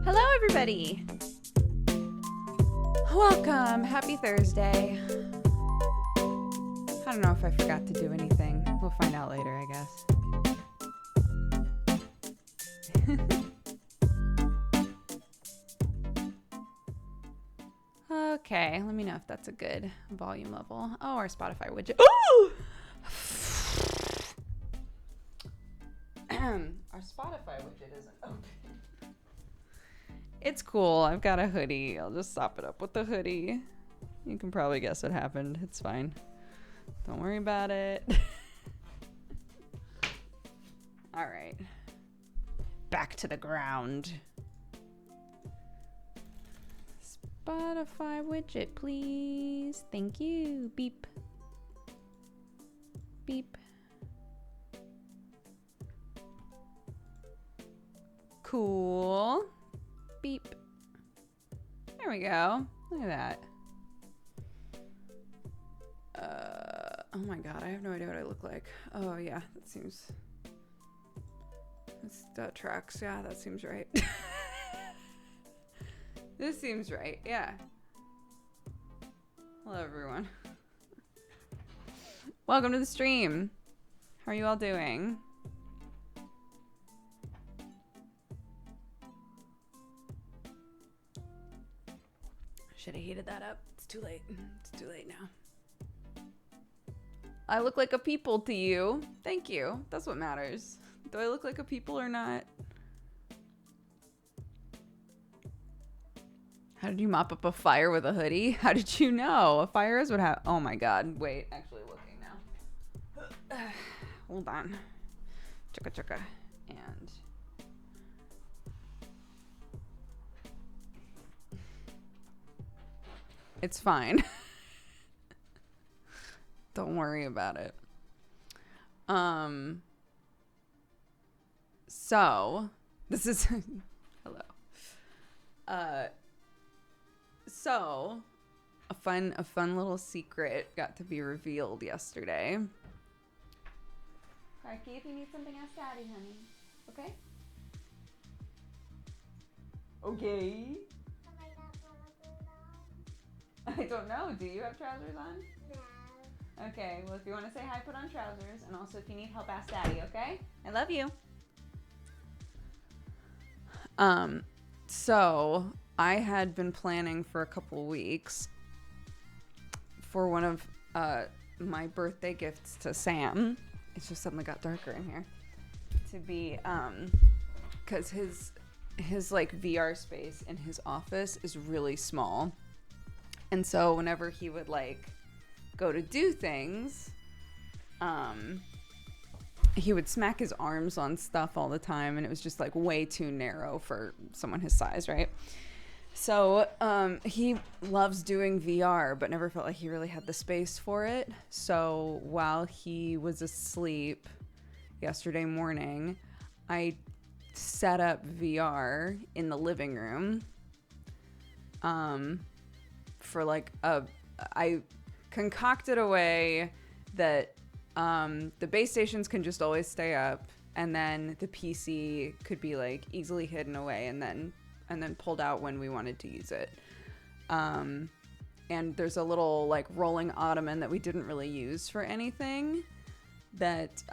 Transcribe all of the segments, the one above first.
Hello, everybody. Welcome. Happy Thursday. I don't know if I forgot to do anything. We'll find out later, I guess. Okay, let me know if that's a good volume level. Oh, our Spotify widget. Ooh! Our Spotify widget isn't open. It's cool. I've got a hoodie. I'll just sop it up with the hoodie. You can probably guess what happened. It's fine. Don't worry about it. All right. Back to the ground. Spotify widget, please. Thank you. Beep. Beep. Cool. Beep. There we go. Look at that. Oh my god, I have no idea what I look like. Oh yeah, that tracks. Yeah, that seems right. This seems right. Yeah. Hello, everyone. Welcome to the stream. How are you all doing? Should have heated that up. It's too late. It's too late now. I look like a people to you. Thank you. That's what matters. Do I look like a people or not? How did you mop up a fire with a hoodie? How did you know? A fire is what happened. Oh my god. Wait, actually looking now. Hold on. Chugga chugga. And it's fine. Don't worry about it. So this is hello. So a fun little secret got to be revealed yesterday. Parky, if you need something, ask Daddy, honey. Okay? Okay. I don't know. Do you have trousers on? No. Okay, well, if you want to say hi, put on trousers. And also, if you need help, ask Daddy, okay? I love you. So I had been planning for a couple weeks for one of my birthday gifts to Sam. It's just suddenly got darker in here. To be, because his like VR space in his office is really small. And so whenever he would like go to do things, he would smack his arms on stuff all the time, and it was just like way too narrow for someone his size, right? So he loves doing VR, but never felt like he really had the space for it. So while he was asleep yesterday morning, I set up VR in the living room. For like I concocted a way that the base stations can just always stay up, and then the PC could be like easily hidden away and then pulled out when we wanted to use it. And there's a little like rolling ottoman that we didn't really use for anything that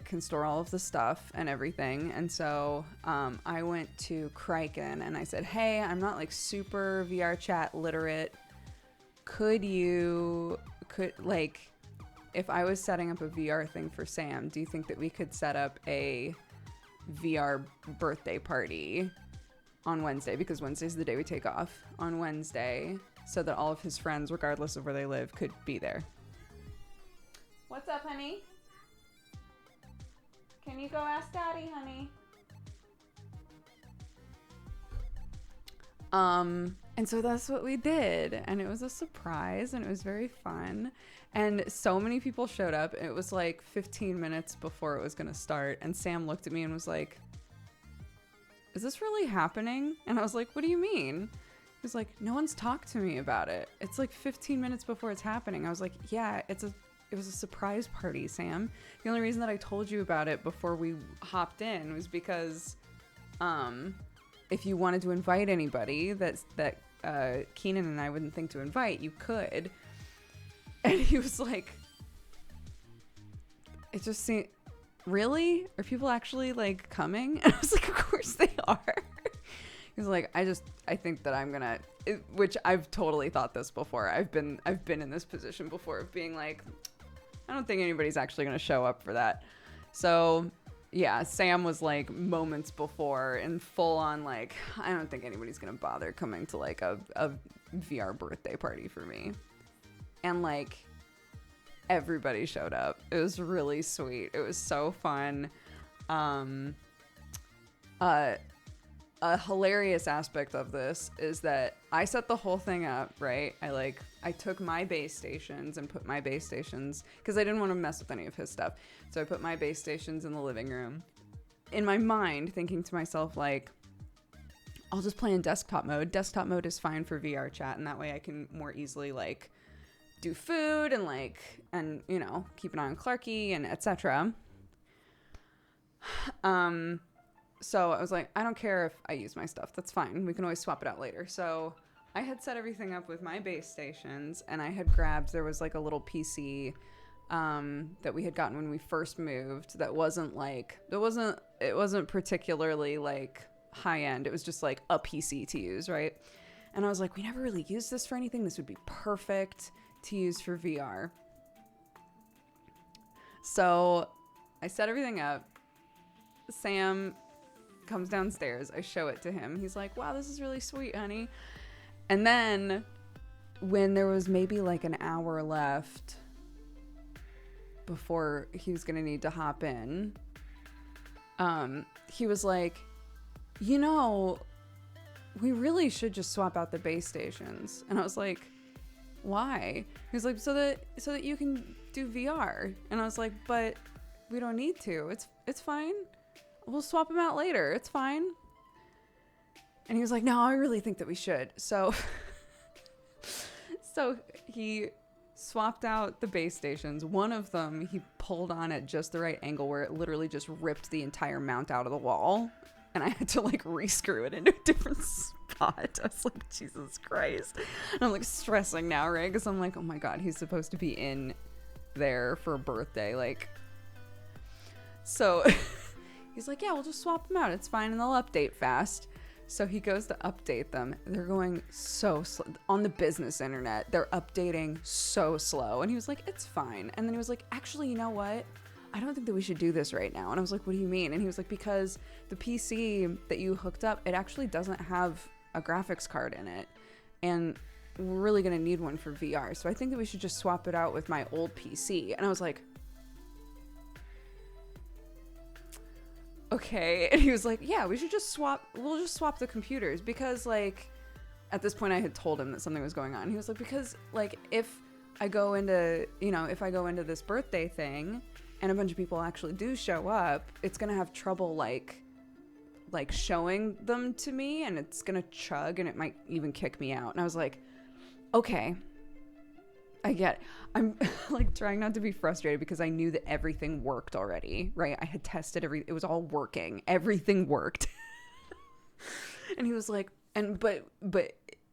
can store all of the stuff and everything. And so I went to Kraken and I said, hey, I'm not like super VR chat literate. If I was setting up a VR thing for Sam, do you think that we could set up a VR birthday party on Wednesday? Because Wednesday's the day we take off, on Wednesday, so that all of his friends, regardless of where they live, could be there. What's up, honey? Can you go ask Daddy, honey? And so that's what we did, and it was a surprise, and it was very fun, and so many people showed up. It was like 15 minutes before it was gonna start, and Sam looked at me and was like, is this really happening? And I was like, what do you mean? He was like, no one's talked to me about it. It's like 15 minutes before it's happening. I was like, yeah, it was a surprise party, Sam. The only reason that I told you about it before we hopped in was because if you wanted to invite anybody that Keenan and I wouldn't think to invite, you could. And he was like, it just seemed, really? Are people actually like coming? And I was like, of course they are. He was like, I think that I'm gonna, which I've totally thought this before. I've been in this position before of being like, I don't think anybody's actually gonna show up for that. So yeah, Sam was like moments before and full on like, I don't think anybody's gonna bother coming to like a VR birthday party for me. And like everybody showed up. It was really sweet. It was so fun. A hilarious aspect of this is that I set the whole thing up, right? I took my base stations and put my base stations, because I didn't want to mess with any of his stuff. So I put my base stations in the living room. In my mind, thinking to myself, like, I'll just play in desktop mode. Desktop mode is fine for VR chat, and that way I can more easily, like, do food and, like, and, you know, keep an eye on Clarky and etc. So I was like, I don't care if I use my stuff. That's fine. We can always swap it out later. So I had set everything up with my base stations, and I had grabbed, there was like a little PC that we had gotten when we first moved that wasn't like, it wasn't particularly like high end. It was just like a PC to use, right? And I was like, we never really used this for anything. This would be perfect to use for VR. So I set everything up. Sam comes downstairs. I show it to him. He's like, wow, this is really sweet, honey. And then when there was maybe like an hour left before he was gonna need to hop in, he was like, you know, we really should just swap out the base stations. And I was like, why? He was like, so that you can do VR. And I was like, but we don't need to. It's fine. We'll swap them out later. It's fine. And he was like, no, I really think that we should. So he swapped out the base stations. One of them he pulled on at just the right angle where it literally just ripped the entire mount out of the wall. And I had to like rescrew it into a different spot. I was like, Jesus Christ. And I'm like stressing now, right? Because I'm like, oh my God, he's supposed to be in there for a birthday. Like, so he's like, yeah, we'll just swap them out. It's fine. And they'll update fast. So he goes to update them. They're going so slow. On the business internet, they're updating so slow. And he was like, it's fine. And then he was like, actually, you know what? I don't think that we should do this right now. And I was like, what do you mean? And he was like, because the PC that you hooked up, it actually doesn't have a graphics card in it. And we're really going to need one for VR. So I think that we should just swap it out with my old PC. And I was like, okay. And he was like, yeah, we'll just swap the computers, because like at this point I had told him that something was going on. He was like, because like if I go into this birthday thing and a bunch of people actually do show up, it's going to have trouble like showing them to me, and it's going to chug and it might even kick me out. And I was like, okay, I get it. I'm like trying not to be frustrated because I knew that everything worked already, right? I had tested it was all working. Everything worked. And he was like, but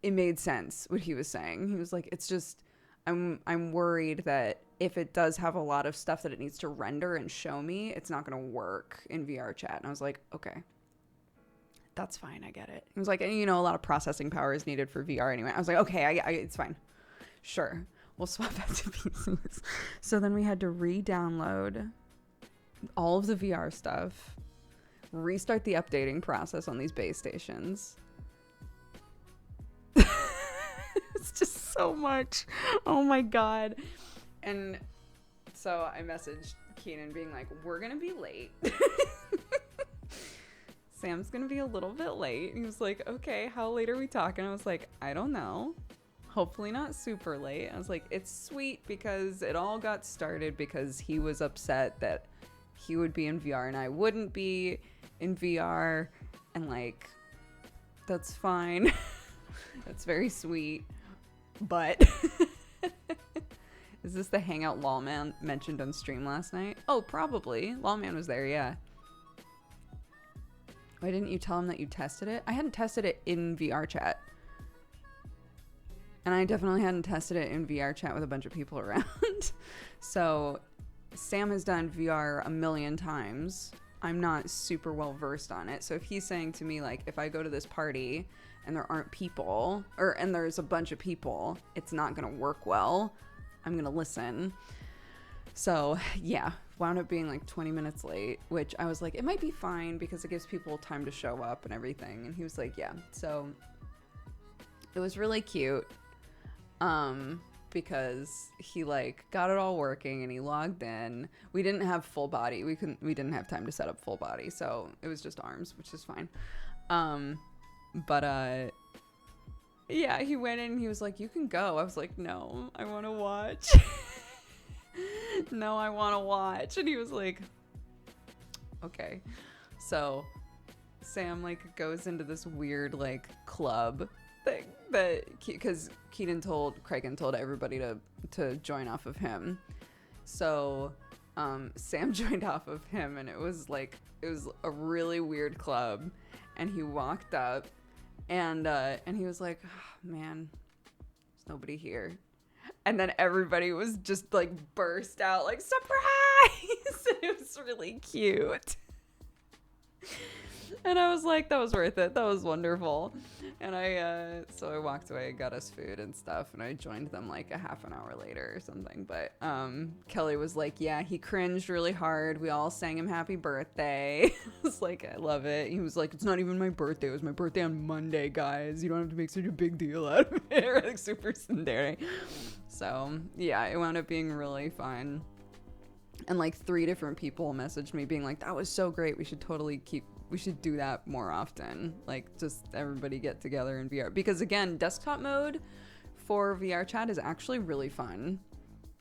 it made sense what he was saying. He was like, it's just, I'm worried that if it does have a lot of stuff that it needs to render and show me, it's not going to work in VR chat. And I was like, okay, that's fine. I get it. He was like, you know, a lot of processing power is needed for VR anyway. I was like, okay, it's fine. Sure. We'll swap out to PCs. So then we had to re-download all of the VR stuff, restart the updating process on these base stations. It's just so much. Oh my God. And so I messaged Keenan being like, we're going to be late. Sam's going to be a little bit late. He was like, okay, how late are we talking? I was like, I don't know. Hopefully not super late. I was like, it's sweet because it all got started because he was upset that he would be in VR and I wouldn't be in VR. And like, that's fine. That's very sweet. But is this the hangout Lawman mentioned on stream last night? Oh, probably. Lawman was there, yeah. Why didn't you tell him that you tested it? I hadn't tested it in VR chat. And I definitely hadn't tested it in VR chat with a bunch of people around. So Sam has done VR a million times. I'm not super well versed on it. So if he's saying to me, like, if I go to this party and there aren't people, and there's a bunch of people, it's not going to work well, I'm going to listen. So yeah, wound up being like 20 minutes late, which I was like, it might be fine because it gives people time to show up and everything. And he was like, yeah. So it was really cute. Because he like got it all working and he logged in. We didn't have full body. We didn't have time to set up full body. So it was just arms, which is fine. Yeah, he went in and he was like, you can go. I was like, no, I want to watch. No, I want to watch. And he was like, okay. So Sam like goes into this weird like club thing that because Cragen told everybody to join off of him. So Sam joined off of him, and it was a really weird club. And he walked up and he was like, oh, man, there's nobody here. And then everybody was just like burst out like, surprise. It was really cute. And I was like, that was worth it. That was wonderful. And so I walked away, got us food and stuff, and I joined them like a half an hour later or something. But Kelly was like, yeah, he cringed really hard. We all sang him happy birthday. I was like, I love it. He was like, it's not even my birthday. It was my birthday on Monday, guys. You don't have to make such a big deal out of it. Like super tsundere. So yeah, it wound up being really fun. And like 3 different people messaged me being like, that was so great. We should do that more often. Like just everybody get together in VR. Because again, desktop mode for VR chat is actually really fun.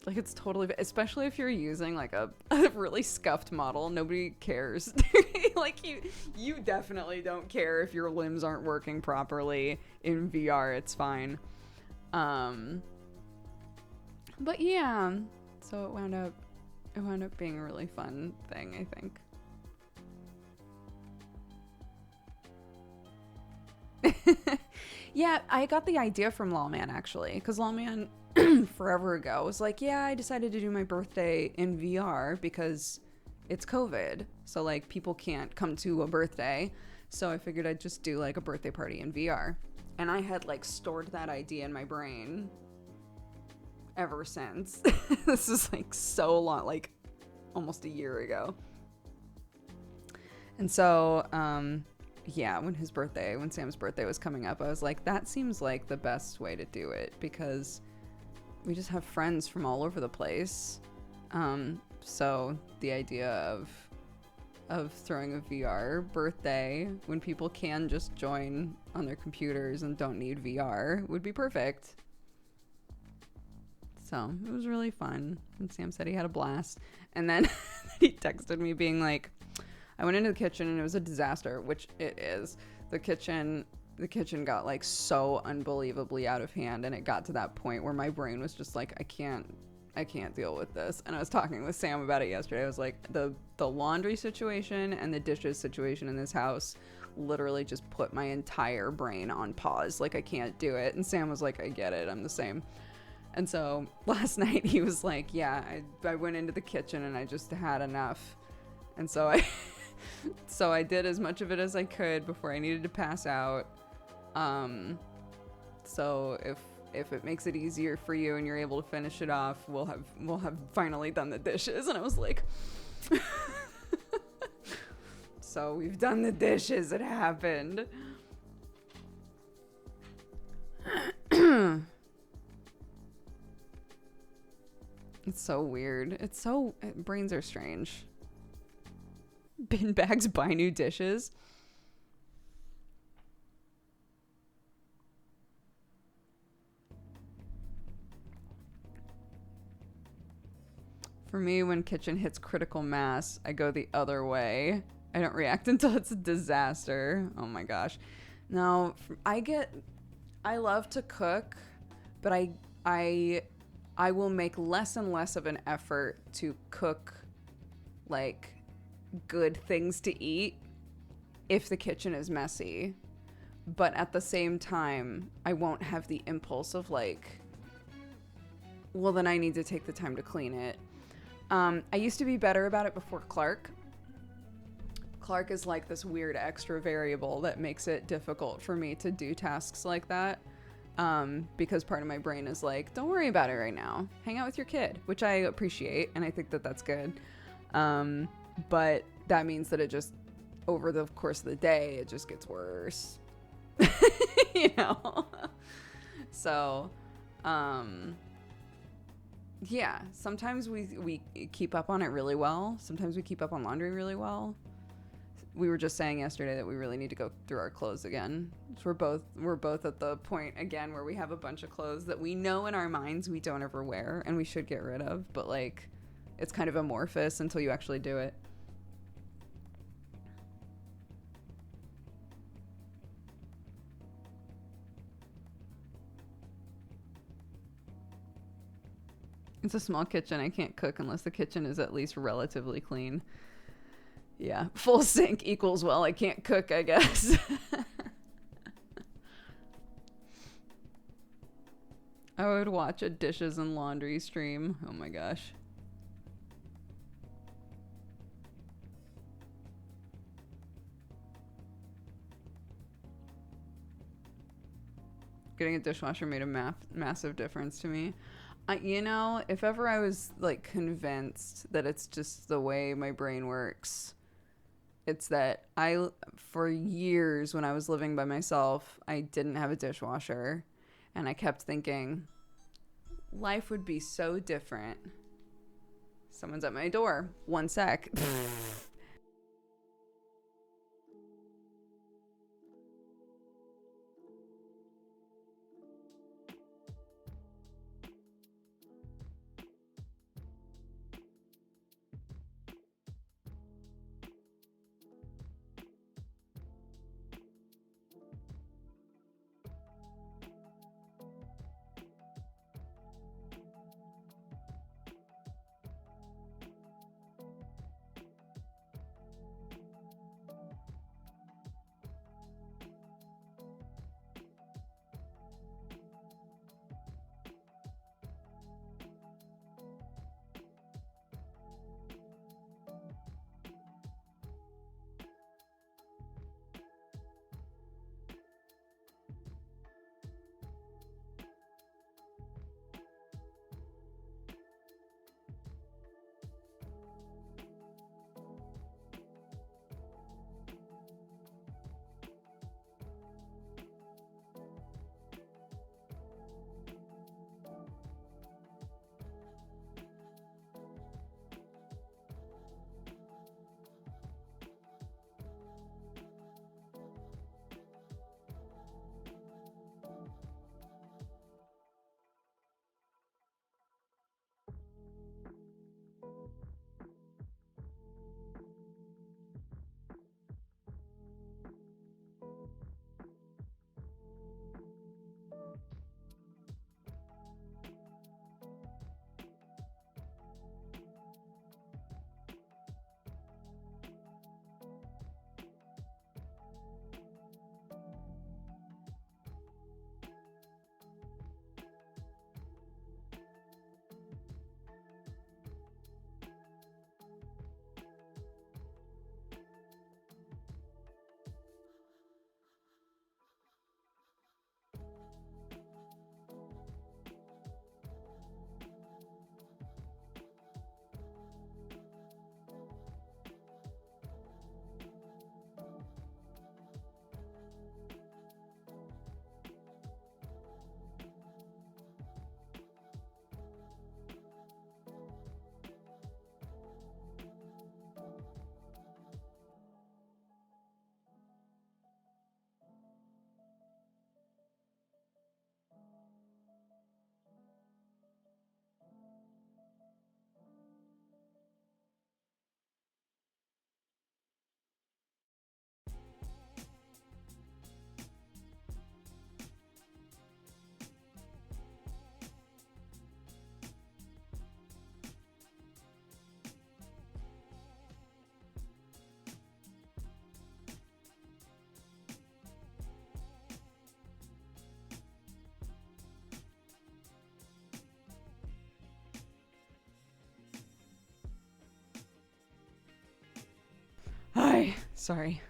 Like it's totally, especially if you're using like a really scuffed model, nobody cares. Like you definitely don't care if your limbs aren't working properly in VR, it's fine. But yeah, so it wound up being a really fun thing, I think. Yeah, I got the idea from Lawman actually, because Lawman forever ago was like, yeah, I decided to do my birthday in VR because it's COVID, so like people can't come to a birthday, so I figured I'd just do like a birthday party in VR. And I had like stored that idea in my brain ever since. This is like so long, like almost a year ago. And so yeah, when Sam's birthday was coming up, I was like, that seems like the best way to do it because we just have friends from all over the place. So the idea of throwing a VR birthday when people can just join on their computers and don't need VR would be perfect. So it was really fun. And Sam said he had a blast. And then he texted me being like, I went into the kitchen and it was a disaster, which it is. The kitchen got like so unbelievably out of hand, and it got to that point where my brain was just like, I can't deal with this. And I was talking with Sam about it yesterday. I was like, the laundry situation and the dishes situation in this house literally just put my entire brain on pause. Like I can't do it. And Sam was like, I get it. I'm the same. And so last night he was like, yeah, I went into the kitchen and I just had enough. And so I did as much of it as I could before I needed to pass out. So if it makes it easier for you and you're able to finish it off, we'll have finally done the dishes. And I was like, so we've done the dishes. It happened. It's so weird. Brains are strange. Bin bags buy new dishes. For me, when kitchen hits critical mass, I go the other way. I don't react until it's a disaster. Oh my gosh. No, I love to cook, but I will make less and less of an effort to cook like good things to eat if the kitchen is messy. But at the same time, I won't have the impulse of like, well, then I need to take the time to clean it. I used to be better about it before Clark. Clark is like this weird extra variable that makes it difficult for me to do tasks like that. Because part of my brain is like, don't worry about it right now. Hang out with your kid, which I appreciate. And I think that that's good. But that means that it just, over the course of the day, it just gets worse. You know? So, yeah, sometimes we keep up on it really well. Sometimes we keep up on laundry really well. We were just saying yesterday that we really need to go through our clothes again. So we're both at the point again where we have a bunch of clothes that we know in our minds we don't ever wear and we should get rid of, but like it's kind of amorphous until you actually do it. It's a small kitchen. I can't cook unless the kitchen is at least relatively clean. Yeah, full sink equals, well, I can't cook, I guess. I would watch a dishes and laundry stream. Oh my gosh. Getting a dishwasher made a massive difference to me. You know, if ever I was like convinced that it's just the way my brain works, it's that for years when I was living by myself, I didn't have a dishwasher. And I kept thinking, life would be so different. Someone's at my door. One sec. Sorry.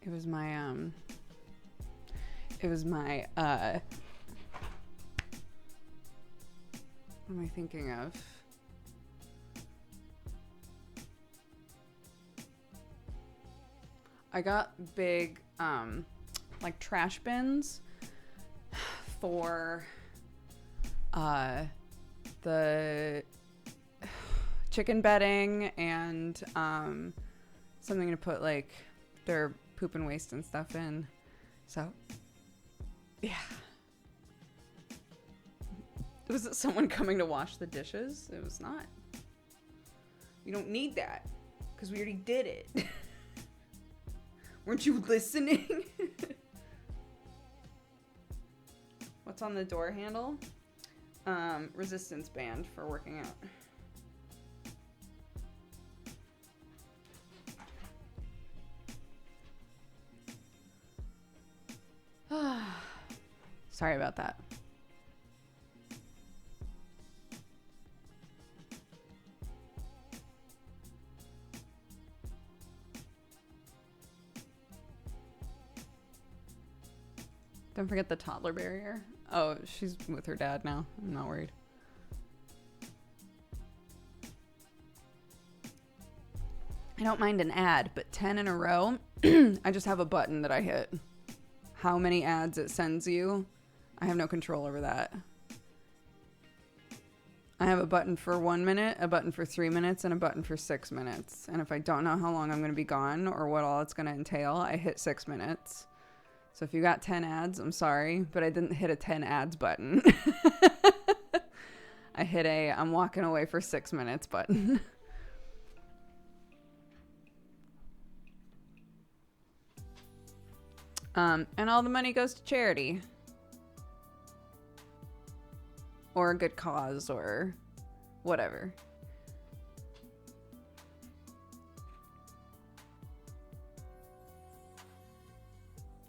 It was my what am I thinking of? I got big like trash bins for the chicken bedding and something to put like their poop and waste and stuff in. So yeah. Was it someone coming to wash the dishes? It was not. You don't need that because we already did it. Weren't you listening? What's on the door handle? Resistance band for working out. Sorry about that. Don't forget the toddler barrier. Oh, she's with her dad now. I'm not worried. I don't mind an ad, but 10 in a row, I just have a button that I hit. How many ads it sends you, I have no control over that. I have a button for 1 minute, a button for 3 minutes, and a button for 6 minutes. And if I don't know how long I'm going to be gone or what all it's going to entail, I hit 6 minutes. So if you got 10 ads, I'm sorry, but I didn't hit a 10 ads button. I hit a I'm walking away for 6 minutes button. And all the money goes to charity. Or a good cause or whatever.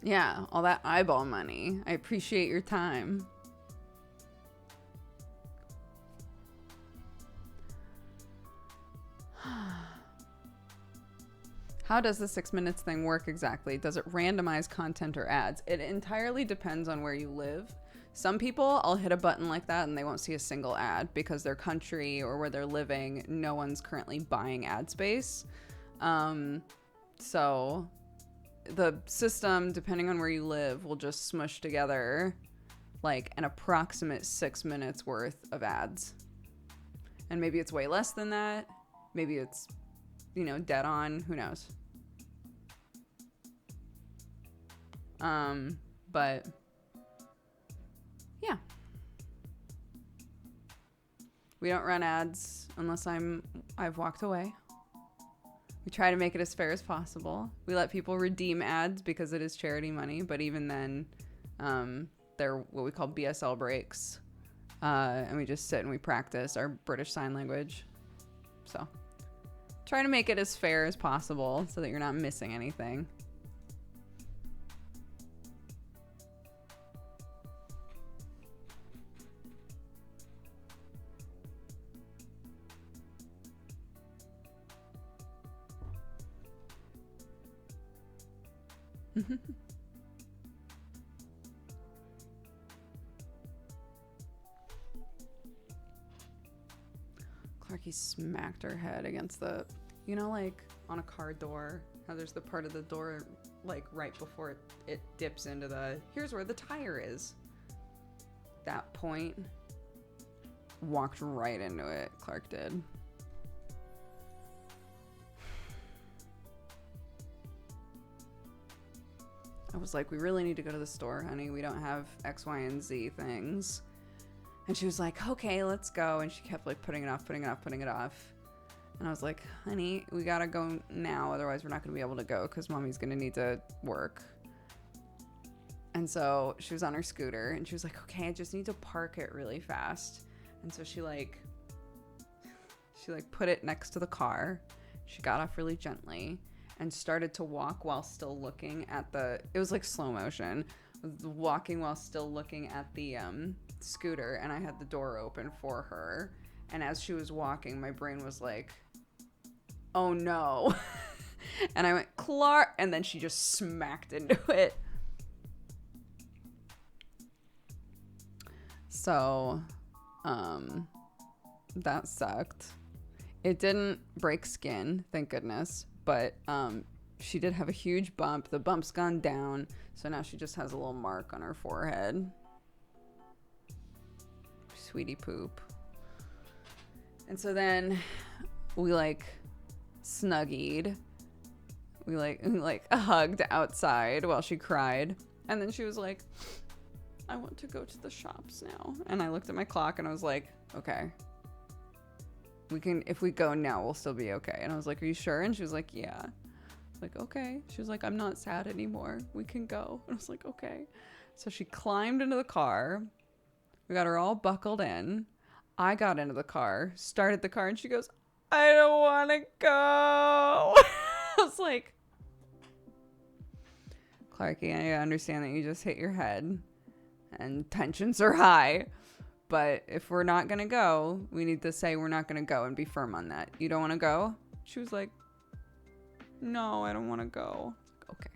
Yeah, all that eyeball money. I appreciate your time. How does the 6 minutes thing work exactly? Does it randomize content or ads? It entirely depends on where you live. Some people, I'll hit a button like that and they won't see a single ad because their country or where they're living, no one's currently buying ad space. So the system, depending on where you live, will just smush together like an approximate 6 minutes worth of ads. And maybe it's way less than that. Maybe it's, you know, dead on. Who knows? But yeah. We don't run ads unless I've walked away. We try to make it as fair as possible. We let people redeem ads because it is charity money, but even then, they're what we call BSL breaks. And we just sit and we practice our British Sign Language. So try to make it as fair as possible so that you're not missing anything. Clarky smacked her head against the, you know, like on a car door, how there's the part of the door like right before it dips into the, here's where the tire is. That point, walked right into it, Clark did. I was like, we really need to go to the store, honey. We don't have X, Y, and Z things. And she was like, okay, let's go. And she kept like putting it off. And I was like, honey, we gotta go now. Otherwise we're not gonna be able to go because mommy's gonna need to work. And so she was on her scooter and she was like, okay, I just need to park it really fast. And so she put it next to the car. She got off really gently and started to walk while still looking at it was like slow motion, walking while still looking at the scooter, and I had the door open for her. And as she was walking, my brain was like, oh no. And I went, Clark, and then she just smacked into it. So, that sucked. It didn't break skin, thank goodness, but she did have a huge bump. The bump's gone down, so now she just has a little mark on her forehead. Sweetie poop. And so then we like snuggied. We like hugged outside while she cried. And then she was like, I want to go to the shops now. And I looked at my clock and I was like, okay. If we go now, we'll still be okay. And I was like, are you sure? And she was like, yeah. I was like, okay. She was like, I'm not sad anymore. We can go. And I was like, okay. So she climbed into the car. We got her all buckled in. I got into the car, started the car, and she goes, I don't want to go. I was like, Clarky, I understand that you just hit your head and tensions are high. But if we're not going to go, we need to say we're not going to go and be firm on that. You don't want to go? She was like, no, I don't want to go. Okay.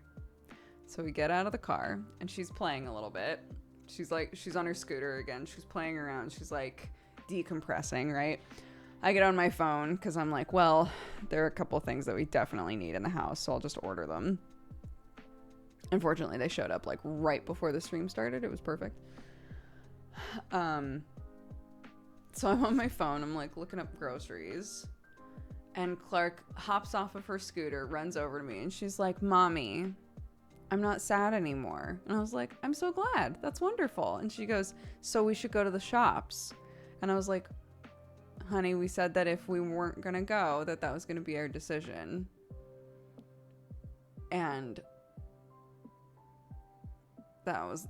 So we get out of the car and she's playing a little bit. She's on her scooter again. She's playing around. She's like decompressing, right? I get on my phone because I'm like, well, there are a couple of things that we definitely need in the house, so I'll just order them. Unfortunately, they showed up like right before the stream started. It was perfect. So I'm on my phone. I'm like looking up groceries. And Clark hops off of her scooter, runs over to me, and she's like, Mommy, I'm not sad anymore. And I was like, I'm so glad. That's wonderful. And she goes, so we should go to the shops. And I was like, honey, we said that if we weren't going to go, that was going to be our decision. And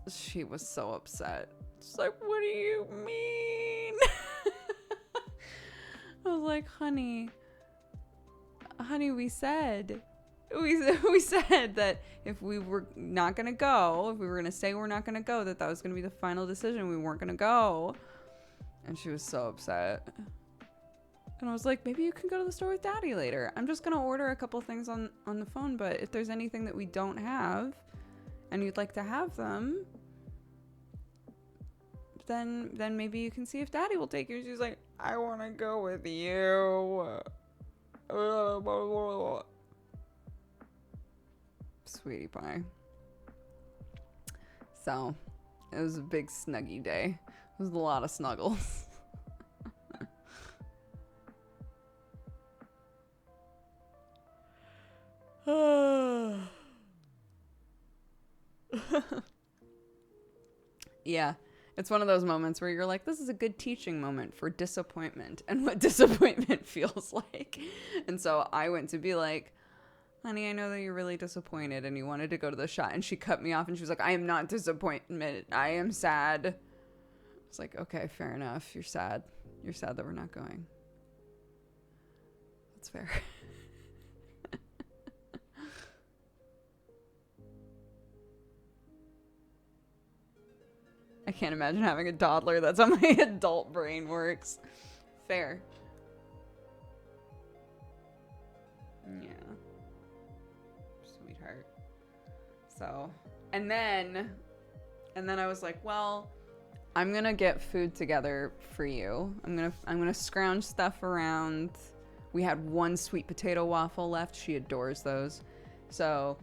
she was so upset. She's like, what do you mean? I was like, honey, we said that if we were not going to go, if we were going to say we're not going to go, that was going to be the final decision. We weren't going to go. And she was so upset. And I was like, maybe you can go to the store with Daddy later. I'm just going to order a couple things on the phone, but if there's anything that we don't have and you'd like to have them, then maybe you can see if Daddy will take you. She's like, I want to go with you. Sweetie pie. So, it was a big snuggy day. It was a lot of snuggles. Yeah. It's one of those moments where you're like, this is a good teaching moment for disappointment and what disappointment feels like. And so I went to be like, honey, I know that you're really disappointed and you wanted to go to the shop. And she cut me off and she was like, I am not disappointed. I am sad. I was like, okay, fair enough. You're sad. You're sad that we're not going. That's fair. I can't imagine having a toddler. That's how my adult brain works. Fair. Yeah. Sweetheart. So, and then I was like, well, I'm gonna get food together for you. I'm gonna scrounge stuff around. We had one sweet potato waffle left. She adores those. So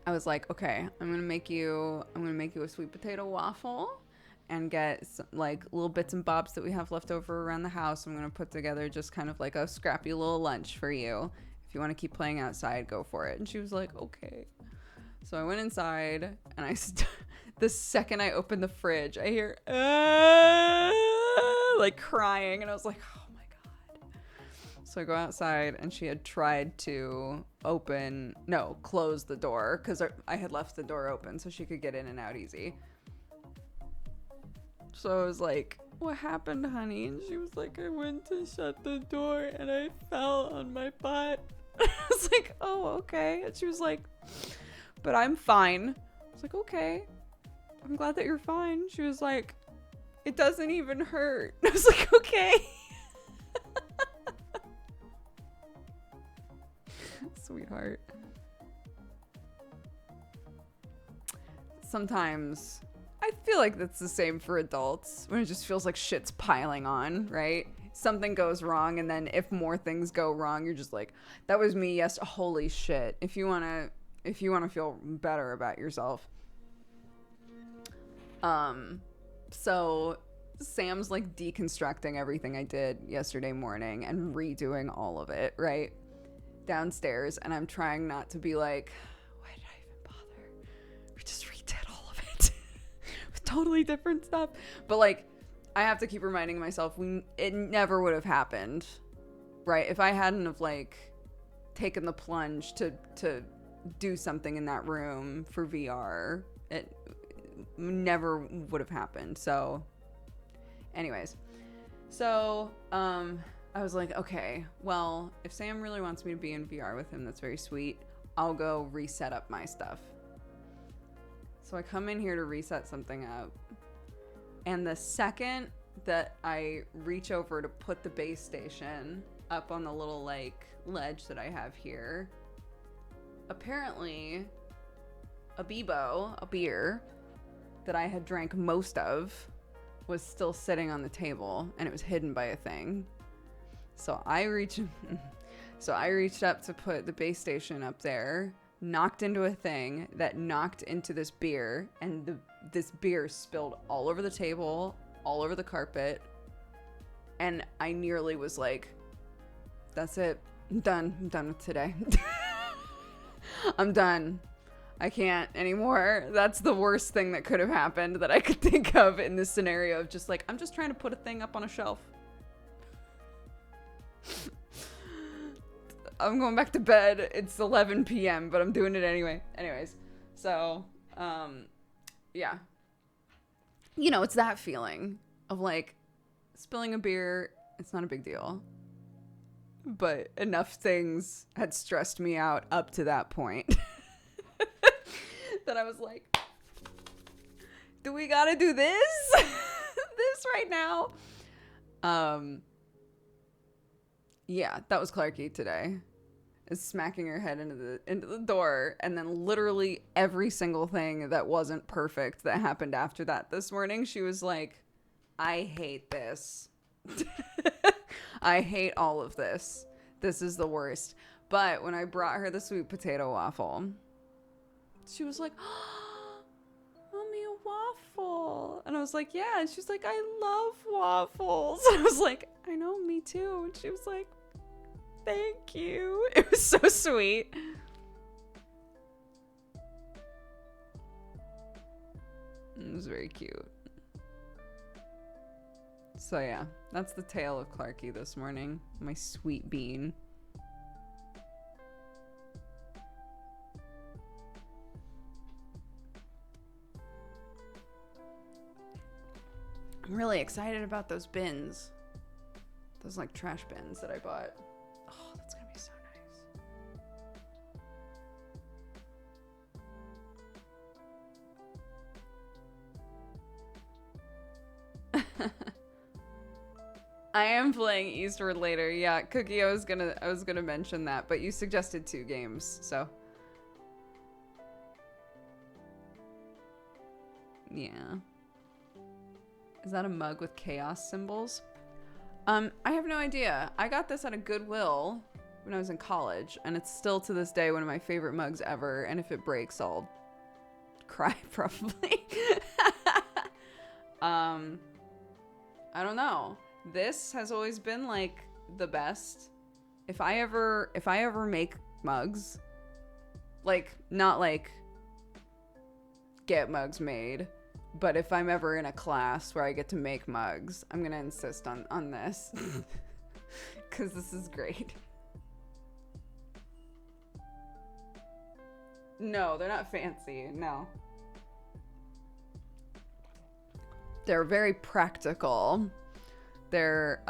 I was like, okay, I'm gonna make you a sweet potato waffle and get some, like little bits and bobs that we have left over around the house. I'm gonna put together just kind of like a scrappy little lunch for you. If you want to keep playing outside, go for it. And she was like, okay. So I went inside and the second I opened the fridge, I hear like crying, and I was like, oh my God. So I go outside and she had tried to close the door because I had left the door open so she could get in and out easy. So I was like, what happened, honey? And she was like, I went to shut the door and I fell on my butt. I was like, oh, okay. And she was like, but I'm fine. I was like, okay. I'm glad that you're fine. She was like, it doesn't even hurt. I was like, okay. Sweetheart. Sometimes I feel like that's the same for adults when it just feels like shit's piling on, right? Something goes wrong, and then if more things go wrong, you're just like, that was me. Yes, holy shit. If you wanna feel better about yourself. So Sam's like deconstructing everything I did yesterday morning and redoing all of it, right? Downstairs, and I'm trying not to be like, why did I even bother? We just redid all of it with totally different stuff. But like, I have to keep reminding myself it never would have happened, right? If I hadn't have like taken the plunge to do something in that room for VR, it never would have happened. So anyways, so I was like, okay, well, if Sam really wants me to be in VR with him, that's very sweet. I'll go reset up my stuff. So I come in here to reset something up. And the second that I reach over to put the base station up on the little like ledge that I have here, apparently a beer that I had drank most of was still sitting on the table, and it was hidden by a thing. So I reached up to put the base station up there, knocked into a thing that knocked into this beer, and this beer spilled all over the table, all over the carpet, and I nearly was like, that's it. I'm done with today. I'm done. I can't anymore. That's the worst thing that could have happened that I could think of in this scenario of just like, I'm just trying to put a thing up on a shelf. I'm going back to bed. It's 11 p.m., but I'm doing it anyway. Anyways, so, yeah. You know, it's that feeling of like spilling a beer. It's not a big deal. But enough things had stressed me out up to that point that I was like, do we gotta do this? This right now? Yeah, that was Clarky today. Is smacking her head into the door, and then literally every single thing that wasn't perfect that happened after that this morning, she was like, I hate this. I hate all of this. This is the worst. But when I brought her the sweet potato waffle, she was like, oh, Mommy, a waffle. And I was like, yeah. And she's like, I love waffles. And I was like, I know, me too. And she was like, thank you. It was so sweet. It was very cute. So yeah, that's the tale of Clarky this morning. My sweet bean. I'm really excited about those bins. Those like trash bins that I bought. Oh, that's gonna be so nice. I am playing Eastward later. Yeah, Cookie, I was gonna mention that, but you suggested 2 games, so yeah. Is that a mug with chaos symbols? I have no idea. I got this at a Goodwill when I was in college, and it's still to this day one of my favorite mugs ever, and if it breaks, I'll cry probably. I don't know. This has always been like the best. If I ever make mugs, like not like get mugs made, but if I'm ever in a class where I get to make mugs, I'm gonna insist on this because this is great. No, they're not fancy. No, they're very practical. They're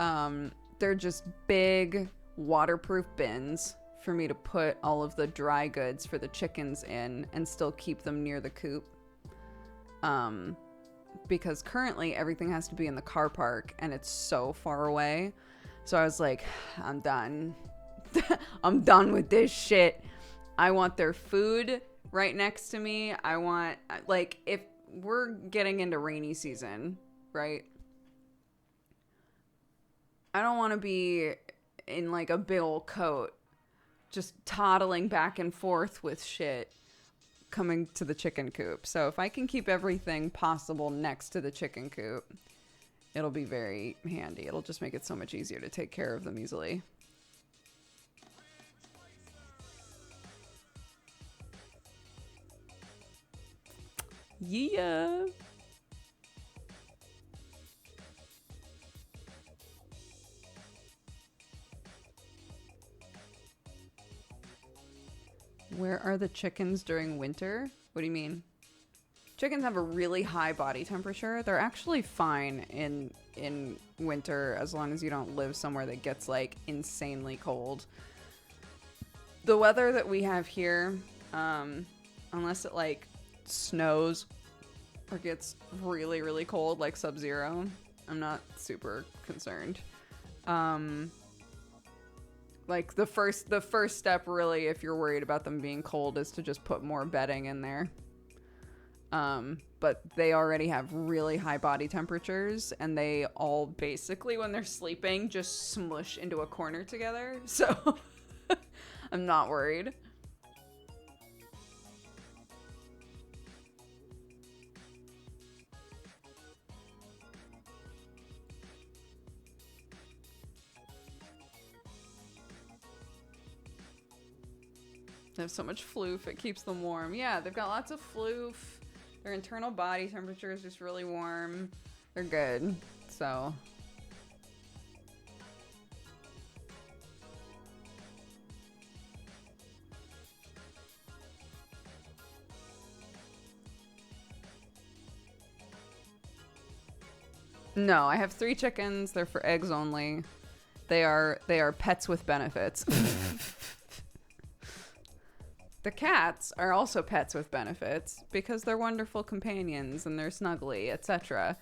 just big waterproof bins for me to put all of the dry goods for the chickens in and still keep them near the coop. Because currently everything has to be in the car park and it's so far away. So I was like, I'm done. I'm done with this shit. I want their food right next to me. I want, like, if we're getting into rainy season, right? I don't want to be in like a big old coat, just toddling back and forth with shit coming to the chicken coop. So if I can keep everything possible next to the chicken coop, it'll be very handy. It'll just make it so much easier to take care of them easily. Yeah. Where are the chickens during winter? What do you mean? Chickens have a really high body temperature. They're actually fine in winter as long as you don't live somewhere that gets like insanely cold. The weather that we have here, unless it like snows or gets really, really cold, like sub-zero, I'm not super concerned. Like the first step really, if you're worried about them being cold, is to just put more bedding in there. But they already have really high body temperatures, and they all basically, when they're sleeping, just smush into a corner together. So I'm not worried. They have so much floof, it keeps them warm. Yeah, they've got lots of floof. Their internal body temperature is just really warm. They're good. So no, I have 3 chickens. They're for eggs only. They are pets with benefits. The cats are also pets with benefits because they're wonderful companions and they're snuggly, etc.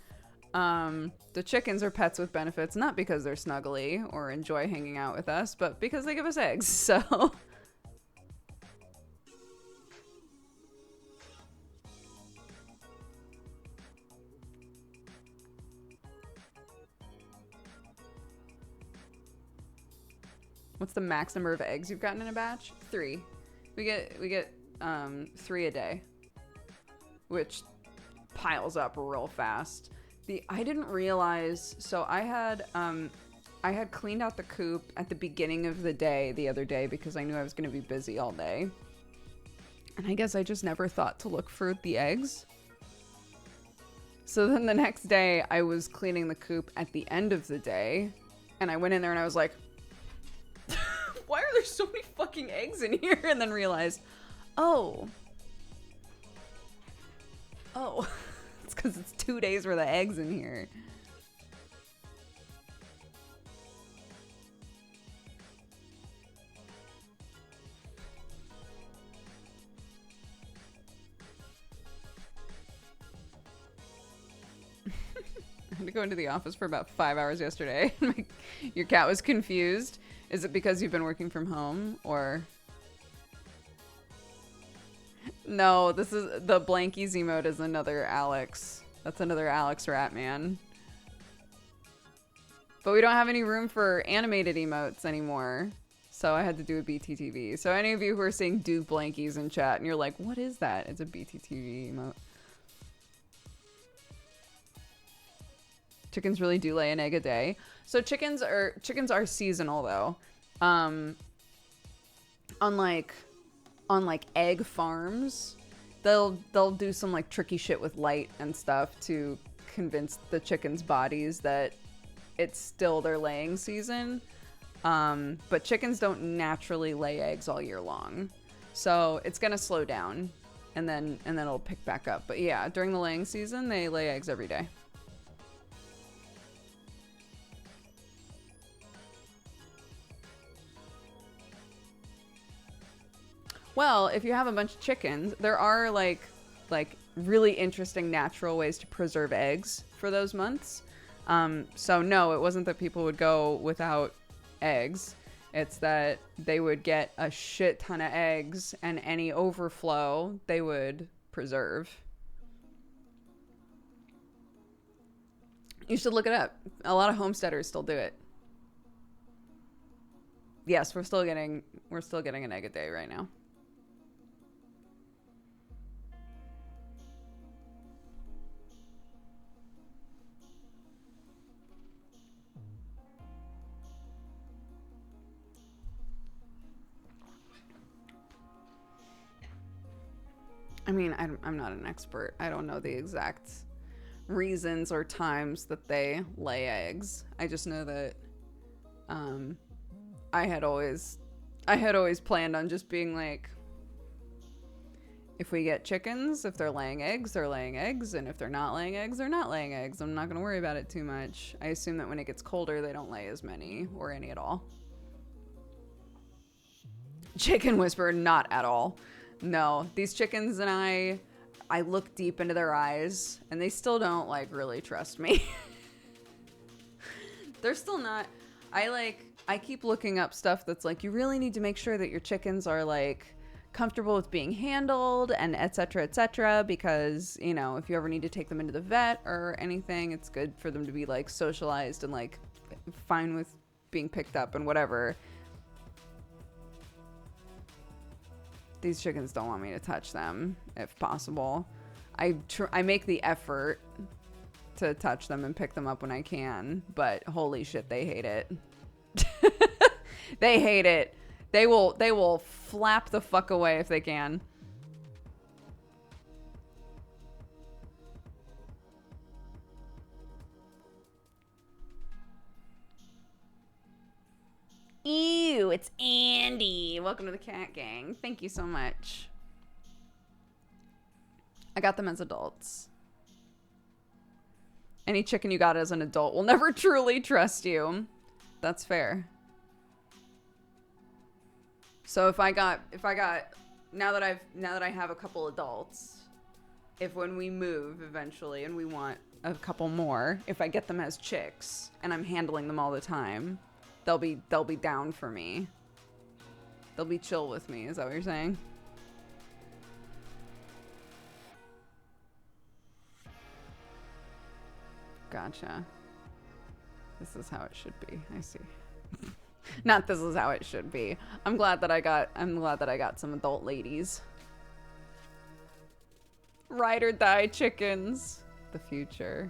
The chickens are pets with benefits not because they're snuggly or enjoy hanging out with us, but because they give us eggs. So what's the max number of eggs you've gotten in a batch? 3. We get 3 a day, which piles up real fast. I didn't realize, so I had cleaned out the coop at the beginning of the day the other day because I knew I was going to be busy all day. And I guess I just never thought to look for the eggs. So then the next day I was cleaning the coop at the end of the day, and I went in there and I was like, why are there so many fucking eggs in here? And then realized, oh, it's because it's 2 days worth of eggs in here. I had to go into the office for about 5 hours yesterday. Your cat was confused. Is it because you've been working from home, or? No, this is the Blankies emote is another Alex. That's another Alex Ratman. But we don't have any room for animated emotes anymore. So I had to do a BTTV. So any of you who are saying do Blankies in chat and you're like, what is that? It's a BTTV emote. Chickens really do lay an egg a day. So chickens are seasonal though. On like egg farms, they'll do some like tricky shit with light and stuff to convince the chickens' bodies that it's still their laying season. But chickens don't naturally lay eggs all year long. So it's gonna slow down and then it'll pick back up. But yeah, during the laying season, they lay eggs every day. Well, if you have a bunch of chickens, there are like really interesting natural ways to preserve eggs for those months. So no, it wasn't that people would go without eggs. It's that they would get a shit ton of eggs, and any overflow they would preserve. You should look it up. A lot of homesteaders still do it. Yes, we're still getting an egg a day right now. I mean, I'm not an expert. I don't know the exact reasons or times that they lay eggs. I just know that I had always planned on just being like, if we get chickens, if they're laying eggs, they're laying eggs, and if they're not laying eggs, they're not laying eggs. I'm not going to worry about it too much. I assume that when it gets colder, they don't lay as many or any at all. Chicken whisperer, not at all. No, these chickens and I look deep into their eyes, and they still don't, like, really trust me. They're still not. I keep looking up stuff that's like, you really need to make sure that your chickens are, like, comfortable with being handled, and et cetera, because, you know, if you ever need to take them into the vet or anything, it's good for them to be, like, socialized and, like, fine with being picked up and whatever. These chickens don't want me to touch them, if possible. I make the effort to touch them and pick them up when I can, but holy shit, they hate it. They hate it. They will flap the fuck away if they can. Ew, it's Andy. Welcome to the cat gang. Thank you so much. I got them as adults. Any chicken you got as an adult will never truly trust you. That's fair. So if I got now that I have a couple adults, if when we move eventually and we want a couple more, if I get them as chicks and I'm handling them all the time, they'll be down for me. They'll be chill with me. Is that what you're saying? Gotcha. This is how it should be. I see. Not this is how it should be. I'm glad that I got some adult ladies. Ride or die chickens. The future.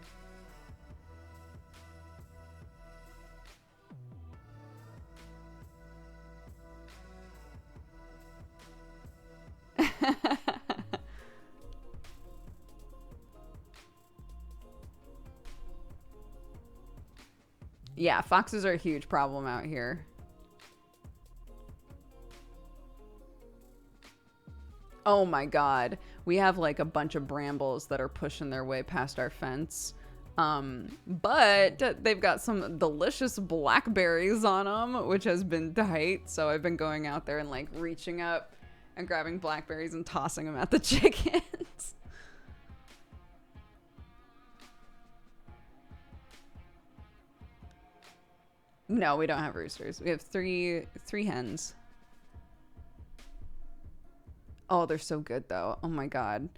Yeah, foxes are a huge problem out here. Oh my god. We have like a bunch of brambles that are pushing their way past our fence. But they've got some delicious blackberries on them, which has been tight. So I've been going out there and like reaching up and grabbing blackberries and tossing them at the chickens. No, we don't have roosters. We have three hens. Oh, they're so good though. Oh my god.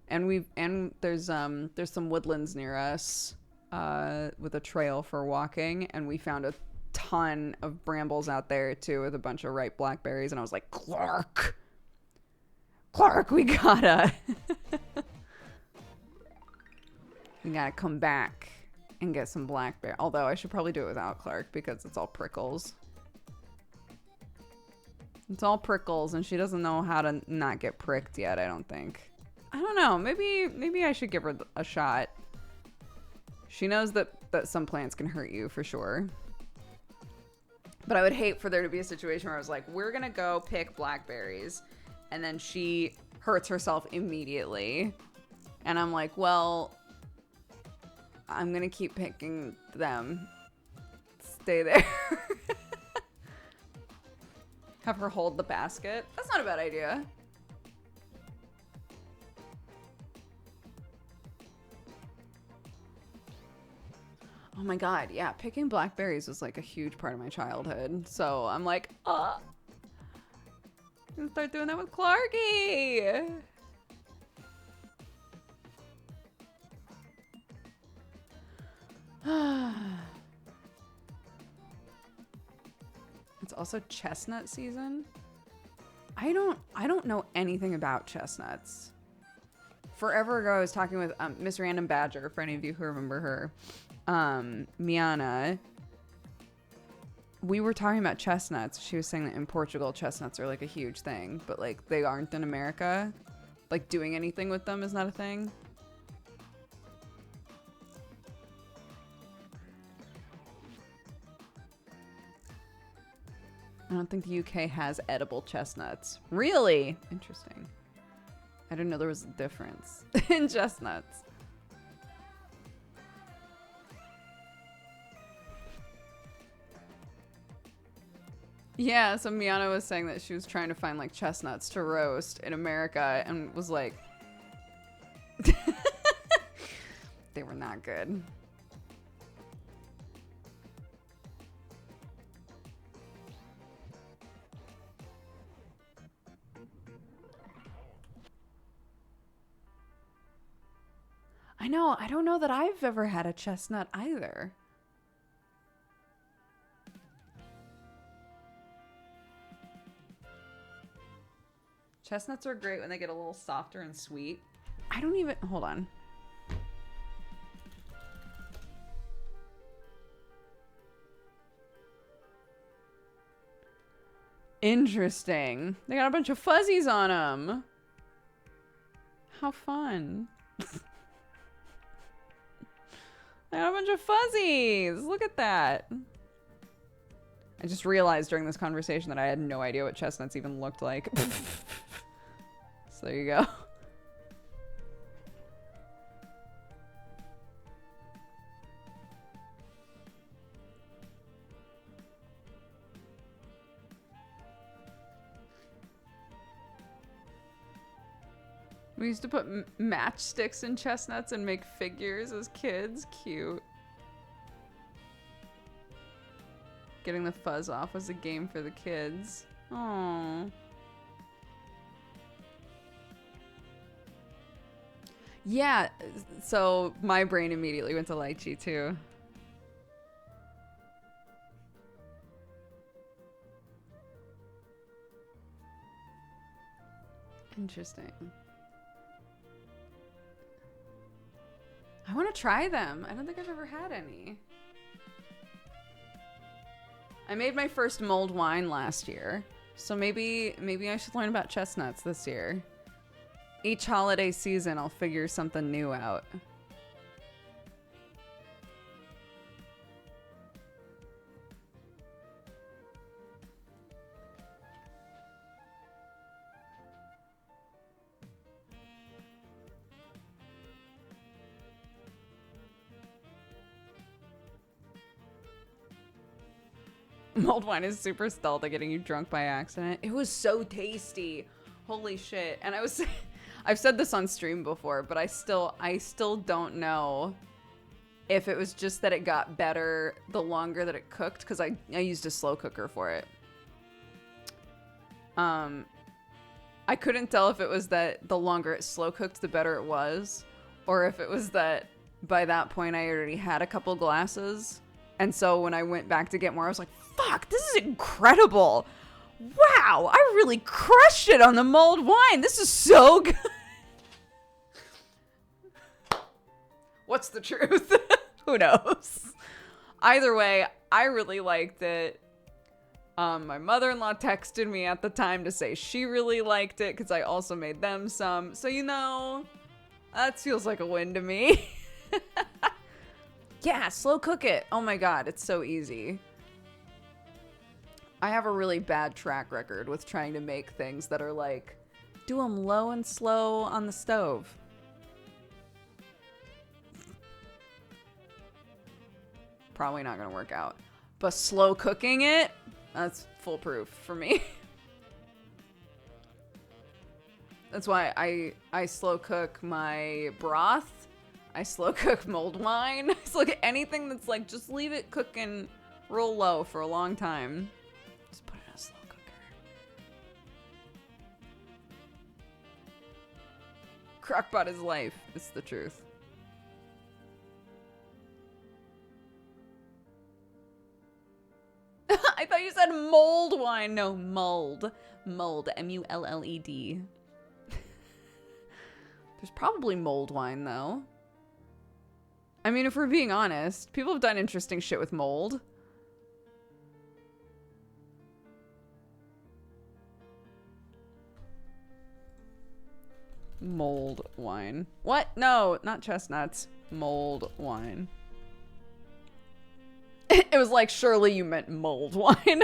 And there's some woodlands near us with a trail for walking, and we found a ton of brambles out there too with a bunch of ripe blackberries, and I was like, Clark, we gotta come back and get some blackberry. Although I should probably do it without Clark because it's all prickles. It's all prickles, and she doesn't know how to not get pricked yet, I don't think. I don't know. Maybe I should give her a shot. She knows that some plants can hurt you for sure. But I would hate for there to be a situation where I was like, we're going to go pick blackberries, and then she hurts herself immediately. And I'm like, well, I'm going to keep picking them. Stay there. Have her hold the basket. That's not a bad idea. Oh my god, yeah, picking blackberries was like a huge part of my childhood. So I'm like, I'm gonna start doing that with Clarky. It's also chestnut season. I don't know anything about chestnuts. Forever ago, I was talking with Miss Random Badger, for any of you who remember her, Miana. We were talking about chestnuts. She was saying that in Portugal, chestnuts are like a huge thing, but like they aren't in America. Like doing anything with them is not a thing. I don't think the UK has edible chestnuts. Really? Interesting. I didn't know there was a difference in chestnuts. Yeah, so Miana was saying that she was trying to find like chestnuts to roast in America and was like, they were not good. I know, I don't know that I've ever had a chestnut either. Chestnuts are great when they get a little softer and sweet. I don't even, hold on. Interesting. They got a bunch of fuzzies on them. How fun. I got a bunch of fuzzies. Look at that. I just realized during this conversation that I had no idea what chestnuts even looked like. So there you go. We used to put matchsticks in chestnuts and make figures as kids. Cute. Getting the fuzz off was a game for the kids. Aww. Yeah, so my brain immediately went to lychee too. Interesting. I want to try them. I don't think I've ever had any. I made my first mulled wine last year, so maybe I should learn about chestnuts this year. Each holiday season, I'll figure something new out. Mulled wine is super stealth at getting you drunk by accident. It was so tasty. Holy shit. And I've said this on stream before, but I still don't know if it was just that it got better the longer that it cooked, because I used a slow cooker for it. I couldn't tell if it was that the longer it slow cooked, the better it was, or if it was that by that point I already had a couple glasses. And so when I went back to get more, I was like, fuck, this is incredible. Wow, I really crushed it on the mulled wine. This is so good. What's the truth? Who knows? Either way, I really liked it. My mother-in-law texted me at the time to say she really liked it because I also made them some. So, you know, that feels like a win to me. Yeah, slow cook it. Oh my god, it's so easy. I have a really bad track record with trying to make things that are like, do them low and slow on the stove. Probably not gonna work out. But slow cooking it, that's foolproof for me. That's why I slow cook my broth. I slow cook mulled wine. I slow cook anything that's like, just leave it cooking real low for a long time. Just put it in a slow cooker. Crockpot is life. It's the truth. I thought you said mulled wine. No, mulled. Mulled. M-U-L-L-E-D. There's probably mulled wine, though. I mean, if we're being honest, people have done interesting shit with mold. Mulled wine. What? No, not chestnuts. Mulled wine. It was like, surely you meant mulled wine.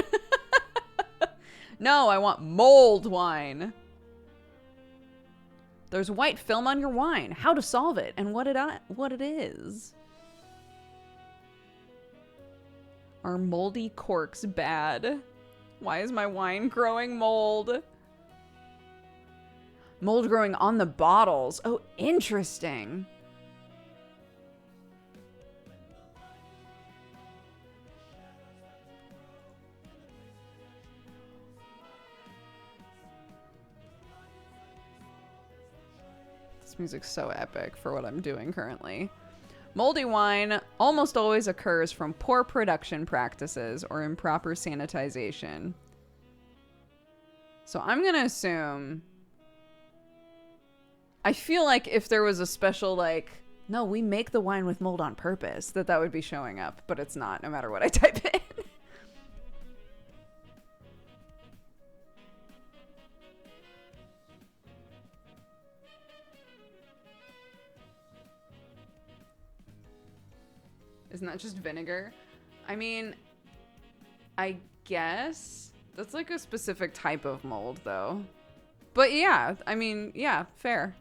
No, I want mulled wine. There's white film on your wine. How to solve it and what it is. Are moldy corks bad? Why is my wine growing mold? Mold growing on the bottles. Oh, interesting. This music's so epic for what I'm doing currently. Moldy wine almost always occurs from poor production practices or improper sanitization. So I'm gonna assume... I feel like if there was a special, like, no, we make the wine with mold on purpose, that would be showing up, but it's not, no matter what I type in. Isn't that just vinegar? I mean, I guess that's like a specific type of mold, though. But yeah, I mean, yeah, fair.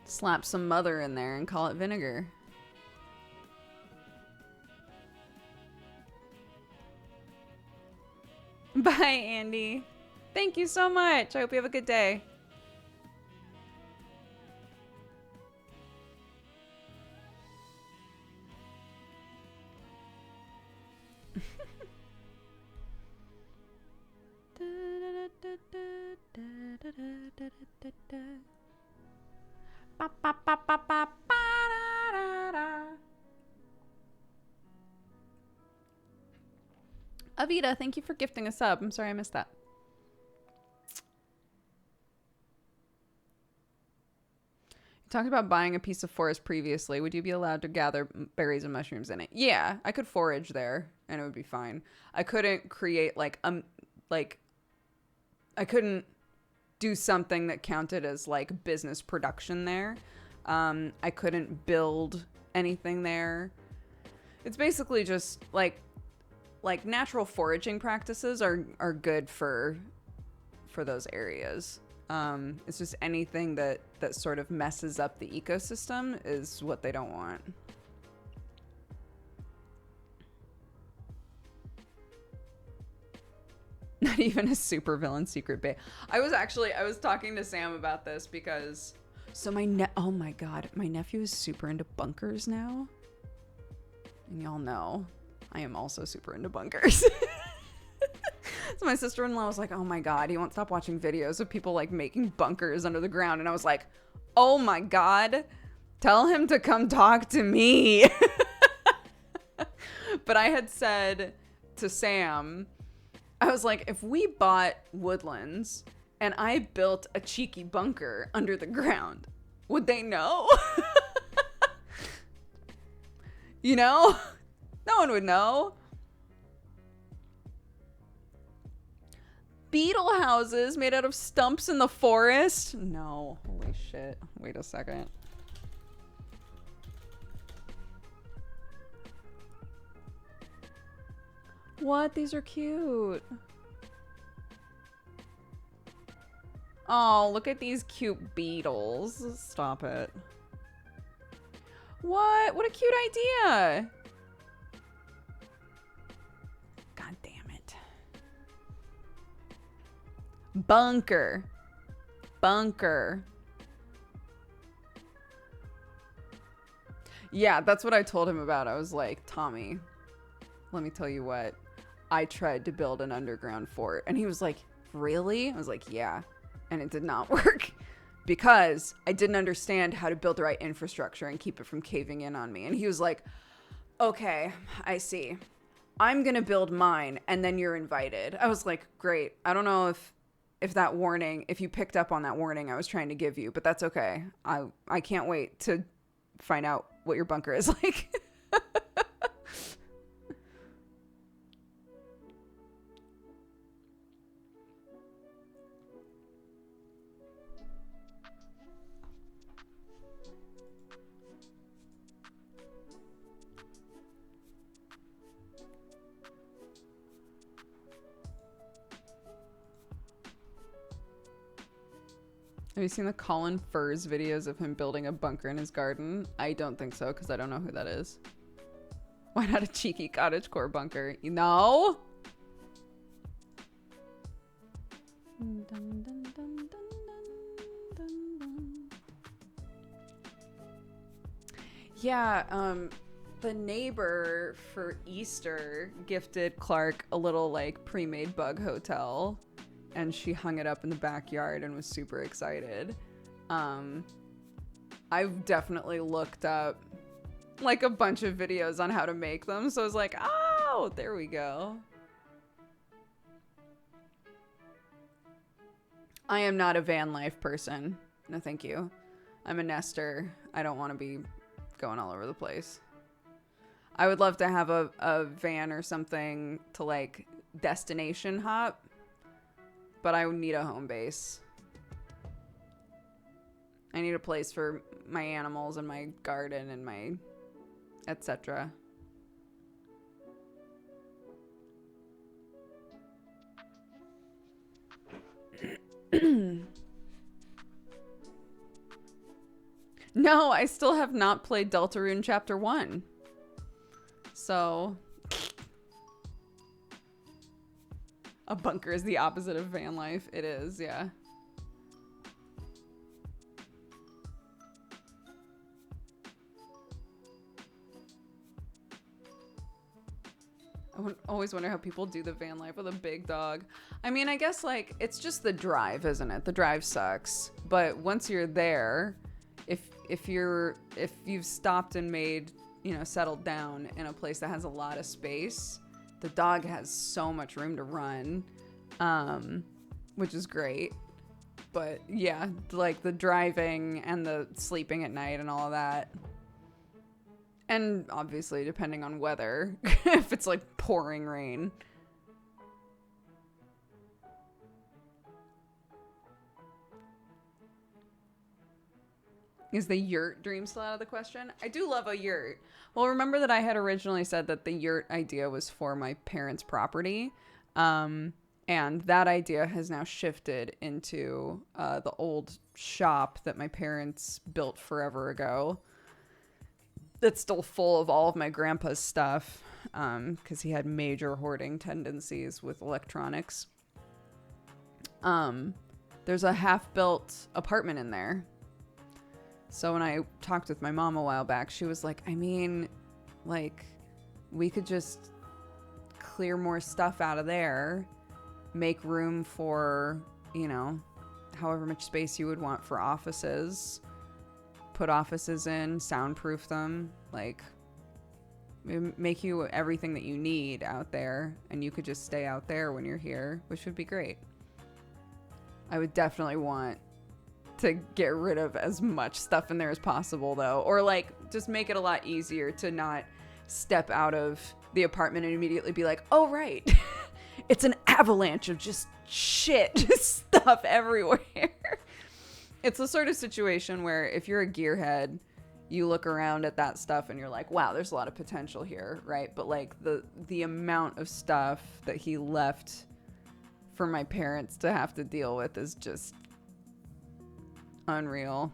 Slap some mother in there and call it vinegar. Bye, Andy. Thank you so much. I hope you have a good day. Avita, thank you for gifting a sub. I'm sorry I missed that. You talked about buying a piece of forest previously. Would you be allowed to gather berries and mushrooms in it? Yeah, I could forage there and it would be fine. I couldn't create like I couldn't do something that counted as like business production there. I couldn't build anything there. It's basically just like natural foraging practices are good for those areas. It's just anything that sort of messes up the ecosystem is what they don't want. Not even a supervillain secret base. I was talking to Sam about this because so oh my god, my nephew is super into bunkers now. And y'all know I am also super into bunkers. So my sister-in-law was like, oh my god, he won't stop watching videos of people like making bunkers under the ground. And I was like, oh my god, tell him to come talk to me. But I had said to Sam, I was like, if we bought woodlands and I built a cheeky bunker under the ground, would they know? You know? No one would know. Beetle houses made out of stumps in the forest? No. Holy shit. Wait a second. What? These are cute. Oh, look at these cute beetles. Stop it. What? What a cute idea. God damn it. Bunker. Yeah, that's what I told him about. I was like, Tommy, let me tell you what. I tried to build an underground fort. And he was like, really? I was like, yeah. And it did not work because I didn't understand how to build the right infrastructure and keep it from caving in on me. And he was like, okay, I see. I'm going to build mine and then you're invited. I was like, great. I don't know if that warning, if you picked up on that warning I was trying to give you, but that's okay. I can't wait to find out what your bunker is like. Have you seen the Colin Furs videos of him building a bunker in his garden? I don't think so, because I don't know who that is. Why not a cheeky cottagecore bunker? You know? Yeah, the neighbor for Easter gifted Clark a little, like, pre-made bug hotel. And she hung it up in the backyard and was super excited. I've definitely looked up like a bunch of videos on how to make them. So I was like, oh, there we go. I am not a van life person. No, thank you. I'm a nester. I don't want to be going all over the place. I would love to have a van or something to like destination hop. But I would need a home base. I need a place for my animals and my garden and my etc. No, I still have not played Deltarune Chapter 1. So... A bunker is the opposite of van life. It is, yeah. I always wonder how people do the van life with a big dog. I mean, I guess, like, it's just the drive, isn't it? The drive sucks. But once you're there, if you've stopped and made, you know, settled down in a place that has a lot of space... The dog has so much room to run, which is great. But yeah, like the driving and the sleeping at night and all of that. And obviously, depending on weather, if it's like pouring rain. Is the yurt dream still out of the question? I do love a yurt. Well, remember that I had originally said that the yurt idea was for my parents' property. And that idea has now shifted into the old shop that my parents built forever ago. That's still full of all of my grandpa's stuff because he had major hoarding tendencies with electronics. There's a half-built apartment in there. So when I talked with my mom a while back, she was like, I mean, like, we could just clear more stuff out of there, make room for, you know, however much space you would want for offices, put offices in, soundproof them, like, make you everything that you need out there, and you could just stay out there when you're here, which would be great. I would definitely want to get rid of as much stuff in there as possible, though, or like just make it a lot easier to not step out of the apartment and immediately be like, oh right, it's an avalanche of just shit, just stuff everywhere. It's the sort of situation where if you're a gearhead, you look around at that stuff and you're like, wow, there's a lot of potential here, right? But like the amount of stuff that he left for my parents to have to deal with is just unreal.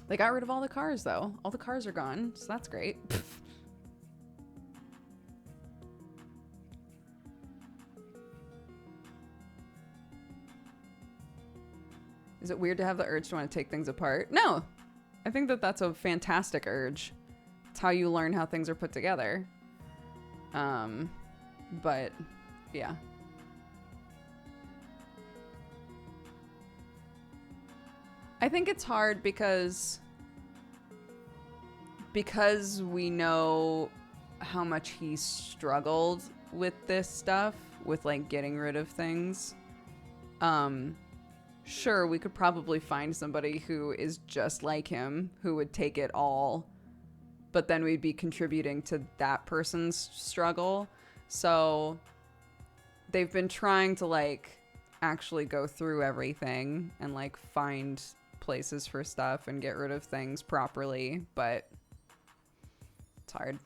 They got rid of all the cars, though. All the cars are gone, so that's great. Is it weird to have the urge to want to take things apart? No. I think that that's a fantastic urge. It's how you learn how things are put together. But yeah. I think it's hard because we know how much he struggled with this stuff, with like getting rid of things. Sure, we could probably find somebody who is just like him, who would take it all, but then we'd be contributing to that person's struggle. So they've been trying to like actually go through everything and like find places for stuff and get rid of things properly, but it's hard.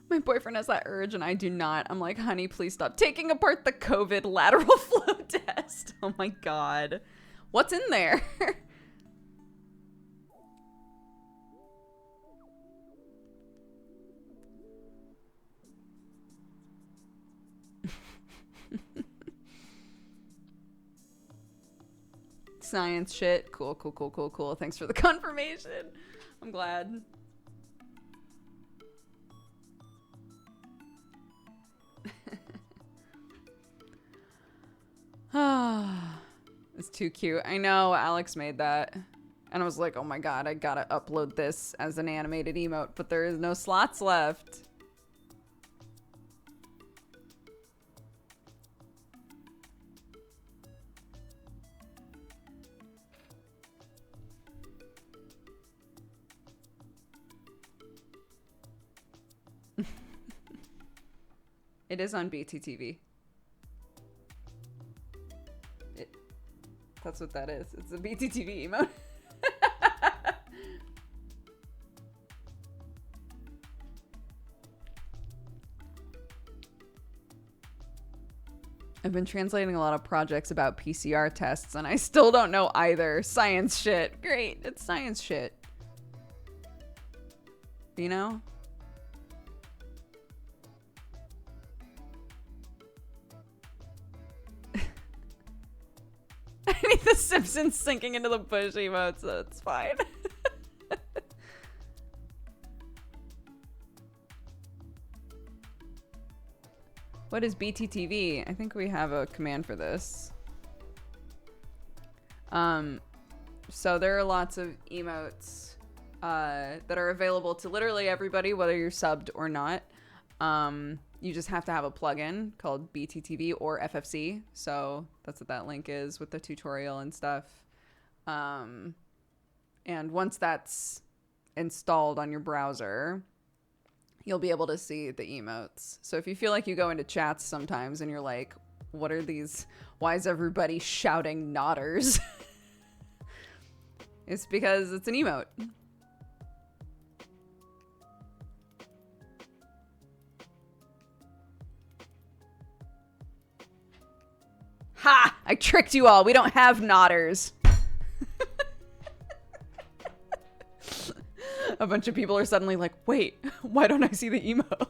My boyfriend has that urge and I do not. I'm like, honey, please stop taking apart the COVID lateral flow test. Oh my God. What's in there? Science shit. Cool, cool, cool, cool, cool. Thanks for the confirmation. I'm glad. It's too cute. I know, Alex made that. And I was like, oh my God, I gotta upload this as an animated emote, but there is no slots left. It is on BTTV. That's what that is. It's a BTTV emote. I've been translating a lot of projects about PCR tests and I still don't know either. Science shit. Great. It's science shit. You know? I need the Simpsons sinking into the bush emote, so it's fine. What is BTTV? I think we have a command for this. So there are lots of emotes that are available to literally everybody, whether you're subbed or not. You just have to have a plugin called BTTV or FFC. So that's what that link is with the tutorial and stuff. And once that's installed on your browser, you'll be able to see the emotes. So if you feel like you go into chats sometimes and you're like, what are these? Why is everybody shouting nodders? It's because it's an emote. Ha! I tricked you all. We don't have nodders. A bunch of people are suddenly like, wait, why don't I see the emote?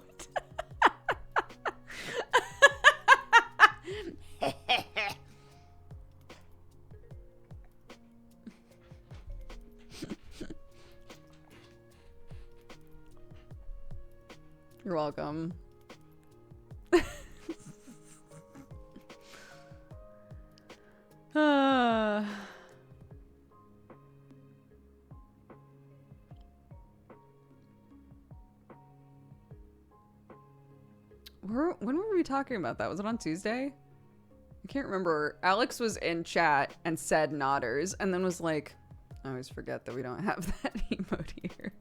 You're welcome. When were we talking about that? Was it on Tuesday? I can't remember. Alex was in chat and said nodders and then was like, I always forget that we don't have that emote here.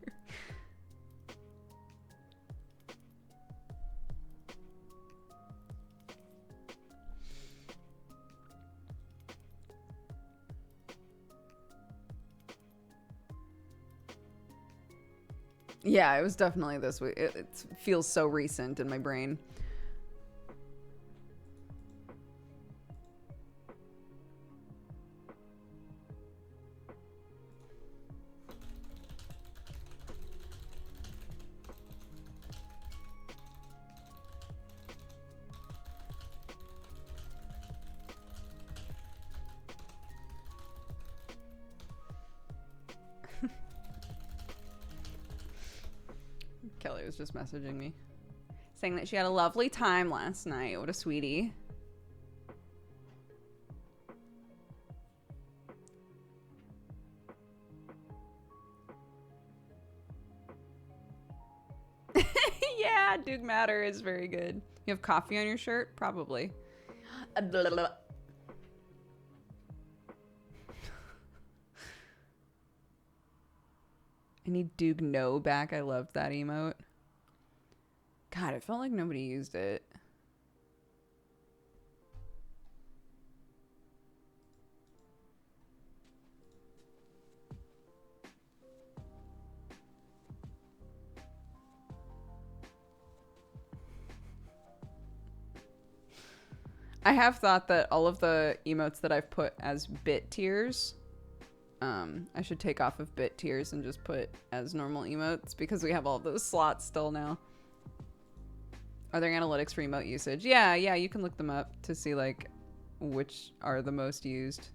Yeah, it was definitely this week. It feels so recent in my brain. Riley was just messaging me saying that she had a lovely time last night. What a sweetie. Yeah, Duke Matter is very good. You have coffee on your shirt? Probably. I need Duke No back. I loved that emote. God, it felt like nobody used it. I have thought that all of the emotes that I've put as bit tiers, I should take off of bit tiers and just put as normal emotes because we have all those slots still now. Are there analytics for emote usage? Yeah, you can look them up to see like which are the most used.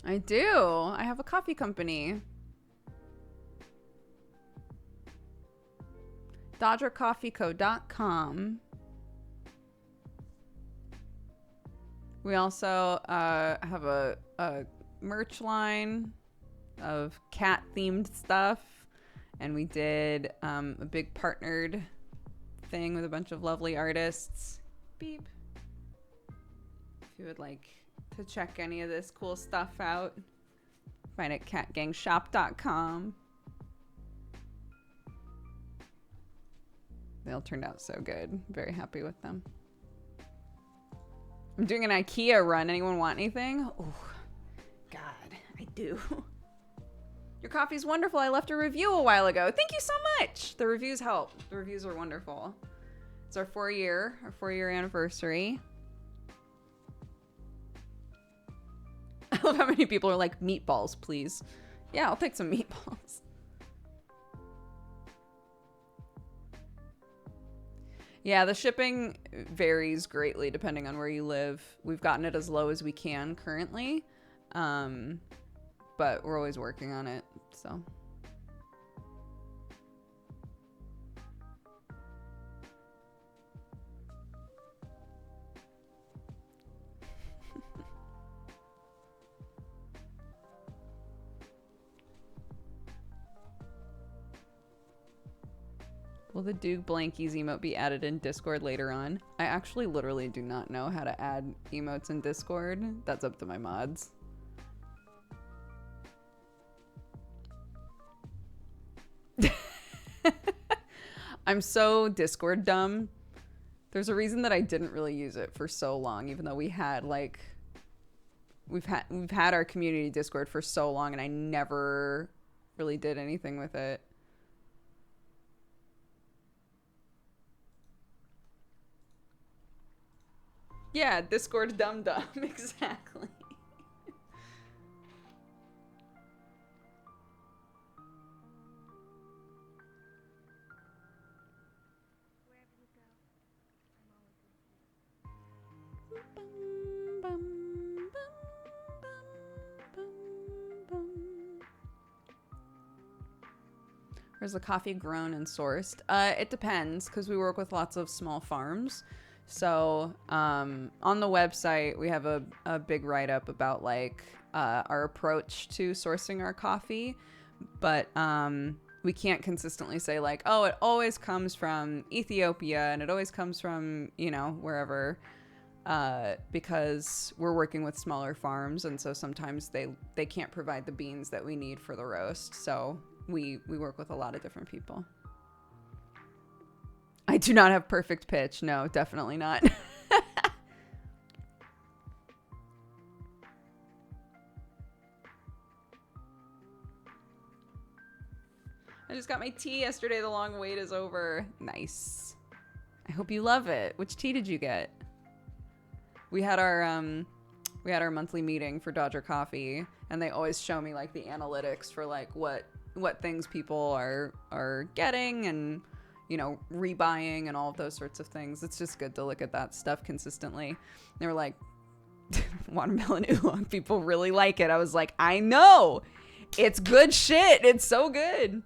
I do. I have a coffee company. DodgerCoffeeCo.com. We also have a merch line of cat-themed stuff. And we did a big partnered thing with a bunch of lovely artists. Beep. If you would like to check any of this cool stuff out, find it at catgangshop.com. They all turned out so good. Very happy with them. I'm doing an IKEA run. Anyone want anything? Oh, God, I do. Your coffee's wonderful. I left a review a while ago. Thank you so much. The reviews help. The reviews are wonderful. It's our 4-year anniversary. I love how many people are like, meatballs, please. Yeah, I'll take some meatballs. Yeah, the shipping varies greatly depending on where you live. We've gotten it as low as we can currently, but we're always working on it, so. Will the Duke Blankies emote be added in Discord later on? I actually literally do not know how to add emotes in Discord. That's up to my mods. I'm so Discord dumb. There's a reason that I didn't really use it for so long, even though we had like we've had our community Discord for so long and I never really did anything with it. Yeah, Discord dumb. Exactly. Where's the coffee grown and sourced? It depends because we work with lots of small farms. So on the website, we have a big write-up about like our approach to sourcing our coffee. But we can't consistently say like, oh, it always comes from Ethiopia and it always comes from, you know, wherever. Because we're working with smaller farms. And so sometimes they can't provide the beans that we need for the roast. So we work with a lot of different people. I do not have perfect pitch. No, definitely not. I just got my tea yesterday. The long wait is over. Nice. I hope you love it. Which tea did you get? We had our monthly meeting for Dodger Coffee, and they always show me like the analytics for like what things people are getting and, you know, rebuying and all of those sorts of things. It's just good to look at that stuff consistently. They were like, Watermelon oolong people really like it. I was like, I know. It's good shit. It's so good.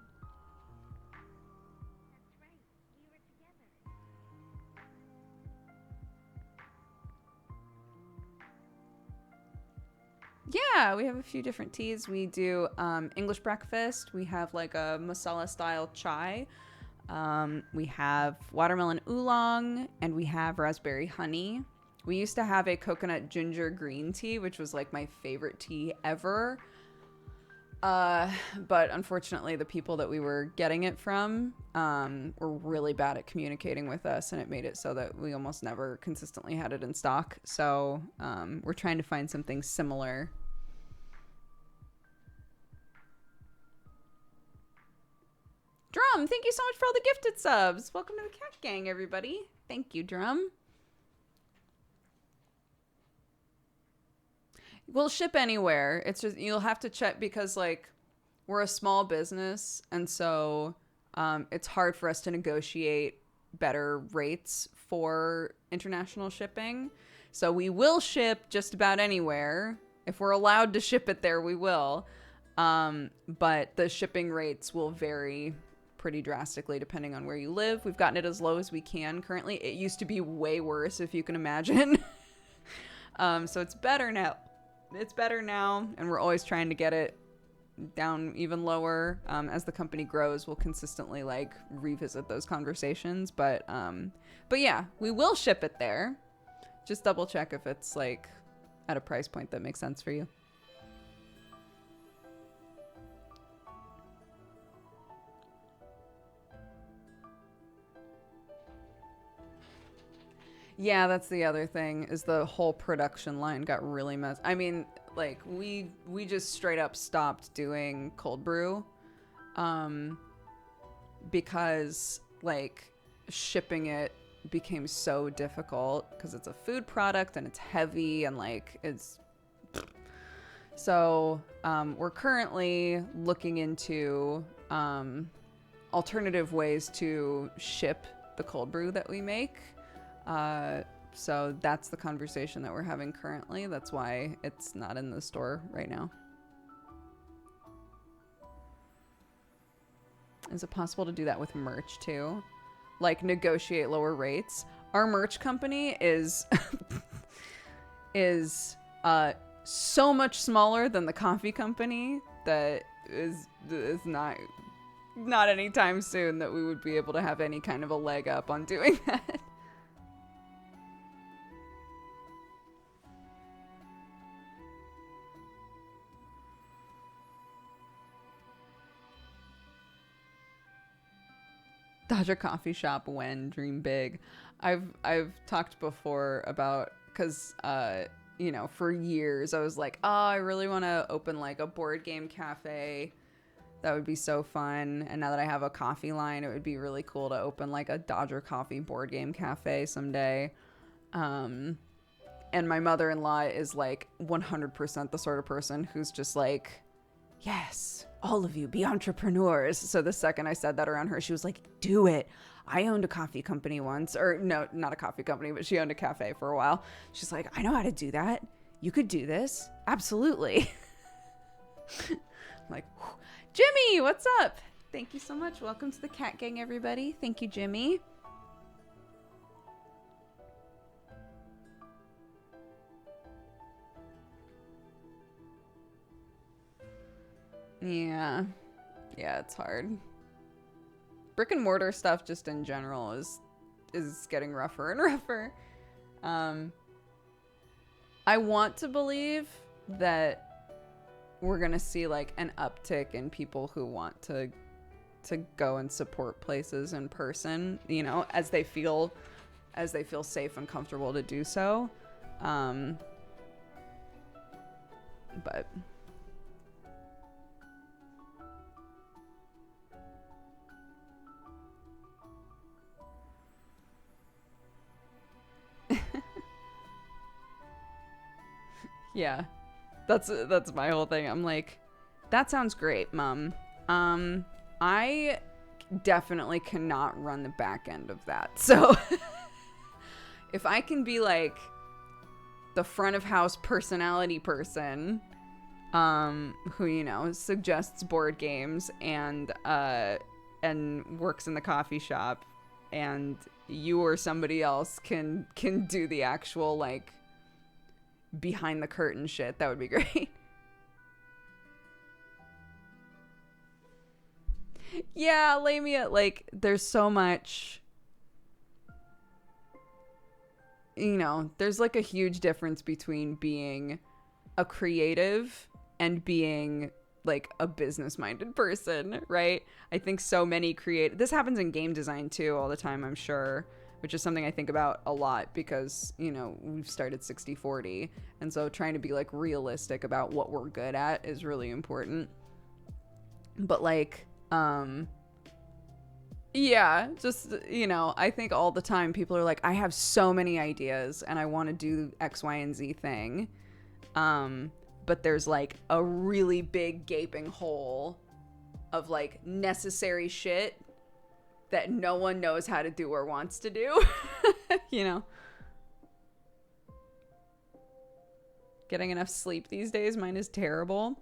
Yeah, we have a few different teas. We do English breakfast. We have like a masala style chai. We have watermelon oolong, and we have raspberry honey. We used to have a coconut ginger green tea, which was like my favorite tea ever. But unfortunately, the people that we were getting it from were really bad at communicating with us, and it made it so that we almost never consistently had it in stock. So we're trying to find something similar. Drum, thank you so much for all the gifted subs. Welcome to the Cat Gang, everybody. Thank you, Drum. We'll ship anywhere. It's just you'll have to check because like we're a small business, and so it's hard for us to negotiate better rates for international shipping. So we will ship just about anywhere. If we're allowed to ship it there, we will. But the shipping rates will vary pretty drastically depending on where you live. We've gotten it as low as we can currently. It used to be way worse, if you can imagine. So it's better now. It's better now, and we're always trying to get it down even lower. As the company grows, we'll consistently like revisit those conversations. But yeah, we will ship it there. Just double check if it's like at a price point that makes sense for you. Yeah, that's the other thing, is the whole production line got really messed. I mean, like we just straight up stopped doing cold brew because like shipping it became so difficult because it's a food product and it's heavy and like it's so we're currently looking into alternative ways to ship the cold brew that we make. So that's the conversation that we're having currently. That's why it's not in the store right now. Is it possible to do that with merch too? Like negotiate lower rates? Our merch company is so much smaller than the coffee company that is not anytime soon that we would be able to have any kind of a leg up on doing that. Dodger Coffee Shop when dream big. I've talked before about because you know, for years I was like, oh, I really want to open like a board game cafe. That would be so fun. And now that I have a coffee line, it would be really cool to open like a Dodger Coffee board game cafe someday. And my mother-in-law is like 100% the sort of person who's just like, yes, all of you be entrepreneurs. So the second I said that around her, she was like, do it. I owned a coffee company once, or no, not a coffee company, but she owned a cafe for a while. She's like, I know how to do that. You could do this. Absolutely. I'm like, whew. Jimmy, what's up? Thank you so much. Welcome to the Cat Gang, everybody. Thank you, Jimmy. Yeah, it's hard. Brick and mortar stuff just in general is getting rougher and rougher. I want to believe that we're gonna see like an uptick in people who want to go and support places in person, you know, as they feel safe and comfortable to do so. But yeah, that's my whole thing. I'm like, that sounds great, Mom. I definitely cannot run the back end of that. So if I can be like the front of house personality person, who, you know, suggests board games and works in the coffee shop, and you or somebody else can do the actual, like, behind the curtain shit. That would be great. Yeah, Lamia, like, there's so much, you know, there's like a huge difference between being a creative and being like a business-minded person, right? I think so many this happens in game design too all the time, I'm sure, which is something I think about a lot because, you know, we've started 60/40, and so trying to be like realistic about what we're good at is really important. But like, yeah, just, you know, I think all the time people are like, I have so many ideas and I want to do X, Y, and Z thing. But there's like a really big gaping hole of like necessary shit that no one knows how to do or wants to do. You know? Getting enough sleep these days, mine is terrible.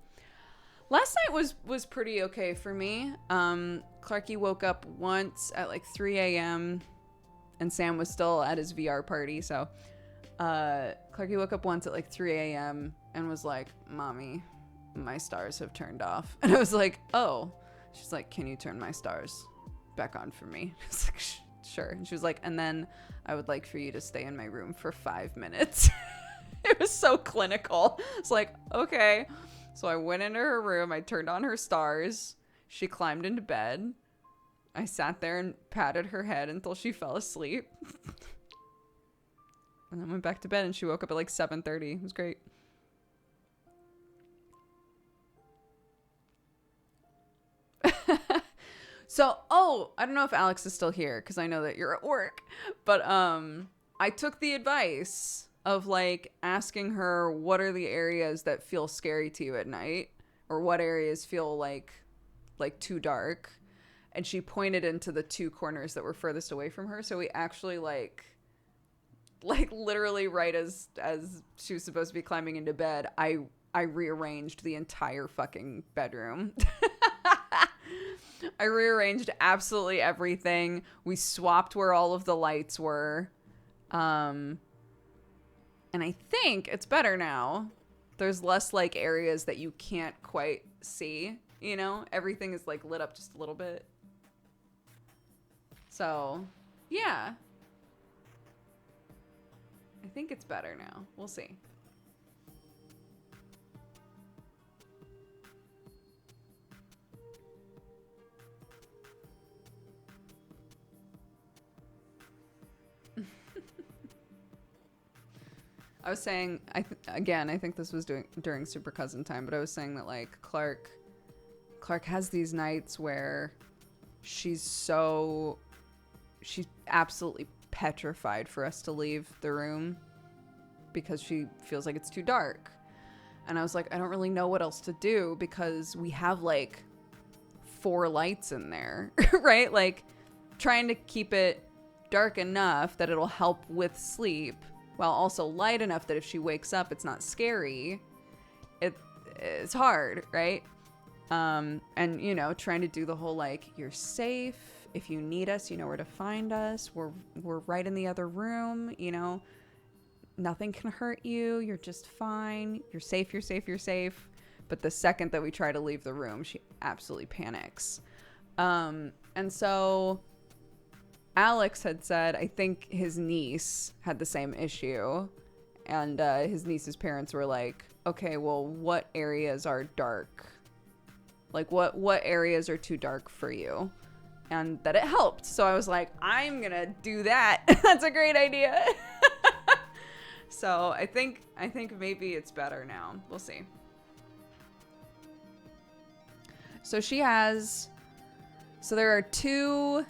Last night was pretty okay for me. Clarky woke up once at like 3 a.m. and Sam was still at his VR party, so Clarky woke up once at like 3 a.m. and was like, Mommy, my stars have turned off. And I was like, oh. She's like, can you turn my stars back on for me? I was like, sure. And she was like, and then I would like for you to stay in my room for 5 minutes. It was so clinical. It's like, okay. So I went into her room. I turned on her stars. She climbed into bed. I sat there and patted her head until she fell asleep. And then went back to bed, and she woke up at like 7:30. It was great. So, I don't know if Alex is still here because I know that you're at work, but I took the advice of like asking her what are the areas that feel scary to you at night, or what areas feel like too dark, and she pointed into the two corners that were furthest away from her. So we actually like literally right as she was supposed to be climbing into bed, I rearranged the entire fucking bedroom. I rearranged absolutely everything. We swapped where all of the lights were. And I think it's better now. There's less like areas that you can't quite see, you know? Everything is like lit up just a little bit. So, yeah. I think it's better now. We'll see. I was saying, I think this was during Super Cousin time, but I was saying that like Clark has these nights where she's absolutely petrified for us to leave the room because she feels like it's too dark. And I was like, I don't really know what else to do because we have like 4 lights in there, right? Like trying to keep it dark enough that it'll help with sleep, while also light enough that if she wakes up, it's not scary. It's hard, right? And, you know, trying to do the whole, like, you're safe. If you need us, you know where to find us. We're right in the other room, you know. Nothing can hurt you. You're just fine. You're safe, you're safe, you're safe. But the second that we try to leave the room, she absolutely panics. And so Alex had said, I think his niece had the same issue, and his niece's parents were like, okay, well, what areas are dark? Like, what areas are too dark for you? And that it helped. So I was like, I'm gonna do that. That's a great idea. So I think maybe it's better now. We'll see. So there are 2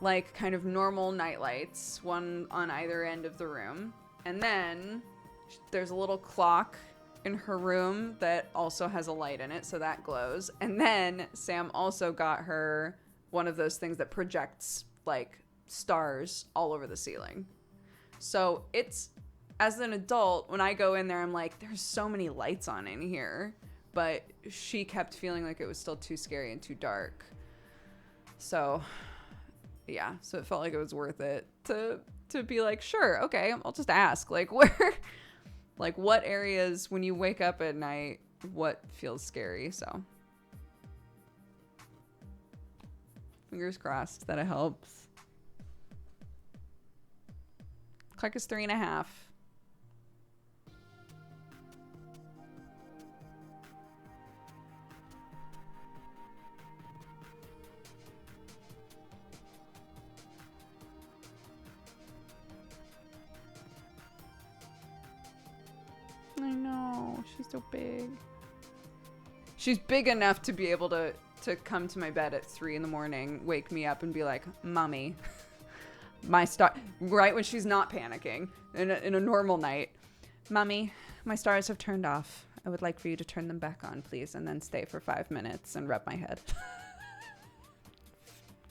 like kind of normal night lights, one on either end of the room. And then there's a little clock in her room that also has a light in it, so that glows. And then Sam also got her one of those things that projects like stars all over the ceiling. So it's as an adult, when I go in there, I'm like, there's so many lights on in here. But she kept feeling like it was still too scary and too dark. So, yeah. So it felt like it was worth it to be like, sure, okay, I'll just ask. Like, where, like, what areas, when you wake up at night, what feels scary? So, fingers crossed that it helps. Clark is 3.5. I know, she's so big. She's big enough to be able to come to my bed at 3 in the morning, wake me up and be like, Mommy, my star, right when she's not panicking in a normal night. Mommy, my stars have turned off. I would like for you to turn them back on, please, and then stay for 5 minutes and rub my head.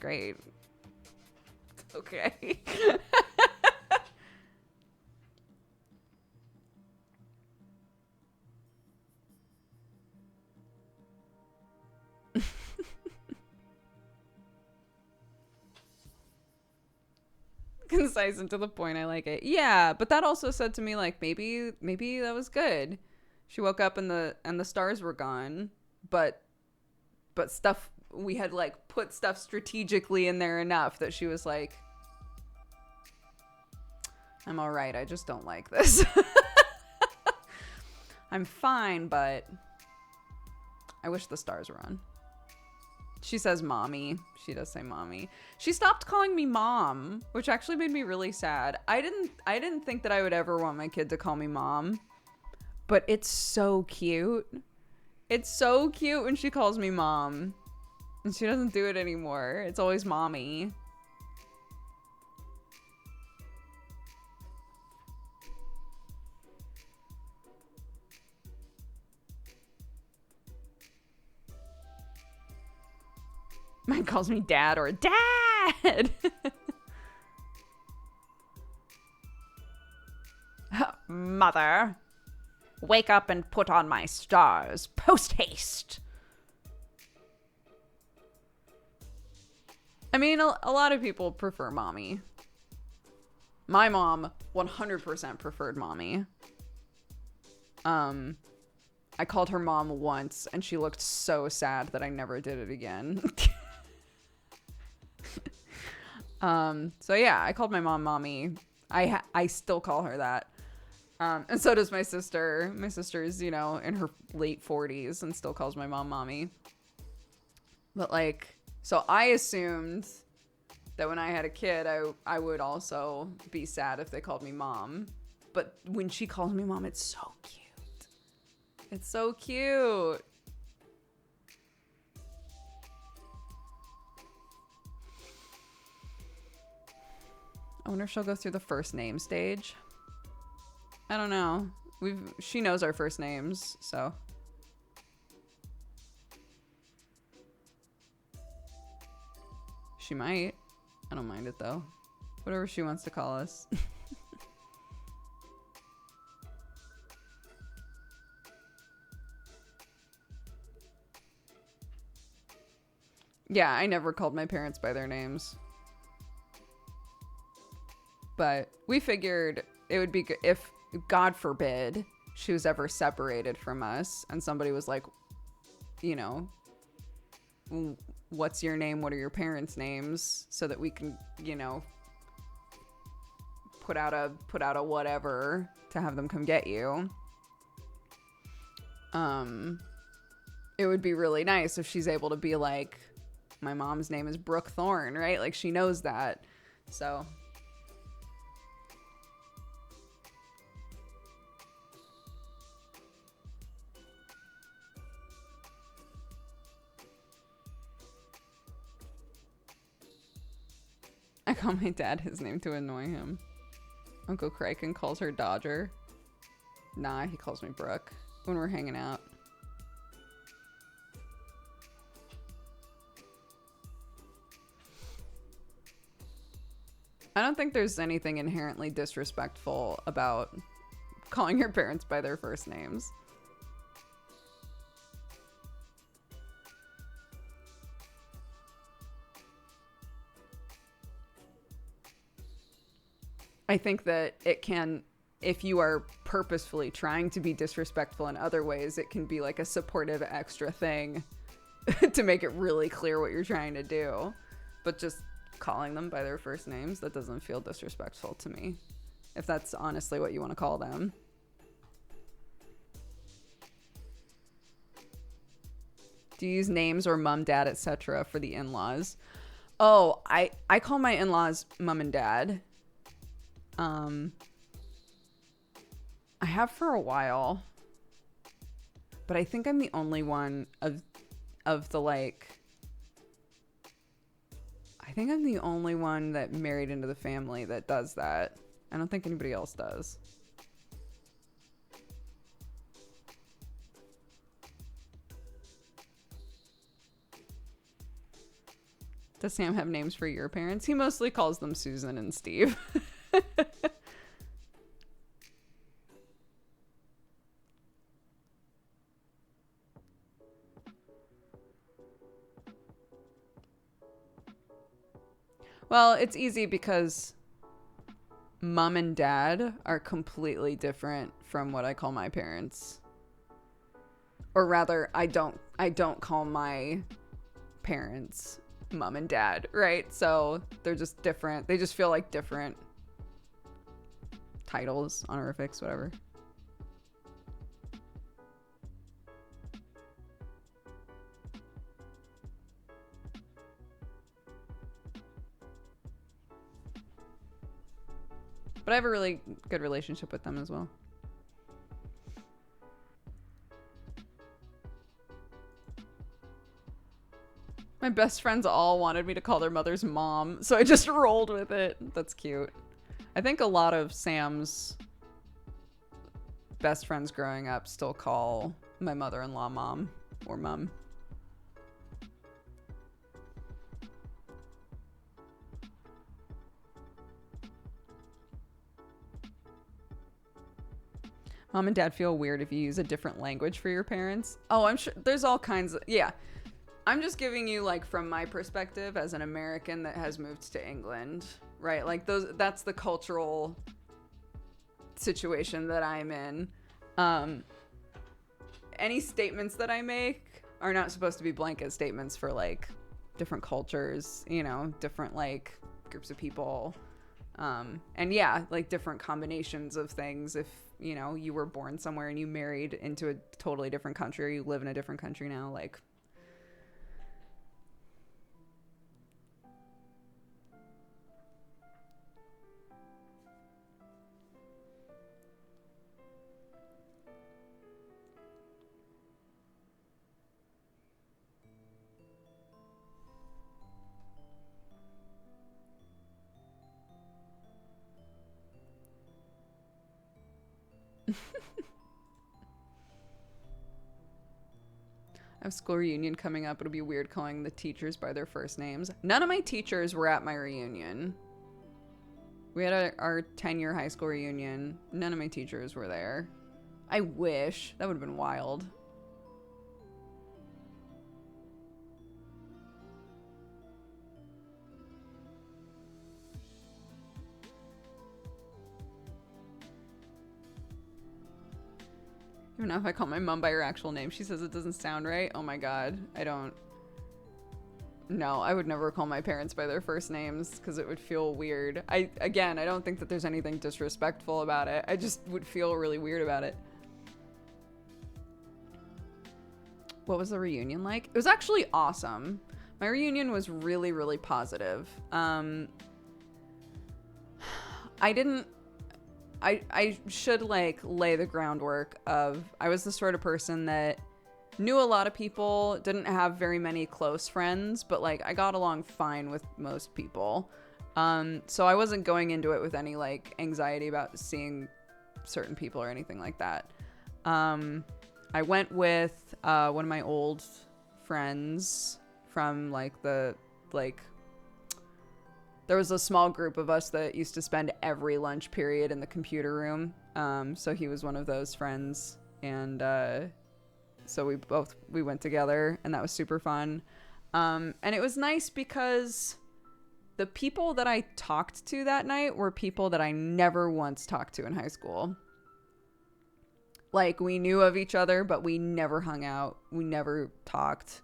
Great. Okay. Concise and to the point. I like it. Yeah, but that also said to me, like, maybe that was good. She woke up and the stars were gone, but stuff, we had like put stuff strategically in there enough that she was like, I'm all right, I just don't like this. I'm fine, but I wish the stars were on. She says mommy. She does say mommy. She stopped calling me mom, which actually made me really sad. I didn't think that I would ever want my kid to call me mom, but it's so cute. It's so cute when she calls me mom. And she doesn't do it anymore. It's always mommy. Mine calls me dad or dad. Mother, wake up and put on my stars post haste. I mean, a lot of people prefer mommy. My mom 100% preferred mommy. I called her mom once and she looked so sad that I never did it again. So yeah, I called my mom mommy. I still call her that. And so does my sister. My sister's, you know, in her late 40s and still calls my mom mommy. But like, so I assumed that when I had a kid, I would also be sad if they called me mom. But when she calls me mom, it's so cute. It's so cute. I wonder if she'll go through the first name stage. I don't know. She knows our first names, so. She might. I don't mind it though. Whatever she wants to call us. Yeah, I never called my parents by their names. But we figured it would be good if, God forbid, she was ever separated from us and somebody was like, you know, what's your name? What are your parents' names? So that we can, you know, put out a whatever to have them come get you. It would be really nice if she's able to be like, my mom's name is Brooke Thorne, right? Like she knows that. So I call my dad his name to annoy him. Uncle Kraken calls her Dodger. Nah, he calls me Brooke when we're hanging out. I don't think there's anything inherently disrespectful about calling your parents by their first names. I think that it can, if you are purposefully trying to be disrespectful in other ways, it can be like a supportive extra thing to make it really clear what you're trying to do. But just calling them by their first names, that doesn't feel disrespectful to me, if that's honestly what you want to call them. Do you use names or mom, dad, etc. for the in-laws? Oh, I call my in-laws mom and dad. I have for a while, but I think I'm the only one of the like, I think I'm the only one that married into the family that does that. I don't think anybody else does. Does Sam have names for your parents? He mostly calls them Susan and Steve. Well, it's easy because mom and dad are completely different from what I call my parents. Or rather, I don't call my parents mom and dad, right? So they're just different. They just feel like different titles, honorifics, whatever. But I have a really good relationship with them as well. My best friends all wanted me to call their mother's mom, so I just rolled with it. That's cute. I think a lot of Sam's best friends growing up still call my mother-in-law mom or mum. Mom and dad feel weird if you use a different language for your parents. Oh, I'm sure there's all kinds of, yeah. I'm just giving you like from my perspective as an American that has moved to England, right? Like that's the cultural situation that I'm in. Any statements that I make are not supposed to be blanket statements for like different cultures, you know, different like groups of people. And yeah, like different combinations of things. If, you know, you were born somewhere and you married into a totally different country, or you live in a different country now, like. I have school reunion coming up. It'll be weird calling the teachers by their first names. None of my teachers were at my reunion. We had our 10-year high school reunion. None of my teachers were there. I wish. That would have been wild. Even now if I call my mom by her actual name, she says it doesn't sound right. Oh my god. No, I would never call my parents by their first names because it would feel weird. I don't think that there's anything disrespectful about it. I just would feel really weird about it. What was the reunion like? It was actually awesome. My reunion was really, really positive. I should like lay the groundwork of, I was the sort of person that knew a lot of people, didn't have very many close friends, but like I got along fine with most people. So I wasn't going into it with any like anxiety about seeing certain people or anything like that. I went with one of my old friends from like the there was a small group of us that used to spend every lunch period in the computer room. So he was one of those friends, and so we went together, and that was super fun. And it was nice because the people that I talked to that night were people that I never once talked to in high school. Like, we knew of each other, but we never hung out. We never talked.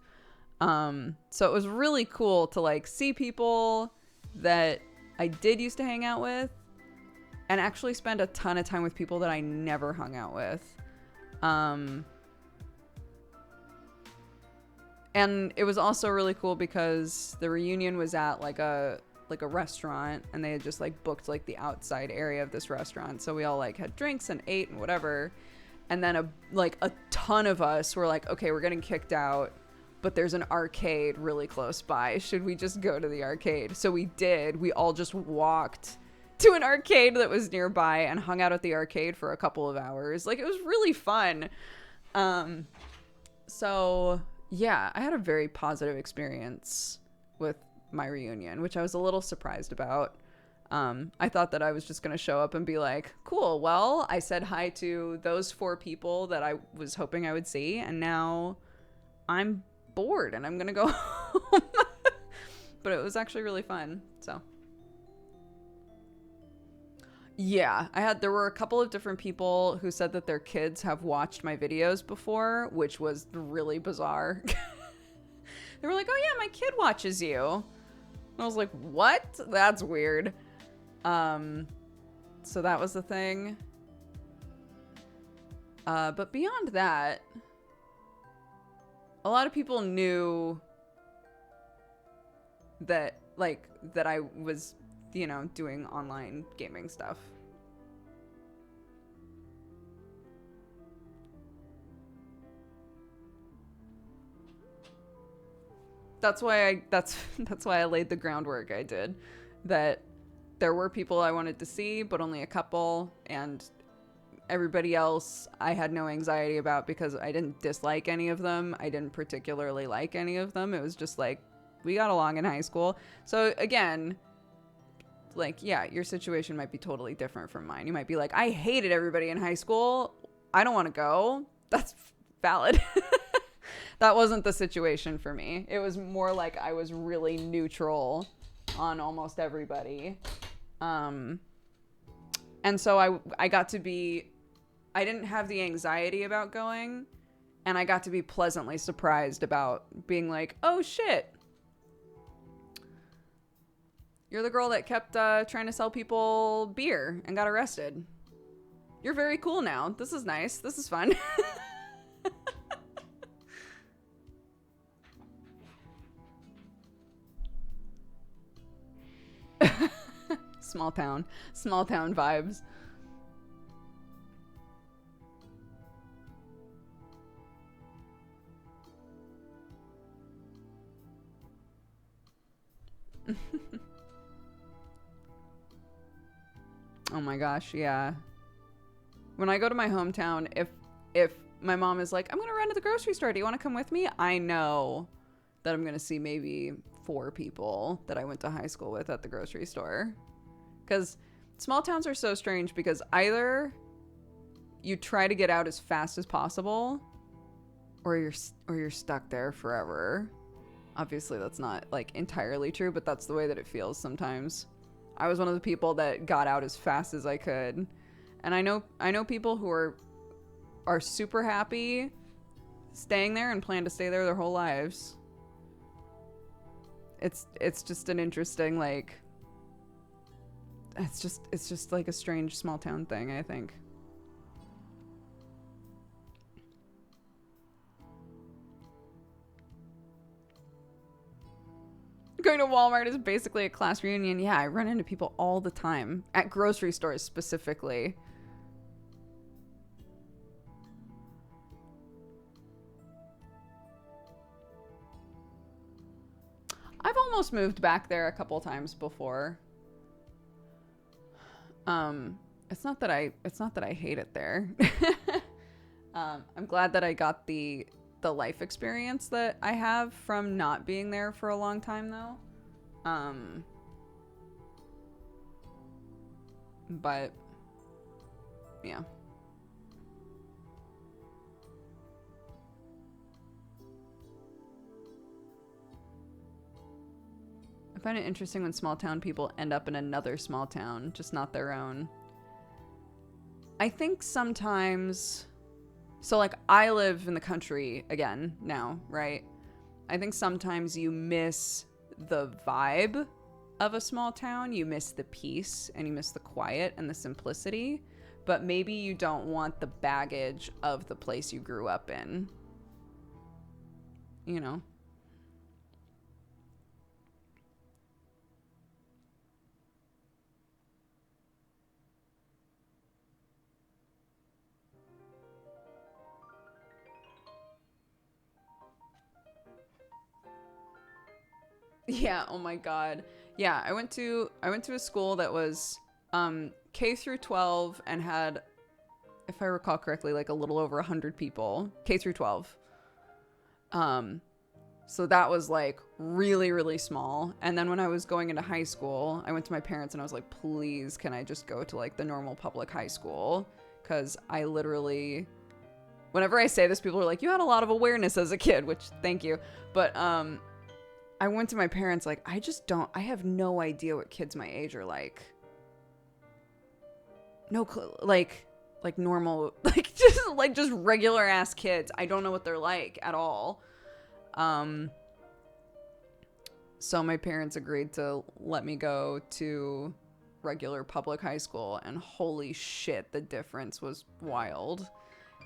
So it was really cool to like see people that I did used to hang out with and actually spend a ton of time with people that I never hung out with. And it was also really cool because the reunion was at like a restaurant, and they had just like booked like the outside area of this restaurant. So we all like had drinks and ate and whatever. And then a ton of us were like, okay, we're getting kicked out, but there's an arcade really close by. Should we just go to the arcade? So we did. We all just walked to an arcade that was nearby and hung out at the arcade for a couple of hours. Like, it was really fun. So yeah, I had a very positive experience with my reunion, which I was a little surprised about. I thought that I was just going to show up and be like, cool, well, I said hi to those 4 people that I was hoping I would see, and now I'm bored and I'm going to go home. But it was actually really fun. So yeah, there were a couple of different people who said that their kids have watched my videos before, which was really bizarre. They were like, oh yeah, my kid watches you. And I was like, what? That's weird. So that was the thing. But beyond that, a lot of people knew that I was, doing online gaming stuff. That's why I laid the groundwork I did. That there were people I wanted to see, but only a couple, and everybody else I had no anxiety about because I didn't dislike any of them. I didn't particularly like any of them. It was just like, we got along in high school. So again, like, yeah, your situation might be totally different from mine. You might be like, I hated everybody in high school. I don't want to go. That's valid. That wasn't the situation for me. It was more like I was really neutral on almost everybody. And so I got to be, I didn't have the anxiety about going, and I got to be pleasantly surprised about being like, oh shit, you're the girl that kept trying to sell people beer and got arrested. You're very cool now. This is nice. This is fun. Small town vibes. Oh my gosh, yeah. When I go to my hometown, if my mom is like, I'm gonna run to the grocery store, do you want to come with me? I know that I'm gonna see maybe 4 people that I went to high school with at the grocery store. Because small towns are so strange, because either you try to get out as fast as possible, or you're stuck there forever. Obviously that's not like entirely true, but that's the way that it feels sometimes. I was one of the people that got out as fast as I could. And I know people who are super happy staying there and plan to stay there their whole lives. It's just an interesting, like, it's just like a strange small town thing, I think. Going to Walmart is basically a class reunion. Yeah, I run into people all the time. At grocery stores specifically. I've almost moved back there a couple times before. It's not that I hate it there. I'm glad that I got the life experience that I have from not being there for a long time, though. But yeah. I find it interesting when small town people end up in another small town, just not their own. I think sometimes, so like I live in the country again now, right? I think sometimes you miss the vibe of a small town, you miss the peace and you miss the quiet and the simplicity, but maybe you don't want the baggage of the place you grew up in, you know? Yeah, oh my god. Yeah, I went to a school that was K through 12 and had, if I recall correctly, like a little over 100 people, K through 12. So that was like really, really small. And then when I was going into high school, I went to my parents and I was like, please, can I just go to like the normal public high school? Because I literally, whenever I say this, people are like, you had a lot of awareness as a kid, which thank you. But I went to my parents like, I have no idea what kids my age are like. No clue. Like normal, just regular ass kids. I don't know what they're like at all. So my parents agreed to let me go to regular public high school, and holy shit, the difference was wild.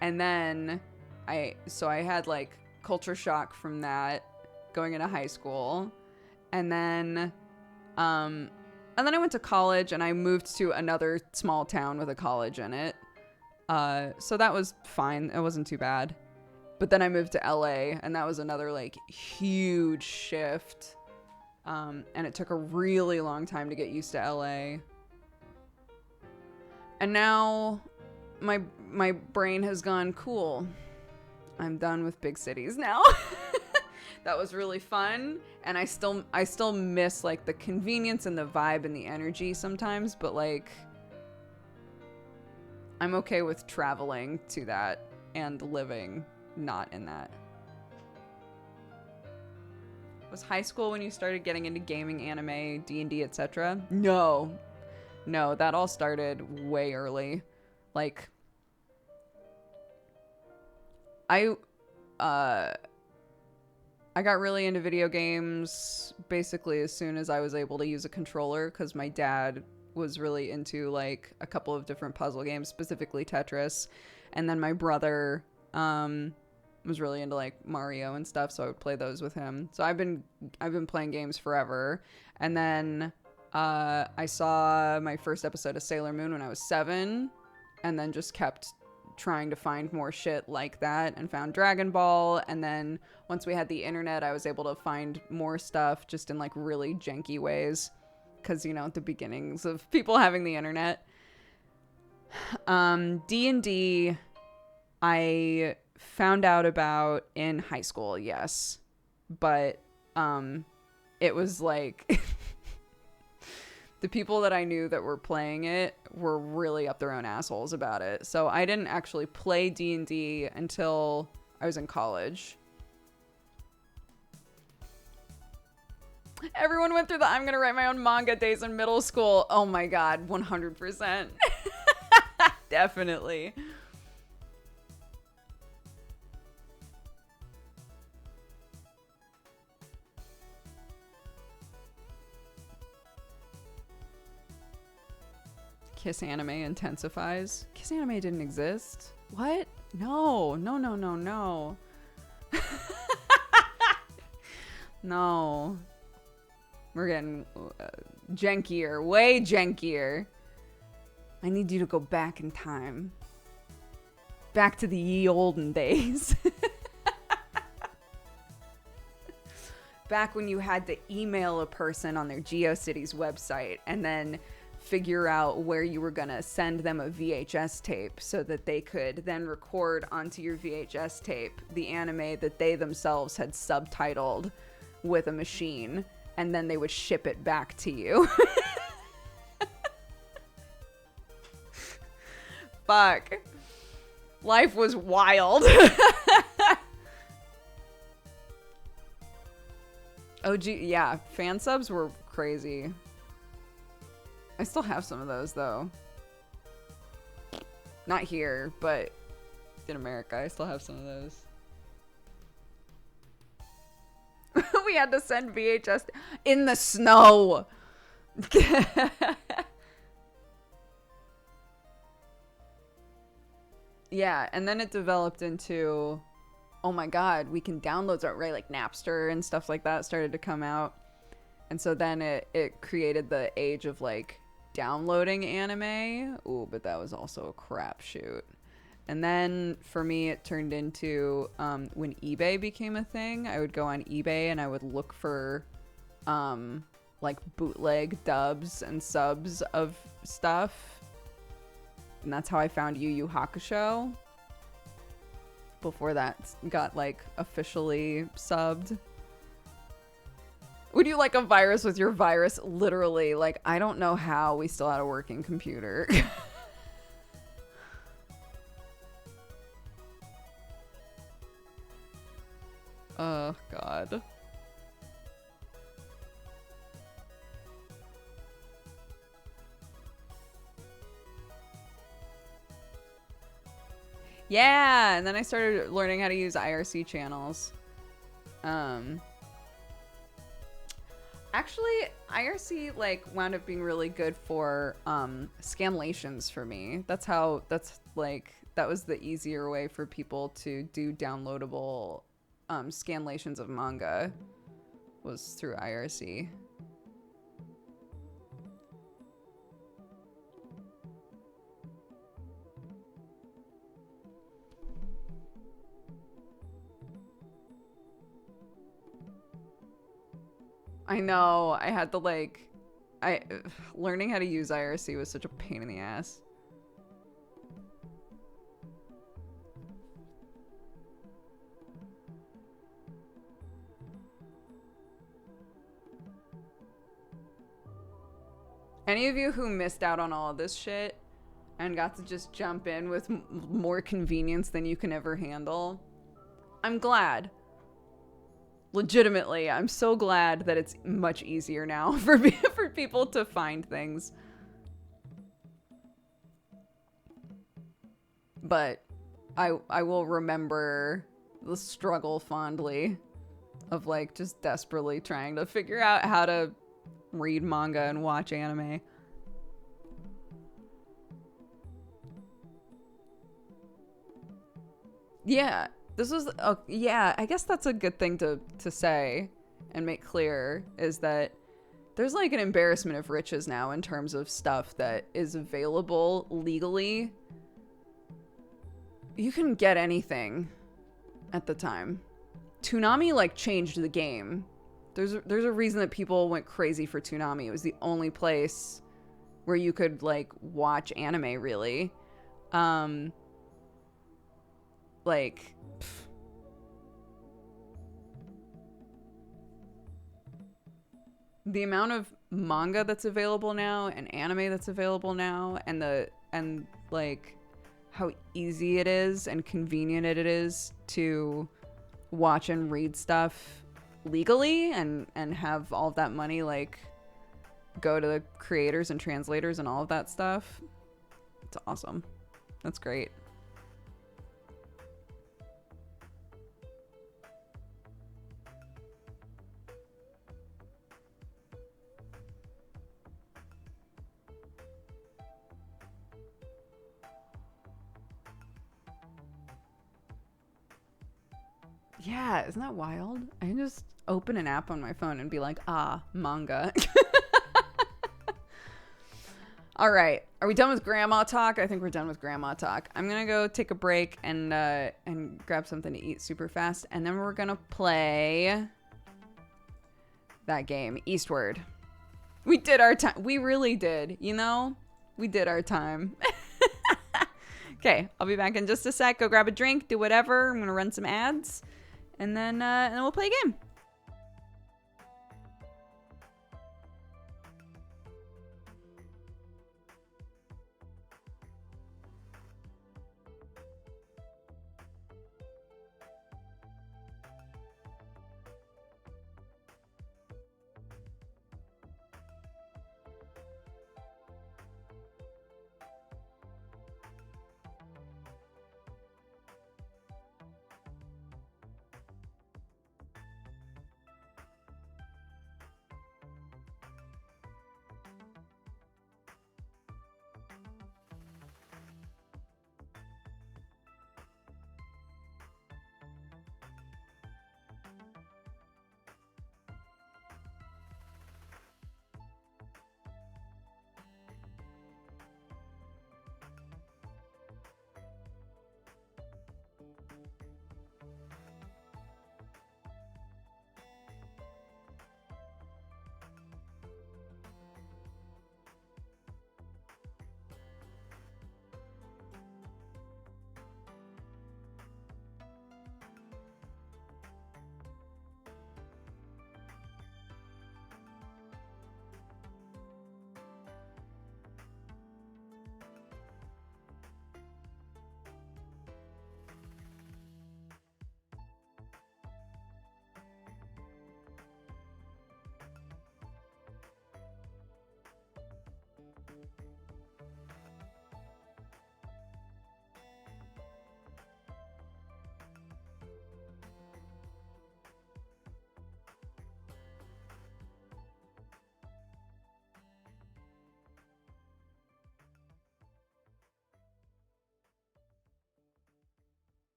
And then I had like culture shock from that going into high school. And then I went to college and I moved to another small town with a college in it. So that was fine. It wasn't too bad. But then I moved to LA and that was another like huge shift. And it took a really long time to get used to LA. And now my brain has gone, cool. I'm done with big cities now. That was really fun, and I still miss like the convenience and the vibe and the energy sometimes, but like I'm okay with traveling to that and living not in that. Was high school when you started getting into gaming, anime, D&D, etc.? No, that all started way early. Like I got really into video games basically as soon as I was able to use a controller, because my dad was really into like a couple of different puzzle games, specifically Tetris. And then my brother was really into like Mario and stuff, so I would play those with him. So I've been playing games forever. And then I saw my first episode of Sailor Moon when I was 7, and then just kept trying to find more shit like that and found Dragon Ball. And then once we had the internet, I was able to find more stuff just in like really janky ways, because, you know, the beginnings of people having the internet. D&D I found out about in high school, yes, but it was like the people that I knew that were playing it were really up their own assholes about it. So I didn't actually play D&D until I was in college. Everyone went through the I'm gonna write my own manga days in middle school. Oh my god, 100%. Definitely. Kiss Anime intensifies. Kiss Anime didn't exist. What? No. No. We're getting jankier, way jankier. I need you to go back in time. Back to the ye olden days. Back when you had to email a person on their GeoCities website and then figure out where you were gonna send them a VHS tape so that they could then record onto your VHS tape the anime that they themselves had subtitled with a machine, and then they would ship it back to you. fuck? Life was wild. Oh, gee, yeah. Fan subs were crazy. I still have some of those, though. Not here, but in America, I still have some of those. We had to send VHS in the snow. Yeah, and then it developed into, oh my god, we can download it, right? Like Napster and stuff like that started to come out. And so then it created the age of like downloading anime. Ooh, but that was also a crapshoot. And then for me, it turned into when eBay became a thing. I would go on eBay and I would look for like bootleg dubs and subs of stuff. And that's how I found Yu Yu Hakusho. Before that got like officially subbed. Would you like a virus with your virus? Literally, like, I don't know how we still had a working computer. Oh, God. Yeah, and then I started learning how to use IRC channels. Actually, IRC like wound up being really good for scanlations for me. That was the easier way for people to do downloadable scanlations of manga, was through IRC. I know, I had to like, learning how to use IRC was such a pain in the ass. Any of you who missed out on all of this shit and got to just jump in with more convenience than you can ever handle, I'm glad. Legitimately, I'm so glad that it's much easier now for people to find things. But I will remember the struggle fondly of like just desperately trying to figure out how to read manga and watch anime. Yeah. This was, yeah, I guess that's a good thing to say and make clear, is that there's like an embarrassment of riches now in terms of stuff that is available legally. You can get anything at the time. Toonami like changed the game. There's a reason that people went crazy for Toonami. It was the only place where you could like watch anime, really. Like, the amount of manga that's available now and anime that's available now, and like how easy it is and convenient it is to watch and read stuff legally and have all of that money like go to the creators and translators and all of that stuff. It's awesome. That's great. Yeah, isn't that wild? I can just open an app on my phone and be like, ah, manga. All right. Are we done with grandma talk? I think we're done with grandma talk. I'm going to go take a break and grab something to eat super fast. And then we're going to play that game, Eastward. We did our time. We really did. You know, we did our time. Okay, I'll be back in just a sec. Go grab a drink, do whatever. I'm going to run some ads. And then we'll play a game.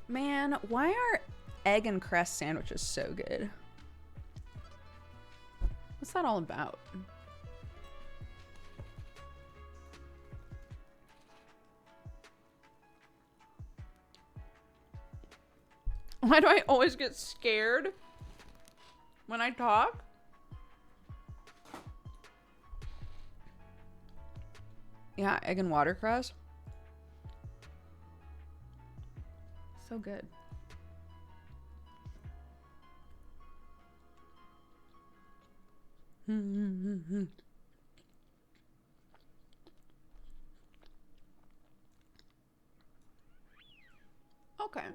Man, why are egg and cress sandwiches so good? What's that all about? Why do I always get scared when I talk? Yeah, egg and watercress. So good. Okay.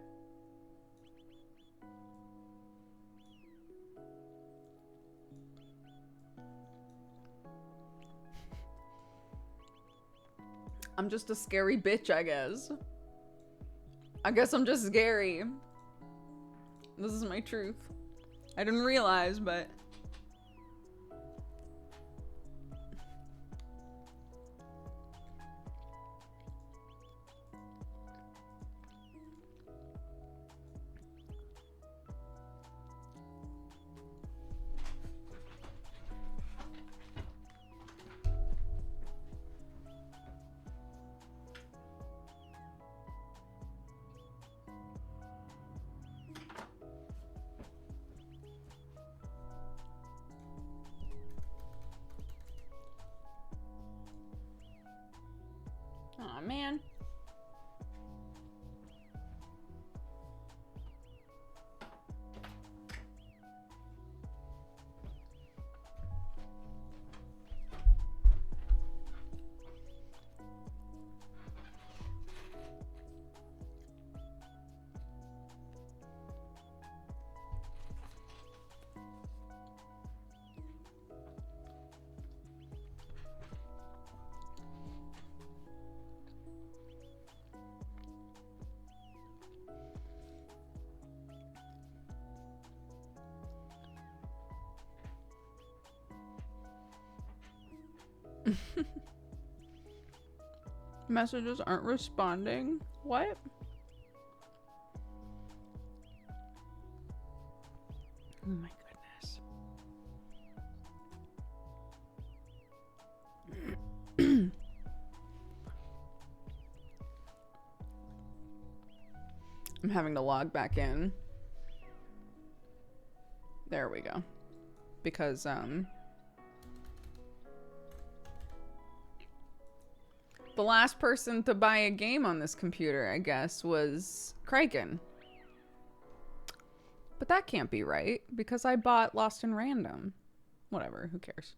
I'm just a scary bitch, I guess. I guess I'm just scary. This is my truth. I didn't realize, but... Aw, man. Messages aren't responding. What? Oh my goodness. I'm having to log back in. There we go. Because, the last person to buy a game on this computer, I guess, was Kraken. But that can't be right, because I bought Lost in Random. Whatever, who cares?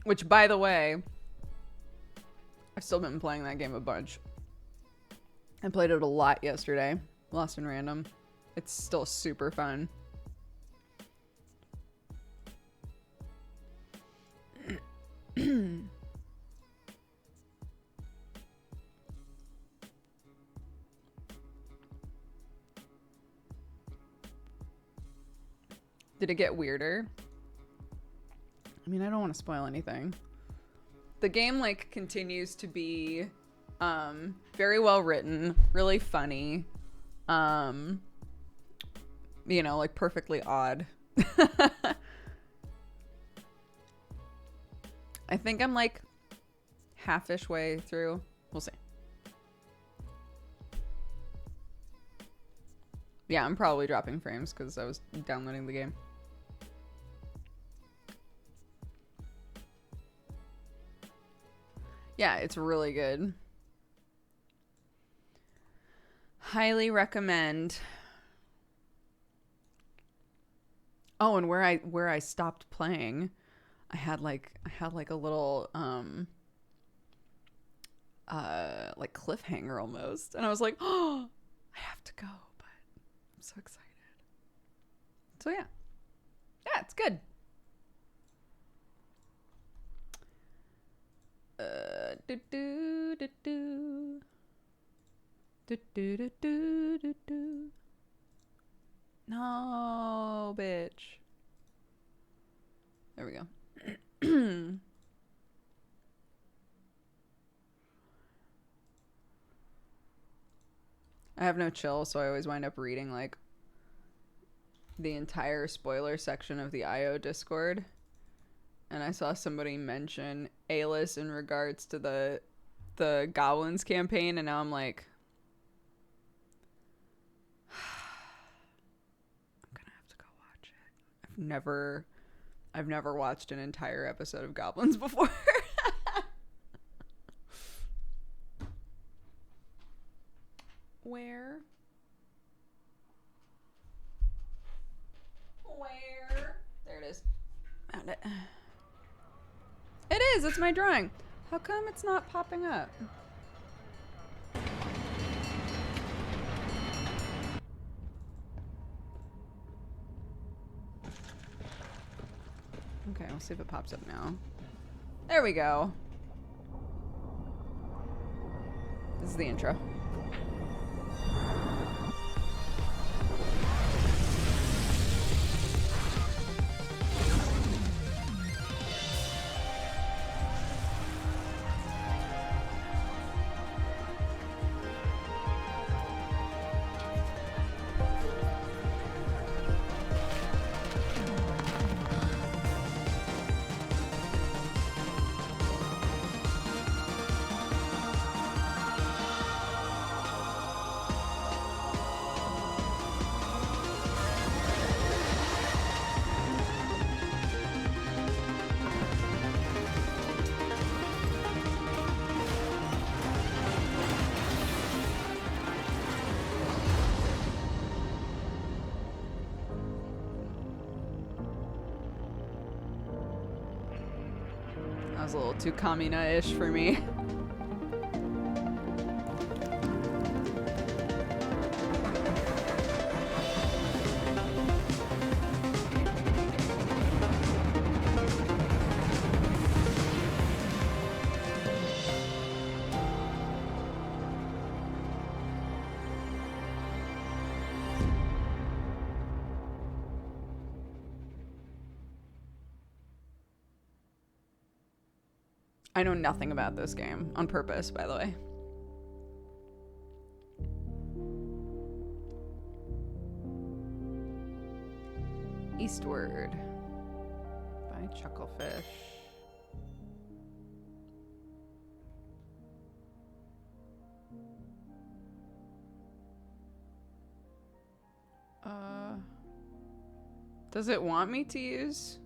Which, by the way, I've still been playing that game a bunch. I played it a lot yesterday, Lost in Random. It's still super fun. Did it get weirder? I mean, I don't want to spoil anything. The game, like, continues to be very well written, really funny. You know, like, perfectly odd. I think I'm, like, half-ish way through. We'll see. Yeah, I'm probably dropping frames because I was downloading the game. Yeah, it's really good. Highly recommend. Oh, and where I stopped playing, I had like a little like cliffhanger almost, and I was like, oh, I have to go, but I'm so excited. So yeah, it's good. No, bitch. There we go. I have no chill, so I always wind up reading like the entire spoiler section of the IO Discord. And I saw somebody mention Alis in regards to the Goblins campaign, and now I'm like, I'm gonna have to go watch it. I've never watched an entire episode of Goblins before. Where? There it is. Found it. It is. It's my drawing. How come it's not popping up? Okay, we'll see if it pops up now. There we go. This is the intro. That was a little too Kamina-ish for me. I know nothing about this game, on purpose, by the way. Eastward by COFFEH. Does it want me to use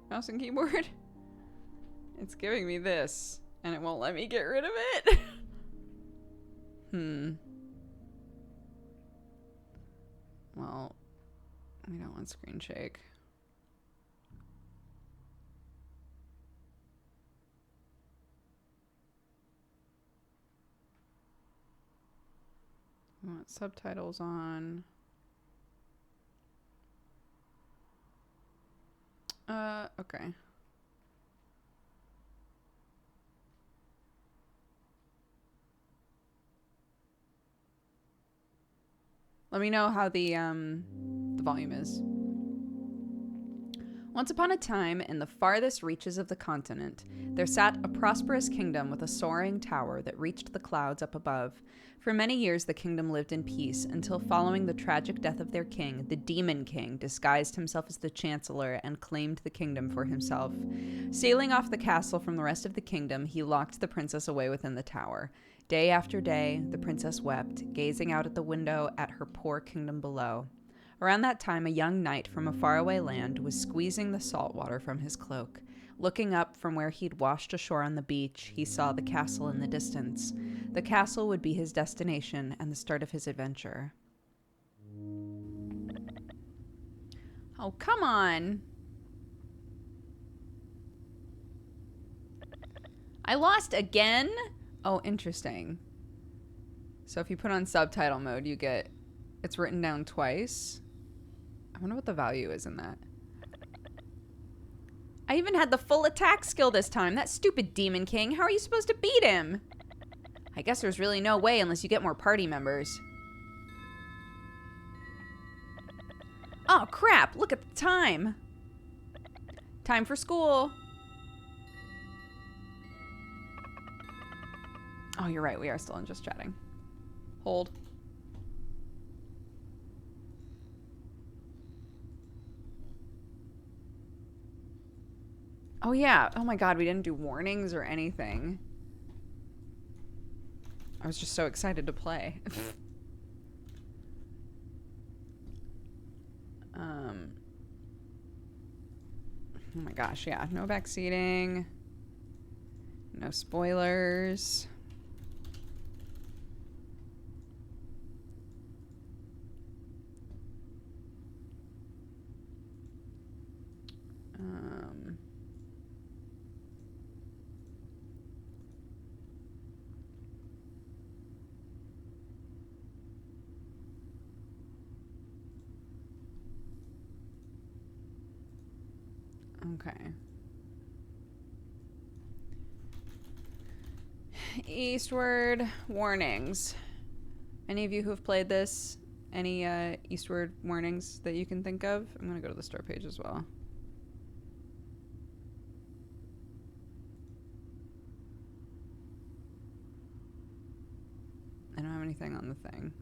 mouse and keyboard? It's giving me this, and it won't let me get rid of it. Well, we don't want screen shake. We want subtitles on. Okay. Let me know how the volume is. Once upon a time, in the farthest reaches of the continent, there sat a prosperous kingdom with a soaring tower that reached the clouds up above. For many years, the kingdom lived in peace, until following the tragic death of their king, the Demon King disguised himself as the Chancellor and claimed the kingdom for himself. Sailing off the castle from the rest of the kingdom, he locked the princess away within the tower. Day after day, the princess wept, gazing out at the window at her poor kingdom below. Around that time, a young knight from a faraway land was squeezing the salt water from his cloak. Looking up from where he'd washed ashore on the beach, he saw the castle in the distance. The castle would be his destination and the start of his adventure. Oh, come on! I lost again? Oh, interesting. So if you put on subtitle mode, you get... It's written down twice. I wonder what the value is in that. I even had the full attack skill this time. That stupid Demon King. How are you supposed to beat him? I guess there's really no way unless you get more party members. Oh, crap. Look at the time. Time for school. Oh, you're right. We are still in just chatting. Hold. Oh yeah. Oh my god, we didn't do warnings or anything. I was just so excited to play. Oh my gosh, yeah. No backseating. No spoilers. Okay. Eastward warnings. Any of you who have played this, any Eastward warnings that you can think of? I'm gonna go to the store page as well. I don't have anything on the thing.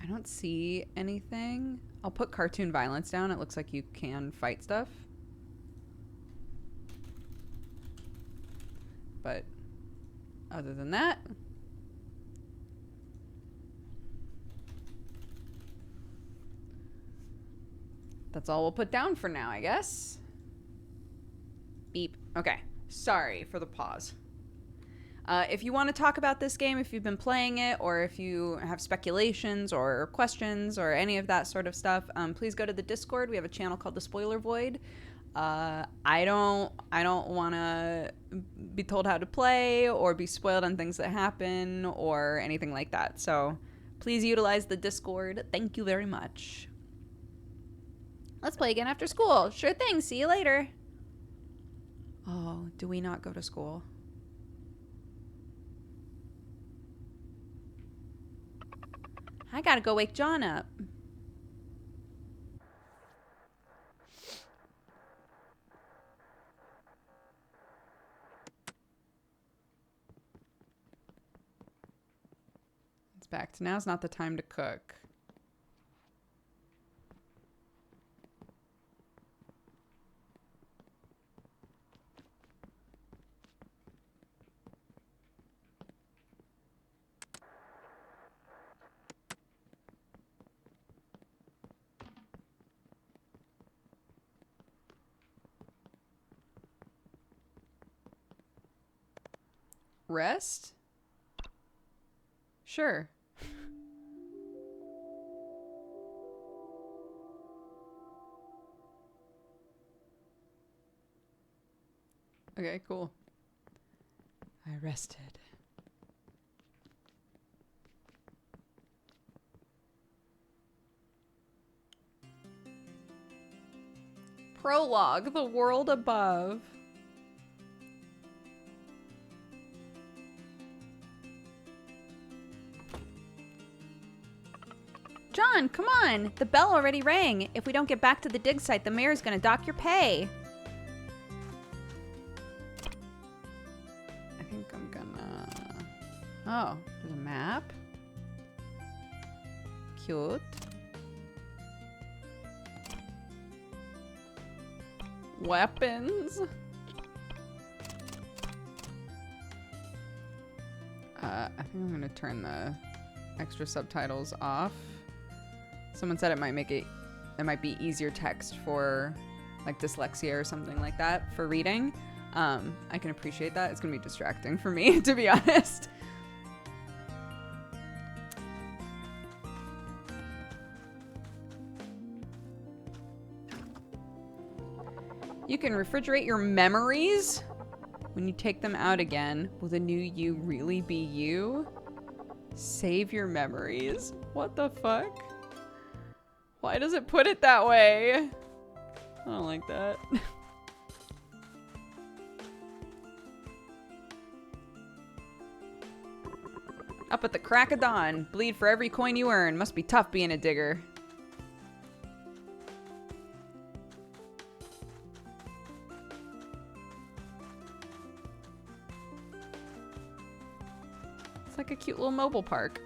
I don't see anything. I'll put cartoon violence down. It looks like you can fight stuff. But other than that, that's all we'll put down for now, I guess. Beep. Okay. Sorry for the pause. If you want to talk about this game, if you've been playing it, or if you have speculations or questions or any of that sort of stuff, please go to the Discord. We have a channel called The Spoiler Void. I don't want to be told how to play or be spoiled on things that happen or anything like that. So please utilize the Discord. Thank you very much. Let's play again after school. Sure thing. See you later. Oh, do we not go to school? I gotta go wake John up. It's back to now's not the time to cook. Rest? Sure. Okay, cool. I rested. Prologue, the world above. John, come on! The bell already rang. If we don't get back to the dig site, the mayor's gonna dock your pay. I think I'm gonna... Oh, there's a map. Cute. Weapons. I think I'm gonna turn the extra subtitles off. Someone said it might be easier text for like dyslexia or something like that for reading. I can appreciate that. It's gonna be distracting for me, to be honest. You can refrigerate your memories. When you take them out again, will the new you really be you? Save your memories. What the fuck? Why does it put it that way? I don't like that. Up at the crack of dawn. Bleed for every coin you earn. Must be tough being a digger. like a cute little mobile park.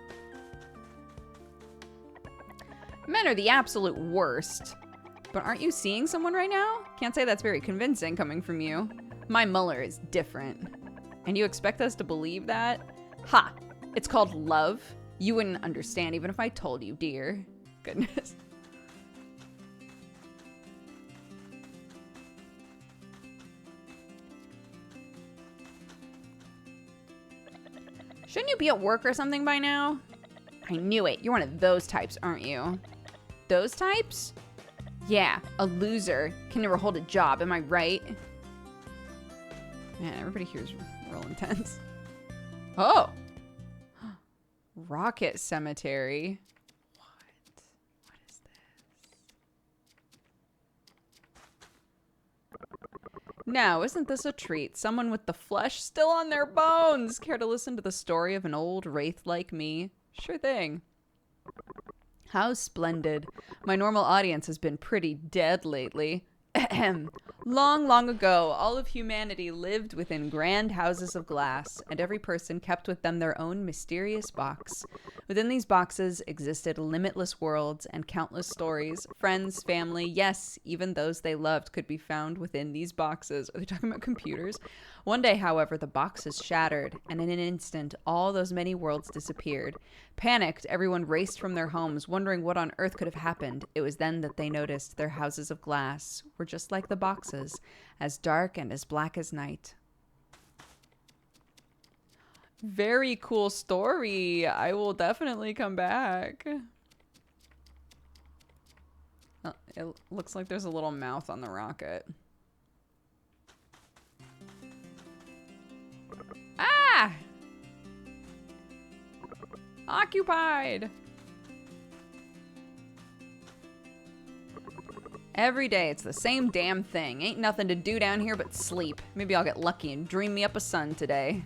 Men are the absolute worst. But aren't you seeing someone right now? Can't say that's very convincing coming from you. My Muller is different. And you expect us to believe that? Ha! It's called love. You wouldn't understand even if I told you, dear. Goodness. Shouldn't you be at work or something by now? I knew it. You're one of those types, aren't you? Those types? Yeah, a loser. Can never hold a job, am I right? Man, everybody here is real intense. Oh! Rocket Cemetery. What is this? Now, isn't this a treat? Someone with the flesh still on their bones. Care to listen to the story of an old wraith like me? Sure thing. How splendid. My normal audience has been pretty dead lately. Long, long ago, all of humanity lived within grand houses of glass, and every person kept with them their own mysterious box. Within these boxes existed limitless worlds and countless stories. Friends, family, yes, even those they loved could be found within these boxes. Are they talking about computers? One day, however, the boxes shattered, and in an instant, all those many worlds disappeared. Panicked, everyone raced from their homes, wondering what on earth could have happened. It was then that they noticed their houses of glass were just like the boxes, as dark and as black as night. Very cool story. I will definitely come back. Oh, it looks like there's a little mouth on the rocket. Ah! Occupied! Every day it's the same damn thing. Ain't nothing to do down here but sleep. Maybe I'll get lucky and dream me up a sun today.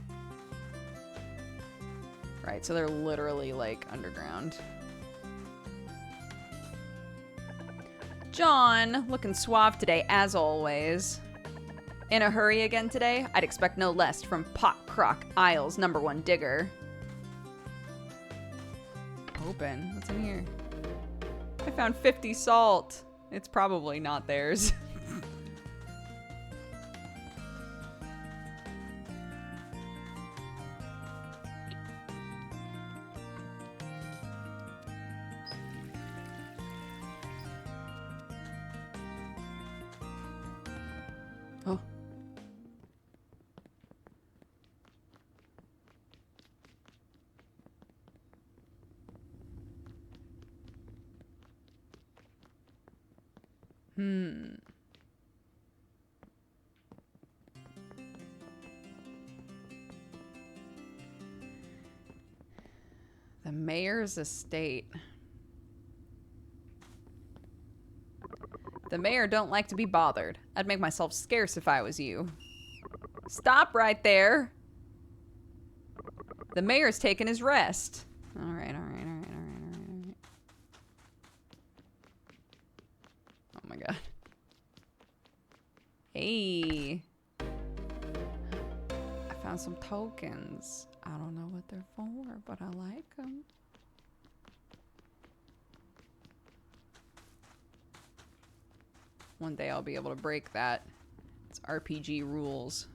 Right, so they're literally like underground. John, looking suave today as always. In a hurry again today? I'd expect no less from Pot Croc Isles #1 digger. Open. What's in here? I found 50 salt. It's probably not theirs. Oh. The mayor's estate. The mayor don't like to be bothered. I'd make myself scarce if I was you. Stop right there. The mayor's taking his rest. All right. Oh my god. Hey. I found some tokens. I don't know what they're for, but I like them. One day I'll be able to break that. It's RPG rules.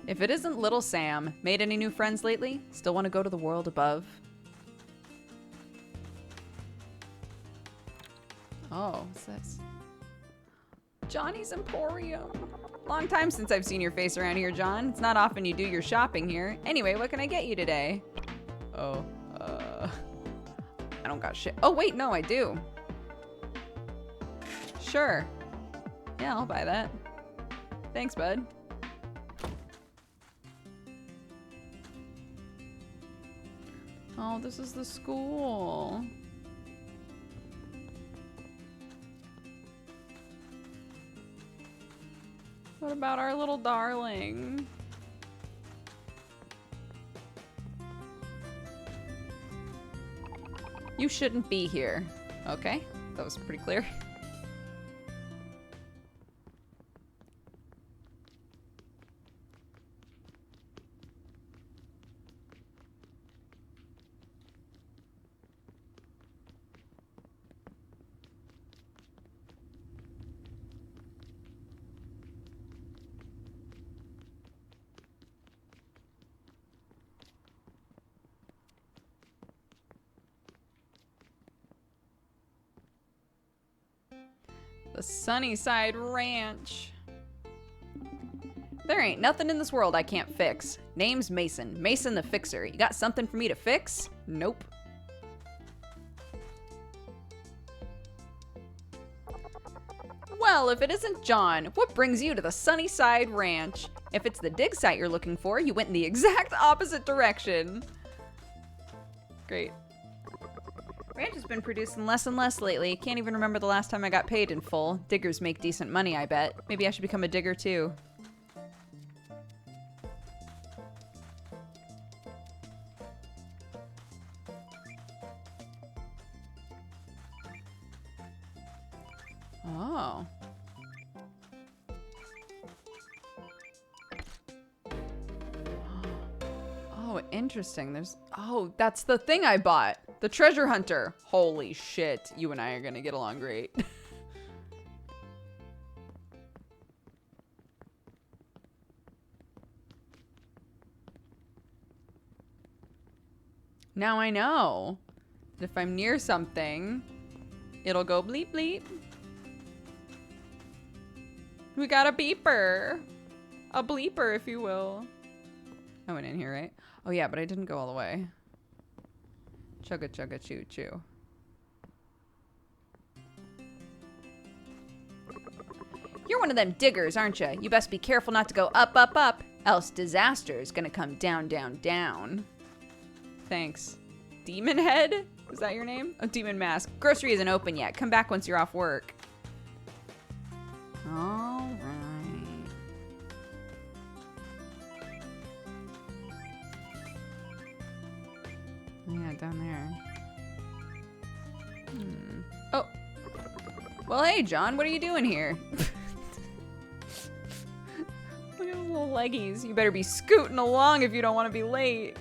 If it isn't Little Sam, made any new friends lately? Still want to go to the world above? Oh, what's this? Johnny's Emporium. Long time since I've seen your face around here, John. It's not often you do your shopping here. Anyway, what can I get you today? Oh, I don't got shit. Oh, wait, no, I do. Sure. Yeah, I'll buy that. Thanks, bud. Oh, this is the school. What about our little darling? You shouldn't be here. Okay, that was pretty clear. The Sunnyside Ranch. There ain't nothing in this world I can't fix. Name's Mason. Mason the Fixer. You got something for me to fix? Nope. Well, if it isn't John, what brings you to the Sunnyside Ranch? If it's the dig site you're looking for, you went in the exact opposite direction. Great. Ranch has been producing less and less lately. Can't even remember the last time I got paid in full. Diggers make decent money, I bet. Maybe I should become a digger too. Oh. Oh, interesting. Oh, that's the thing I bought. The treasure hunter. Holy shit. You and I are gonna get along great. Now I know. If I'm near something, it'll go bleep bleep. We got a beeper. A bleeper, if you will. I went in here, right? Oh yeah, but I didn't go all the way. Chugga chugga choo choo. You're one of them diggers, aren't you? You best be careful not to go up, up, up, else disaster is gonna come down, down, down. Thanks. Demon Head? Is that your name? Oh, Demon Mask. Grocery isn't open yet. Come back once you're off work. All right. Yeah, down there. Oh. Well, hey, John. What are you doing here? Look at those little leggies. You better be scooting along if you don't want to be late.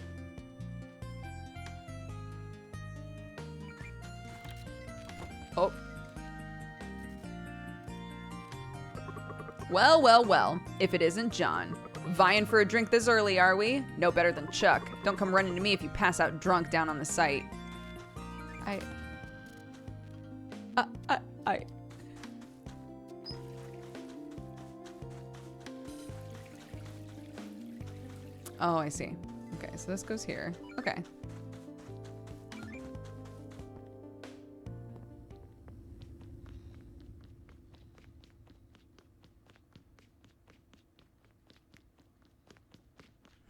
Oh. Well, well, well. If it isn't John. Vying for a drink this early, are we? No better than Chuck. Don't come running to me if you pass out drunk down on the site. Oh, I see. Okay, so this goes here. Okay.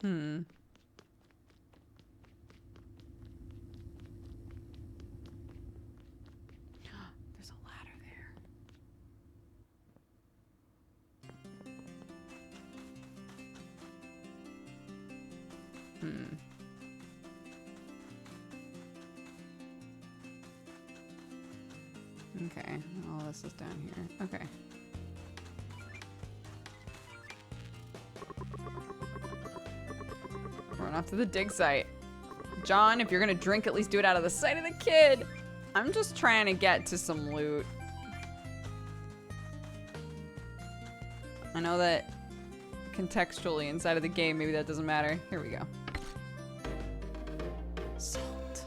There's a ladder there. Okay, all this is down here. Okay. Run off to the dig site. John, if you're gonna drink, at least do it out of the sight of the kid. I'm just trying to get to some loot. I know that contextually inside of the game, maybe that doesn't matter. Here we go. Salt.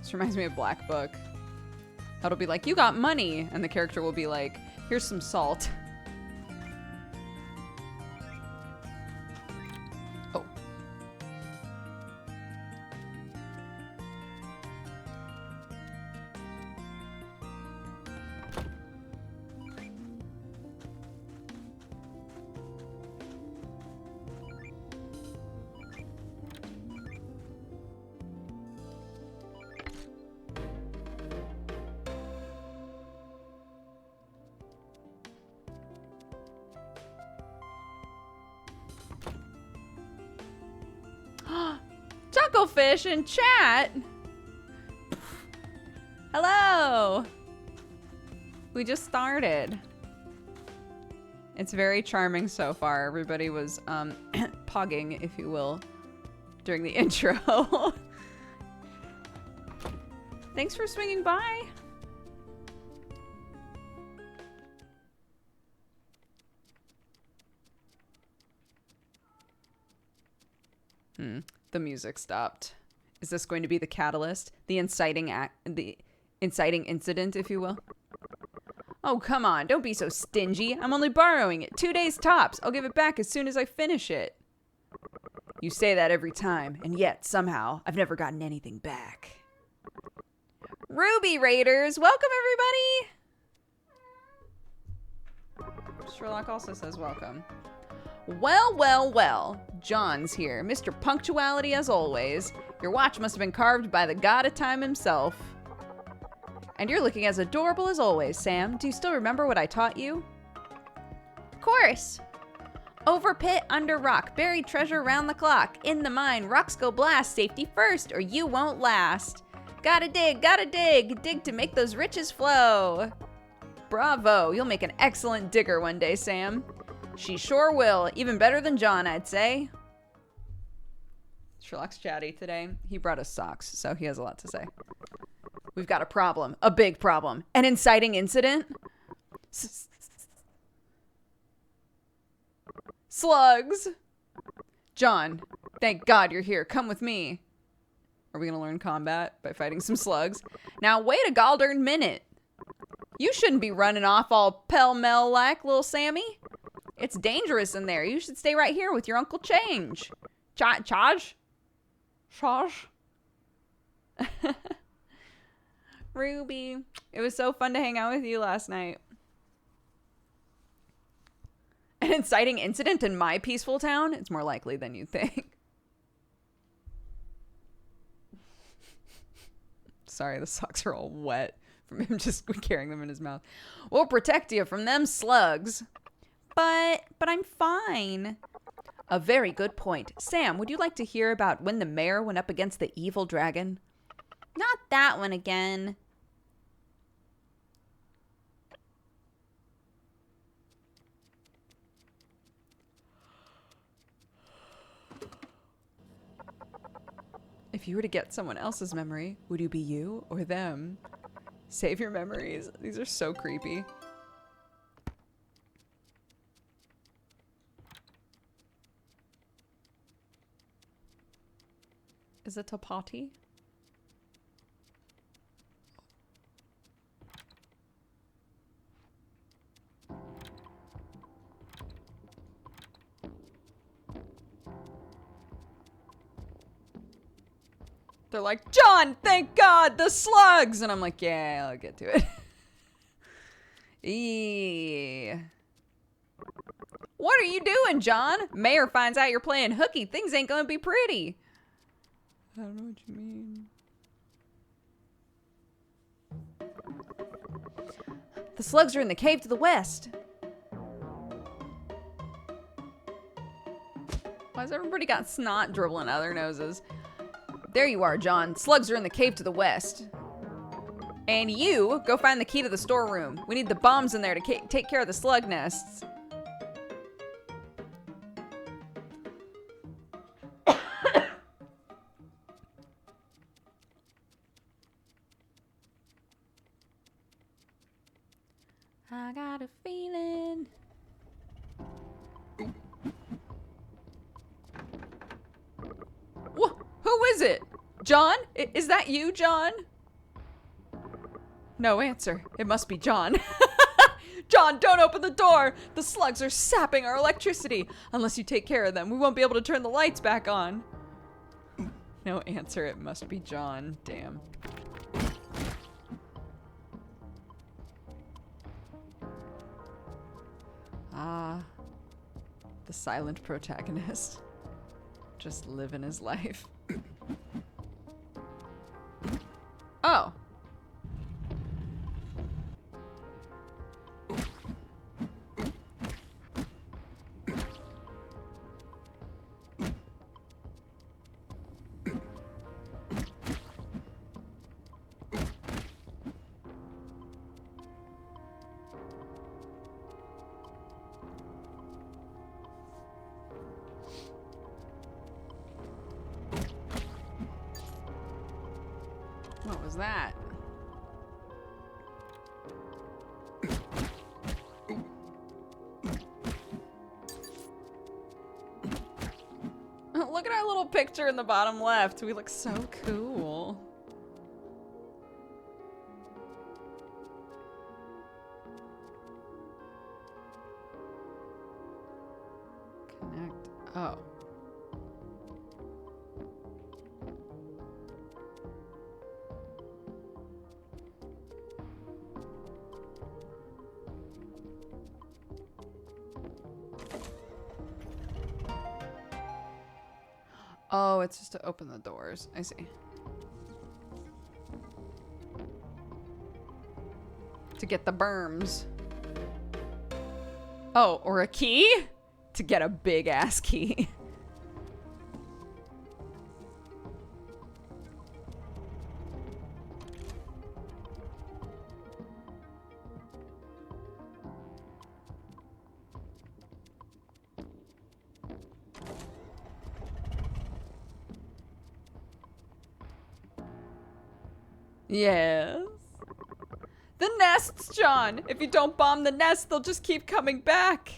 This reminds me of Black Book. That'll be like, you got money, and the character will be like, here's some salt. Oh. Chucklefish in chat. Hello! We just started. It's very charming so far. Everybody was pogging, if you will, during the intro. Thanks for swinging by. The music stopped. Is this going to be the catalyst? The inciting incident, if you will? Oh, come on. Don't be so stingy. I'm only borrowing it. 2 days tops. I'll give it back as soon as I finish it. You say that every time, and yet, somehow, I've never gotten anything back. Ruby Raiders! Welcome, everybody! Sherlock also says welcome. Well, well, well. John's here. Mr. Punctuality as always. Your watch must have been carved by the god of time himself. And you're looking as adorable as always, Sam. Do you still remember what I taught you? Of course. Over pit, under rock, buried treasure round the clock. In the mine, rocks go blast, safety first, or you won't last. Gotta dig, dig to make those riches flow. Bravo, you'll make an excellent digger one day, Sam. She sure will, even better than John, I'd say. Sherlock's chatty today. He brought us socks, so he has a lot to say. We've got a problem, a big problem, an inciting incident. Slugs! John, thank God you're here. Come with me. Are we going to learn combat by fighting some slugs? Now, wait a goddamn minute. You shouldn't be running off all pell-mell like, little Sammy. It's dangerous in there. You should stay right here with your Uncle Change. Charge? Ruby, it was so fun to hang out with you last night. An inciting incident in my peaceful town? It's more likely than you'd think. Sorry, the socks are all wet from him just carrying them in his mouth. We'll protect you from them slugs. But I'm fine. A very good point. Sam, would you like to hear about when the mayor went up against the evil dragon? Not that one again. If you were to get someone else's memory, would you be you or them? Save your memories. These are so creepy. Is it a potty? They're like, John, thank God, the slugs! And I'm like, yeah, I'll get to it. Eee. What are you doing, John? Mayor finds out you're playing hooky. Things ain't gonna be pretty. I don't know what you mean. The slugs are in the cave to the west. Why has everybody got snot dribbling out of their noses? There you are, John. Slugs are in the cave to the west. And you, go find the key to the storeroom. We need the bombs in there to take care of the slug nests. I got a feeling. Who is it? John? Is that you, John? No answer. It must be John. John, don't open the door! The slugs are sapping our electricity. Unless you take care of them, we won't be able to turn the lights back on. No answer. It must be John. Damn. Ah, the silent protagonist. Just living his life. Oh. was that? Look at our little picture in the bottom left. We look so cool. Connect. Oh. Oh, it's just to open the doors. I see. To get the berms. Oh, or a key? To get a big ass key. Yes. The nests, John! If you don't bomb the nest, they'll just keep coming back.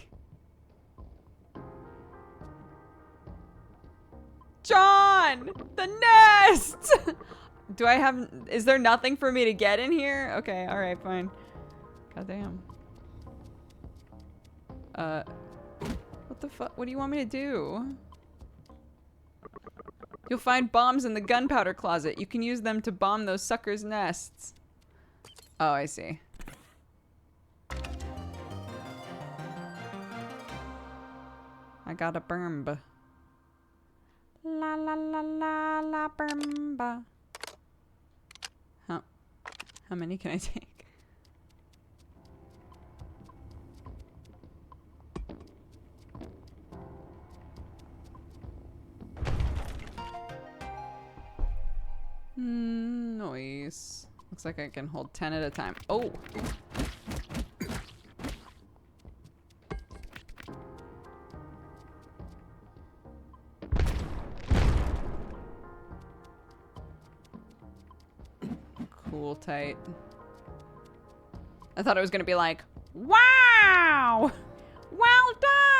John! The nest! Do I have... Is there nothing for me to get in here? Okay, alright, fine. Goddamn. What the fuck? What do you want me to do? You'll find bombs in the gunpowder closet. You can use them to bomb those suckers' nests. Oh, I see. I got a bermba. La la la la la bermba. How many can I take? Nice. Looks like I can hold 10 at a time. Oh! Cool, tight. I thought it was gonna be like, wow! Well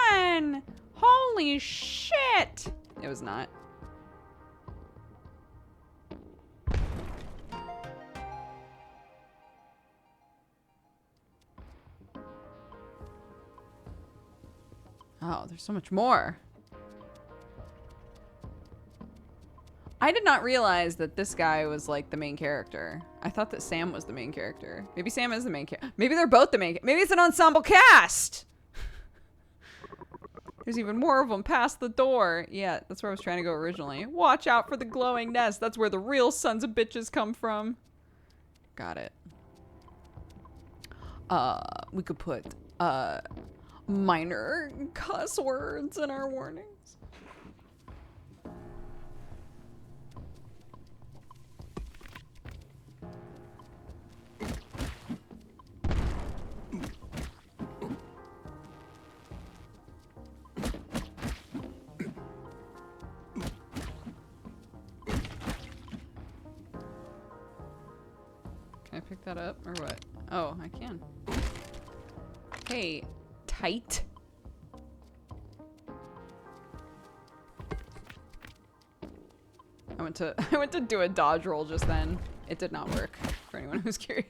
done! Holy shit! It was not. Oh, there's so much more. I did not realize that this guy was like the main character. I thought that Sam was the main character. Maybe Sam is the main character. Maybe they're both the main. Maybe it's an ensemble cast. There's even more of them past the door. Yeah, that's where I was trying to go originally. Watch out for the glowing nest. That's where the real sons of bitches come from. Got it. We could put minor cuss words in our warnings. Can I pick that up or what? Oh, I can. Hey, tight. I went to do a dodge roll just then. It did not work, for anyone who's curious.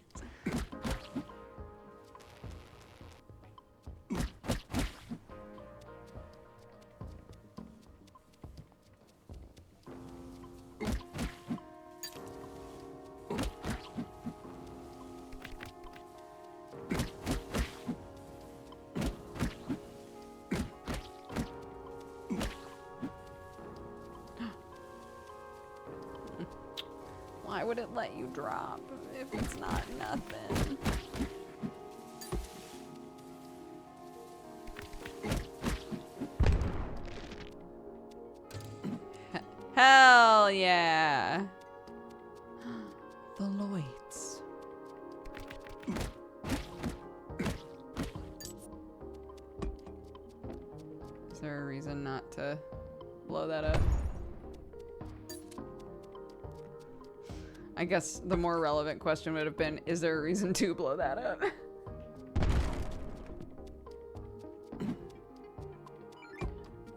Why would it let you drop if it's not nothing? Hell yeah. The Lloyds. Is there a reason not to blow that up? I guess the more relevant question would have been, is there a reason to blow that up?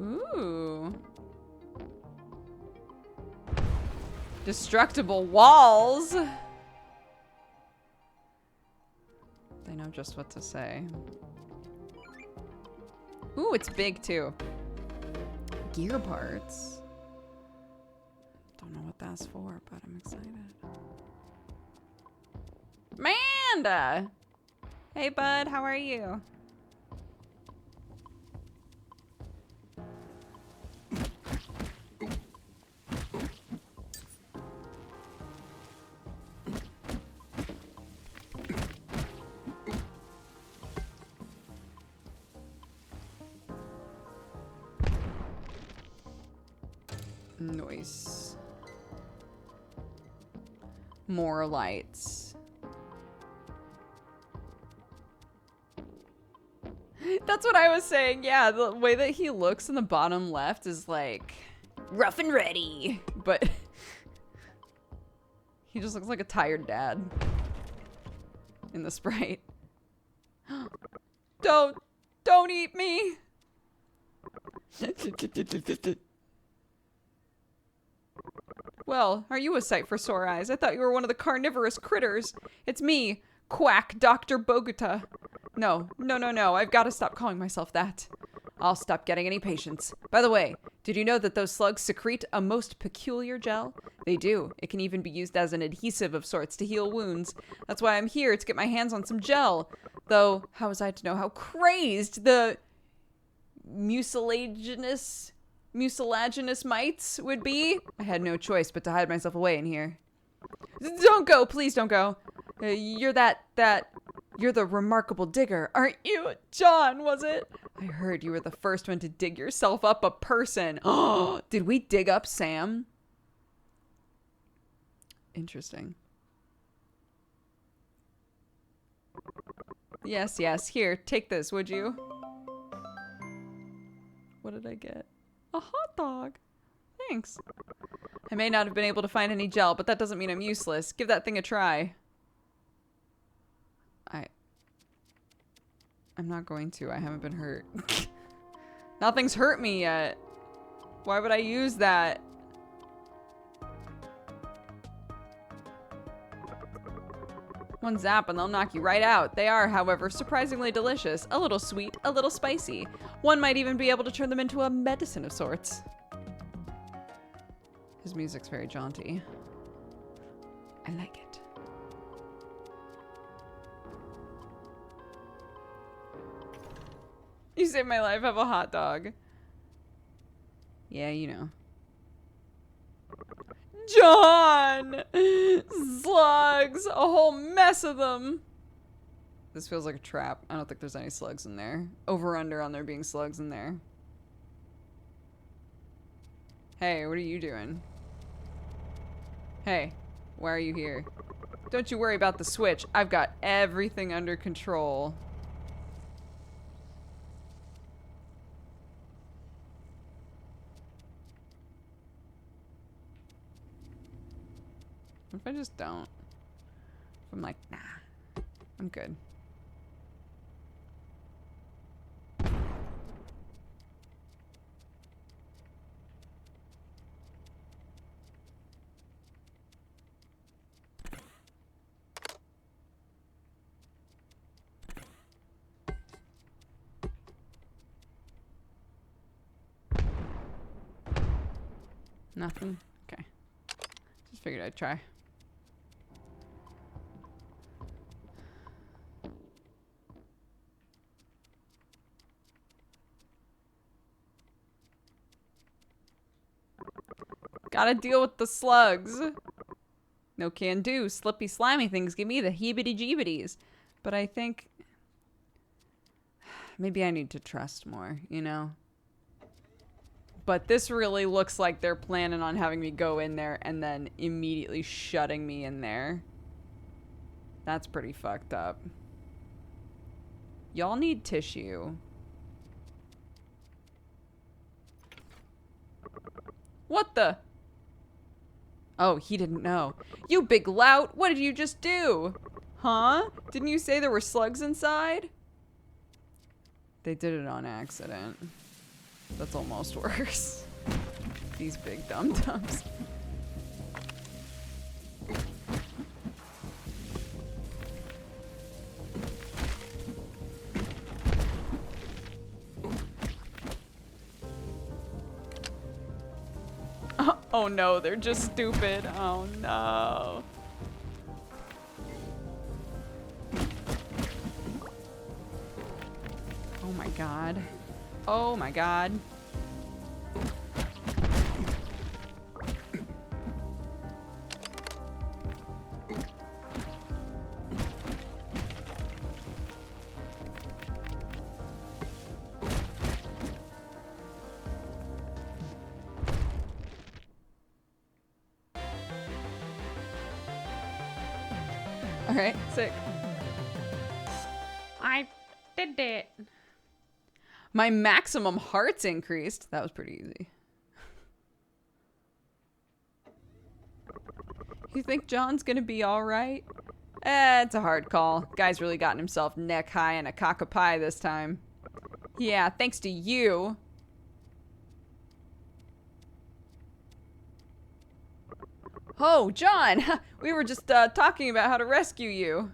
Ooh. Destructible walls. They know just what to say. Ooh, it's big too. Gear parts. Don't know what that's for, but I'm excited. Amanda! Hey bud, how are you? Noise. More lights. That's what I was saying. Yeah, the way that he looks in the bottom left is like rough and ready, but he just looks like a tired dad in the sprite. Don't eat me. Well, are you a sight for sore eyes? I thought you were one of the carnivorous critters. It's me, Quack Dr. Bogota. No. I've got to stop calling myself that. I'll stop getting any patience. By the way, did you know that those slugs secrete a most peculiar gel? They do. It can even be used as an adhesive of sorts to heal wounds. That's why I'm here, to get my hands on some gel. Though, how was I to know how crazed the mucilaginous mites would be? I had no choice but to hide myself away in here. Don't go, please don't go. You're you're the remarkable digger, aren't you? John, was it? I heard you were the first one to dig yourself up a person. Oh, did we dig up Sam? Interesting. Yes, here, take this, would you? What did I get? A hot dog. Thanks. I may not have been able to find any gel, but that doesn't mean I'm useless. Give that thing a try. I'm not going to. I haven't been hurt. Nothing's hurt me yet. Why would I use that? One zap and they'll knock you right out. They are, however, surprisingly delicious. A little sweet, a little spicy. One might even be able to turn them into a medicine of sorts. His music's very jaunty. I like it. You saved my life, have a hot dog. Yeah, you know. John! Slugs! A whole mess of them! This feels like a trap. I don't think there's any slugs in there. Over under on there being slugs in there. Hey, what are you doing? Hey, why are you here? Don't you worry about the switch. I've got everything under control. What if I just don't? If I'm like, nah, I'm good. Nothing? Okay. Just figured I'd try. Gotta deal with the slugs. No can do. Slippy, slimy things give me the heebity-jeebities. But I think maybe I need to trust more, you know? But this really looks like they're planning on having me go in there and then immediately shutting me in there. That's pretty fucked up. Y'all need tissue. What the? Oh, he didn't know. You big lout, what did you just do? Huh? Didn't you say there were slugs inside? They did it on accident. That's almost worse. These big dum-dums. Oh no, they're just stupid. Oh no. Oh my god. Oh my god. Alright, sick. I did it. My maximum hearts increased. That was pretty easy. You think John's gonna be alright? It's a hard call. Guy's really gotten himself neck high in a cock of pie this time. Yeah, thanks to you. Oh, John! We were just talking about how to rescue you.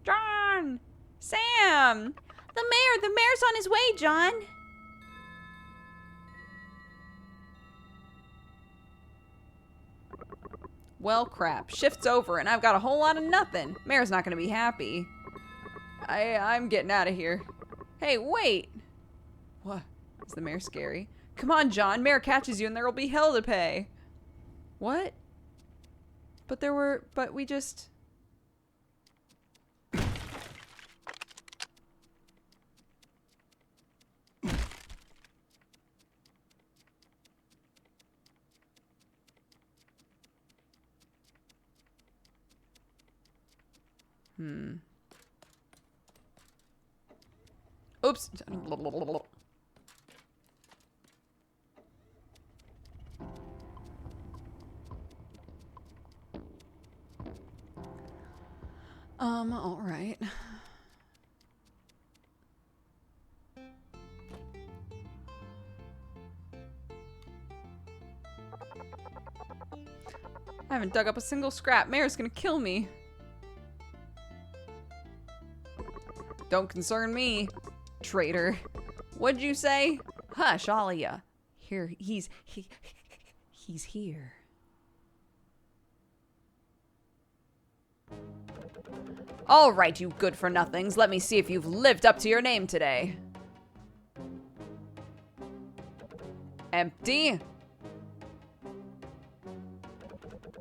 John! Sam! The mayor's on his way, John. Well, crap. Shift's over, and I've got a whole lot of nothing. Mayor's not gonna be happy. I'm getting out of here. Hey, wait! What? Is the mayor scary? Come on, John. Mayor catches you, and there'll be hell to pay. What? But we just... Oops. All right. I haven't dug up a single scrap. Mayor's gonna kill me. Don't concern me, traitor. What'd you say? Hush, all of ya. Here, he's here. All right, you good-for-nothings. Let me see if you've lived up to your name today. Empty.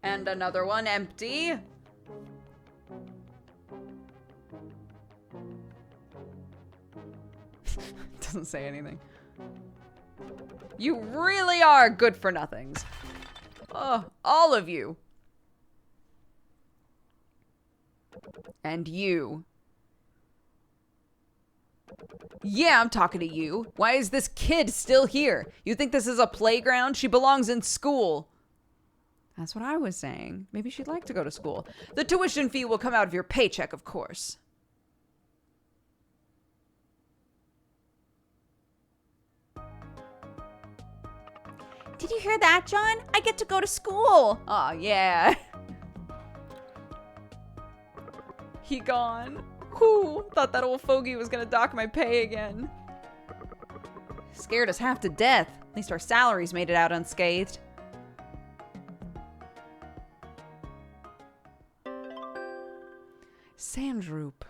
And another one empty. Doesn't say anything. You really are good-for-nothings. Oh, all of you. And you. Yeah, I'm talking to you. Why is this kid still here? You think this is a playground? She belongs in school. That's what I was saying. Maybe she'd like to go to school. The tuition fee will come out of your paycheck, of course. Did you hear that, John? I get to go to school. Aw, yeah. He gone. Whew, thought that old fogey was gonna dock my pay again. Scared us half to death. At least our salaries made it out unscathed. Sandroop.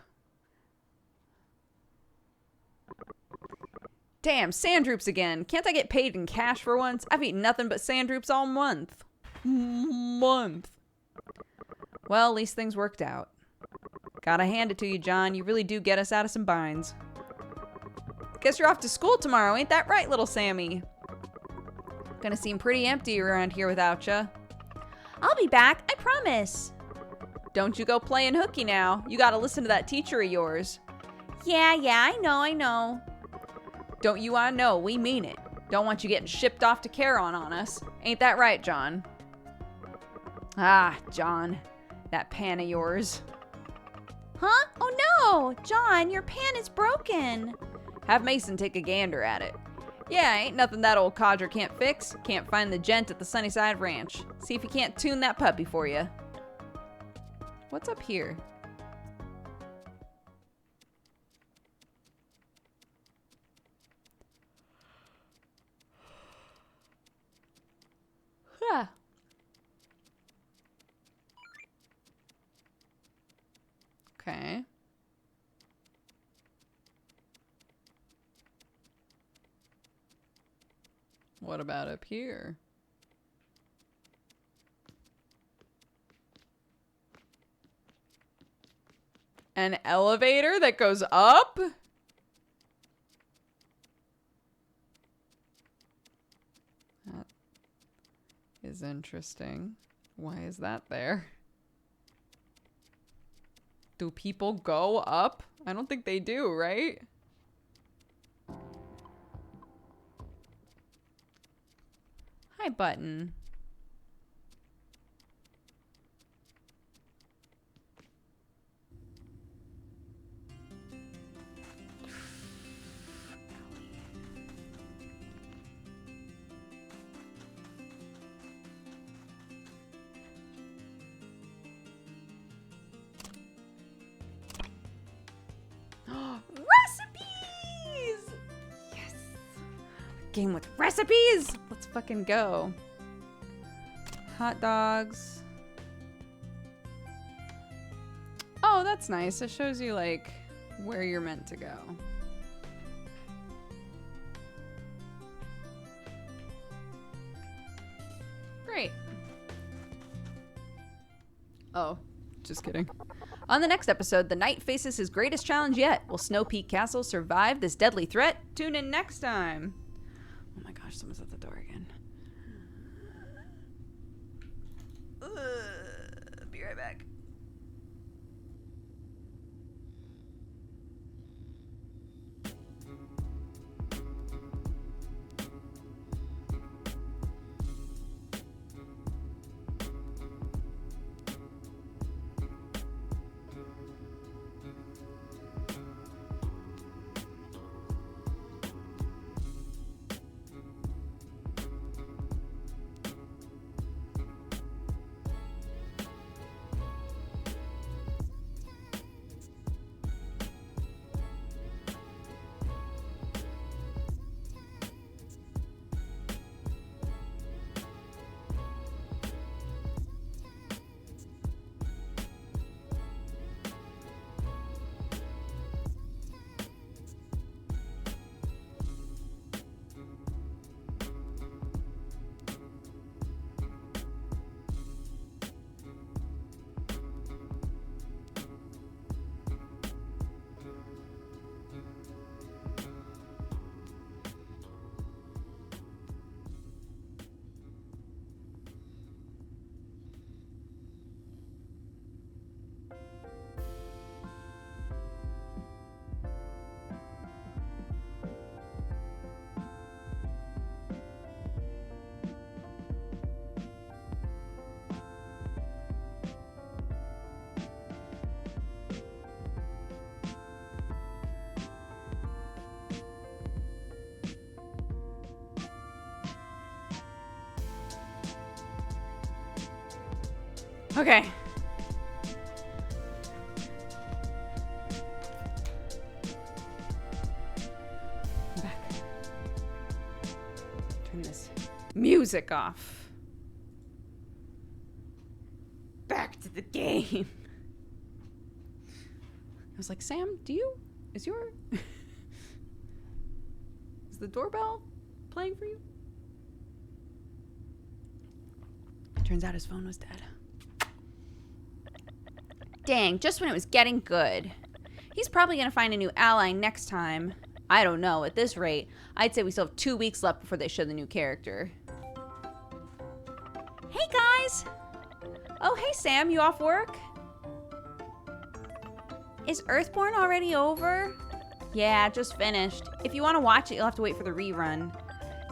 Damn, Sandroops again. Can't I get paid in cash for once? I've eaten nothing but Sandroops all month. Well, at least things worked out. Gotta hand it to you, John. You really do get us out of some binds. Guess you're off to school tomorrow, ain't that right, little Sammy? Gonna seem pretty empty around here without ya. I'll be back, I promise. Don't you go playing hooky now. You gotta listen to that teacher of yours. Yeah, I know. Don't you know, we mean it. Don't want you getting shipped off to Charon on us. Ain't that right, John? Ah, John. That pan of yours. Huh? Oh no! John, your pan is broken. Have Mason take a gander at it. Yeah, ain't nothing that old codger can't fix. Can't find the gent at the Sunnyside Ranch. See if he can't tune that puppy for you. What's up here? Huh. Okay. What about up here? An elevator that goes up? That is interesting. Why is that there? Do people go up? I don't think they do, right? Hi, button. Recipes! Yes! Game with recipes! Let's fucking go. Hot dogs. Oh, that's nice. It shows you, like, where you're meant to go. Great. Oh, just kidding. On the next episode, the knight faces his greatest challenge yet. Will Snow Peak Castle survive this deadly threat? Tune in next time. Oh my gosh, someone's at the door again. Be right back. Okay. I'm back. Turn this music off. Back to the game. I was like, Sam, is the doorbell playing for you? Turns out his phone was dead. Dang, just when it was getting good. He's probably gonna find a new ally next time. I don't know, at this rate, I'd say we still have 2 weeks left before they show the new character. Hey guys! Oh, hey Sam, you off work? Is Earthborn already over? Yeah, just finished. If you want to watch it, you'll have to wait for the rerun.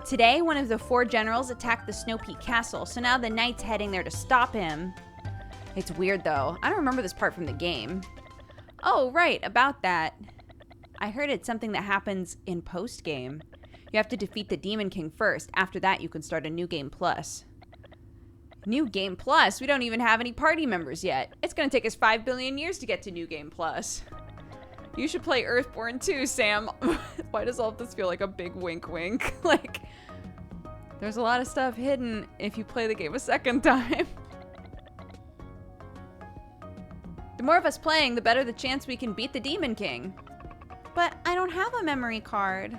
Today, one of the 4 generals attacked the Snow Peak Castle, so now the knight's heading there to stop him. It's weird, though. I don't remember this part from the game. Oh, right, about that. I heard it's something that happens in post-game. You have to defeat the Demon King first. After that, you can start a New Game Plus. New Game Plus? We don't even have any party members yet. It's gonna take us 5 billion years to get to New Game Plus. You should play Earthborn too, Sam. Why does all of this feel like a big wink wink? Like, there's a lot of stuff hidden if you play the game a second time. The more of us playing, the better the chance we can beat the Demon King. But I don't have a memory card.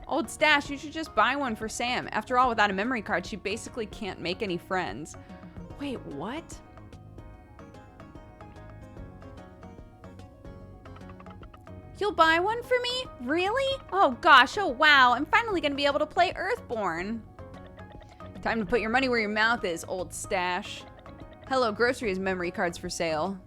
Old Stash, you should just buy one for Sam. After all, without a memory card, she basically can't make any friends. Wait, what? You'll buy one for me? Really? Oh gosh, oh wow, I'm finally gonna be able to play Earthborn. Time to put your money where your mouth is, Old Stash. Hello Grocery has memory cards for sale.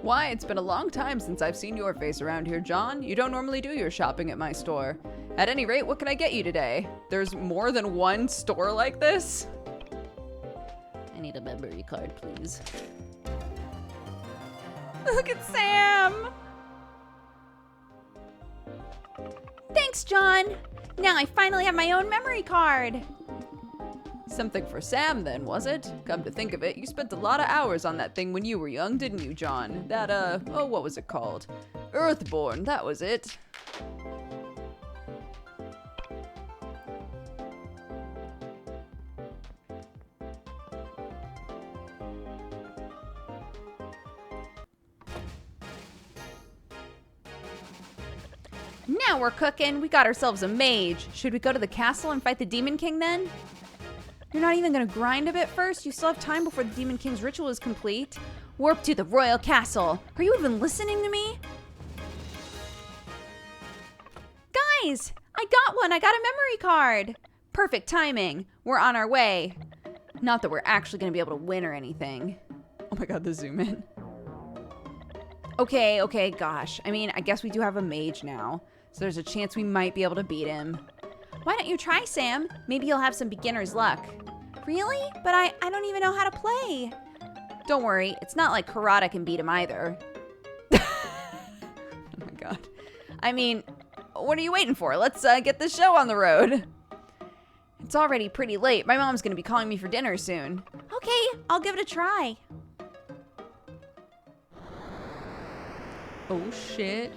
Why, it's been a long time since I've seen your face around here, John. You don't normally do your shopping at my store. At any rate, what can I get you today? There's more than one store like this? I need a memory card, please. Look at Sam! Thanks, John! Now I finally have my own memory card! Something for Sam then, was it? Come to think of it, you spent a lot of hours on that thing when you were young, didn't you, John? That, oh, what was it called? Earthborn, that was it. Now we're cooking. We got ourselves a mage. Should we go to the castle and fight the Demon King then? You're not even gonna grind a bit first? You still have time before the Demon King's ritual is complete. Warp to the royal castle. Are you even listening to me? Guys, I got one. I got a memory card. Perfect timing. We're on our way. Not that we're actually gonna be able to win or anything. Oh my god, the zoom in. Okay, gosh. I mean, I guess we do have a mage now, so there's a chance we might be able to beat him. Why don't you try, Sam? Maybe you'll have some beginner's luck. Really? But I don't even know how to play. Don't worry, it's not like Karada can beat him either. Oh my god. I mean, what are you waiting for? Let's get this show on the road. It's already pretty late. My mom's gonna be calling me for dinner soon. Okay, I'll give it a try. Oh shit.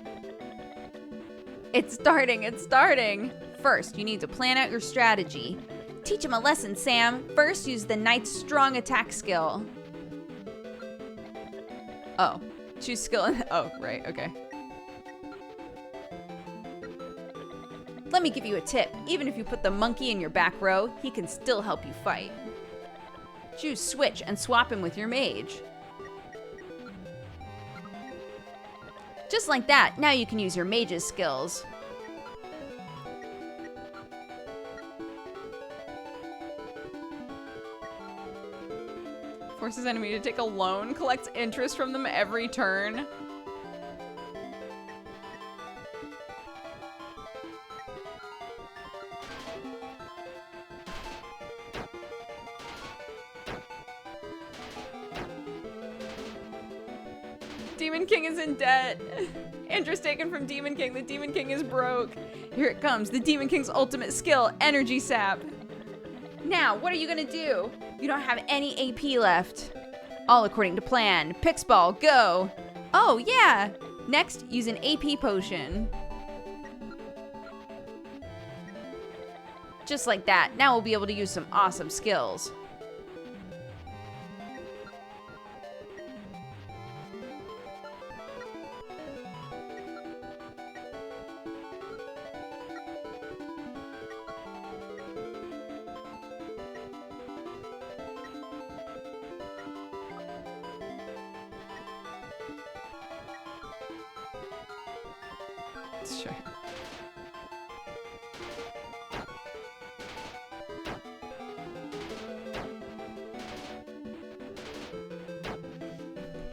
It's starting. First, you need to plan out your strategy. Teach him a lesson, Sam. First, use the knight's strong attack skill. Oh, choose skill. Oh, right, okay. Let me give you a tip. Even if you put the monkey in your back row, he can still help you fight. Choose switch and swap him with your mage. Just like that, now you can use your mage's skills. Forces enemy to take a loan, collects interest from them every turn. Demon King is in debt. Interest taken from Demon King. The Demon King is broke. Here it comes. The Demon King's ultimate skill, Energy Sap. Now, what are you gonna do? You don't have any AP left. All according to plan. Pixball, go! Oh, yeah! Next, use an AP potion. Just like that. Now we'll be able to use some awesome skills. Sure.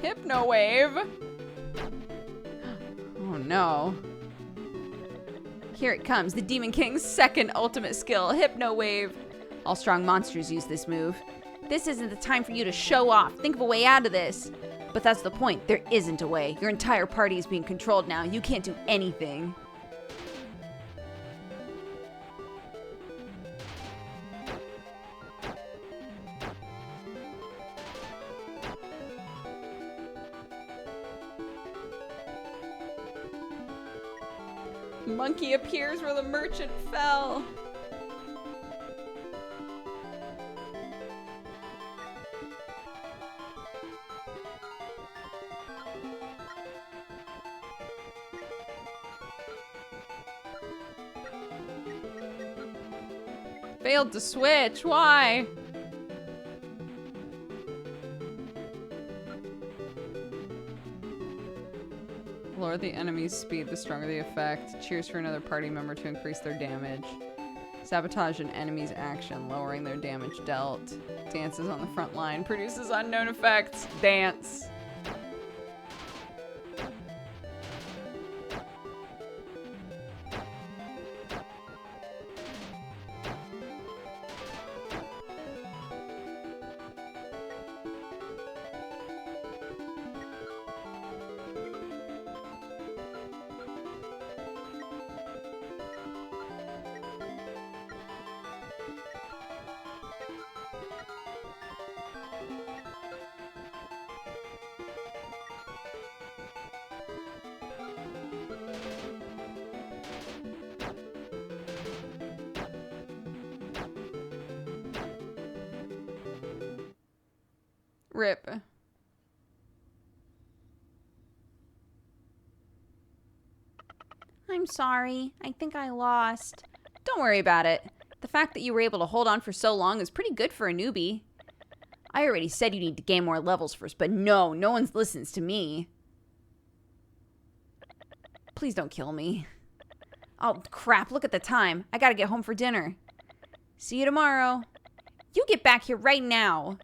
Hypno wave. Oh no. Here it comes, the Demon King's second ultimate skill, Hypno Wave. All strong monsters use this move. This isn't the time for you to show off. Think of a way out of this. But that's the point. There isn't a way. Your entire party is being controlled now. You can't do anything. Monkey appears where the merchant fell. Failed to switch. Why? Lower the enemy's speed, the stronger the effect. Cheers for another party member to increase their damage. Sabotage an enemy's action, lowering their damage dealt. Dances on the front line, produces unknown effects. Dance. Rip. I'm sorry. I think I lost. Don't worry about it. The fact that you were able to hold on for so long is pretty good for a newbie. I already said you need to gain more levels first, but no one listens to me. Please don't kill me. Oh, crap, look at the time. I gotta get home for dinner. See you tomorrow. You get back here right now.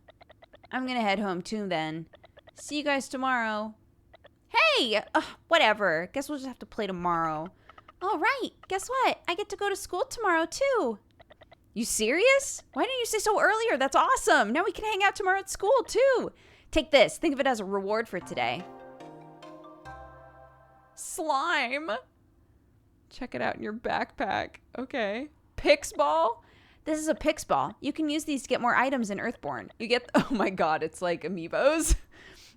I'm gonna head home too then. See you guys tomorrow. Hey! Whatever. Guess we'll just have to play tomorrow. All right. Guess what? I get to go to school tomorrow too. You serious? Why didn't you say so earlier? That's awesome. Now we can hang out tomorrow at school too. Take this. Think of it as a reward for today. Slime. Check it out in your backpack. Okay. Pix ball. This is a Pix ball. You can use these to get more items in Earthborn. You get, oh my god, it's like amiibos.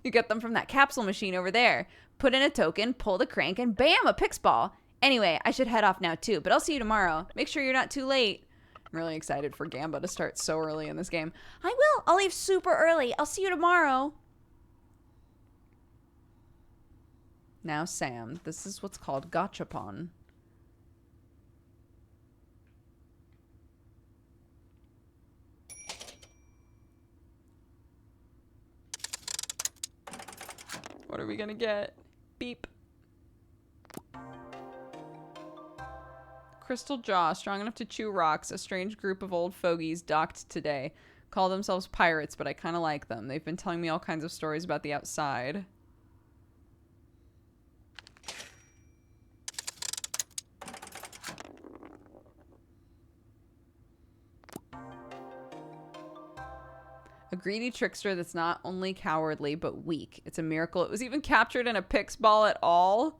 You get them from that capsule machine over there. Put in a token, pull the crank, and bam, a Pix ball. Anyway, I should head off now too, but I'll see you tomorrow. Make sure you're not too late. I'm really excited for Gamba to start so early in this game. I will. I'll leave super early. I'll see you tomorrow. Now, Sam, this is what's called Gachapon. What are we gonna get? Beep. Crystal Jaw, strong enough to chew rocks. A strange group of old fogies docked today. Call themselves pirates, but I kind of like them. They've been telling me all kinds of stories about the outside. A greedy trickster that's not only cowardly, but weak. It's a miracle it was even captured in a Pix ball at all.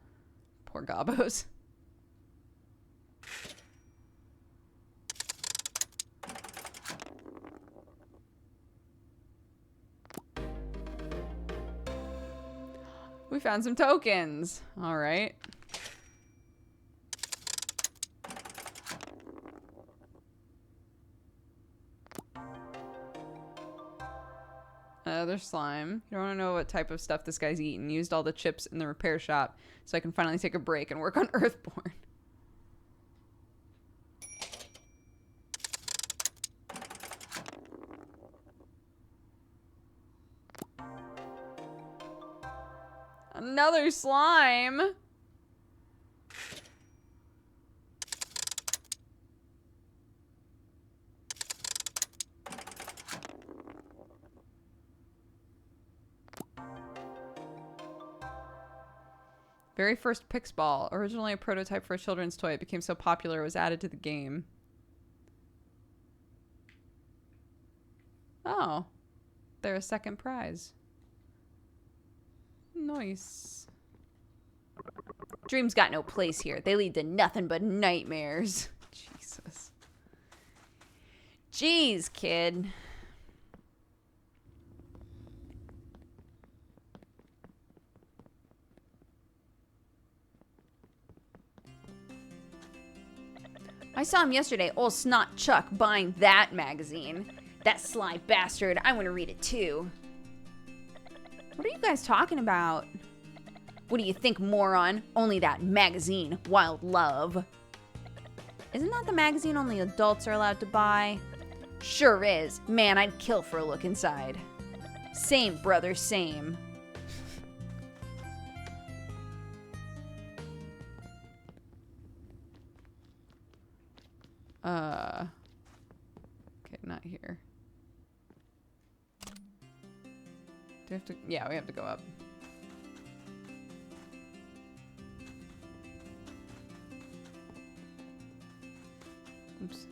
Poor Gabos. We found some tokens. All right. Another slime. You don't want to know what type of stuff this guy's eating. Used all the chips in the repair shop so I can finally take a break and work on Earthborn. Another slime. Very first Pix Ball. Originally a prototype for a children's toy. It became so popular it was added to the game. Oh. They're a second prize. Nice. Dreams got no place here. They lead to nothing but nightmares. Jesus. Jeez, kid. I saw him yesterday, old Snot Chuck, buying that magazine. That sly bastard. I want to read it too. What are you guys talking about? What do you think, moron? Only that magazine, Wild Love. Isn't that the magazine only adults are allowed to buy? Sure is. Man, I'd kill for a look inside. Same, brother, same. Okay, not here. Do we have to? Yeah, we have to go up. Oops.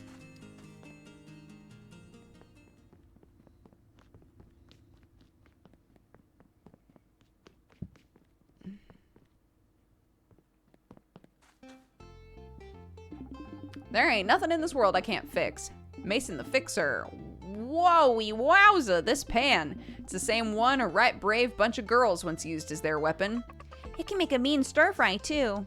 There ain't nothing in this world I can't fix. Mason the Fixer. Whoa-y wowza, this pan. It's the same one a right brave bunch of girls once used as their weapon. It can make a mean stir fry too.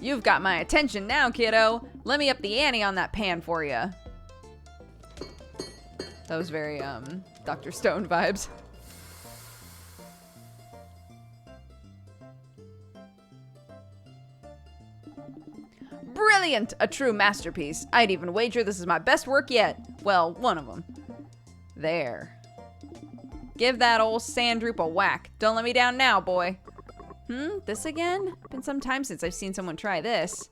You've got my attention now, kiddo. Let me up the ante on that pan for you. That was very, Dr. Stone vibes. Brilliant! A true masterpiece. I'd even wager this is my best work yet. Well, one of them. There. Give that old sand droop a whack. Don't let me down now, boy. This again? Been some time since I've seen someone try this.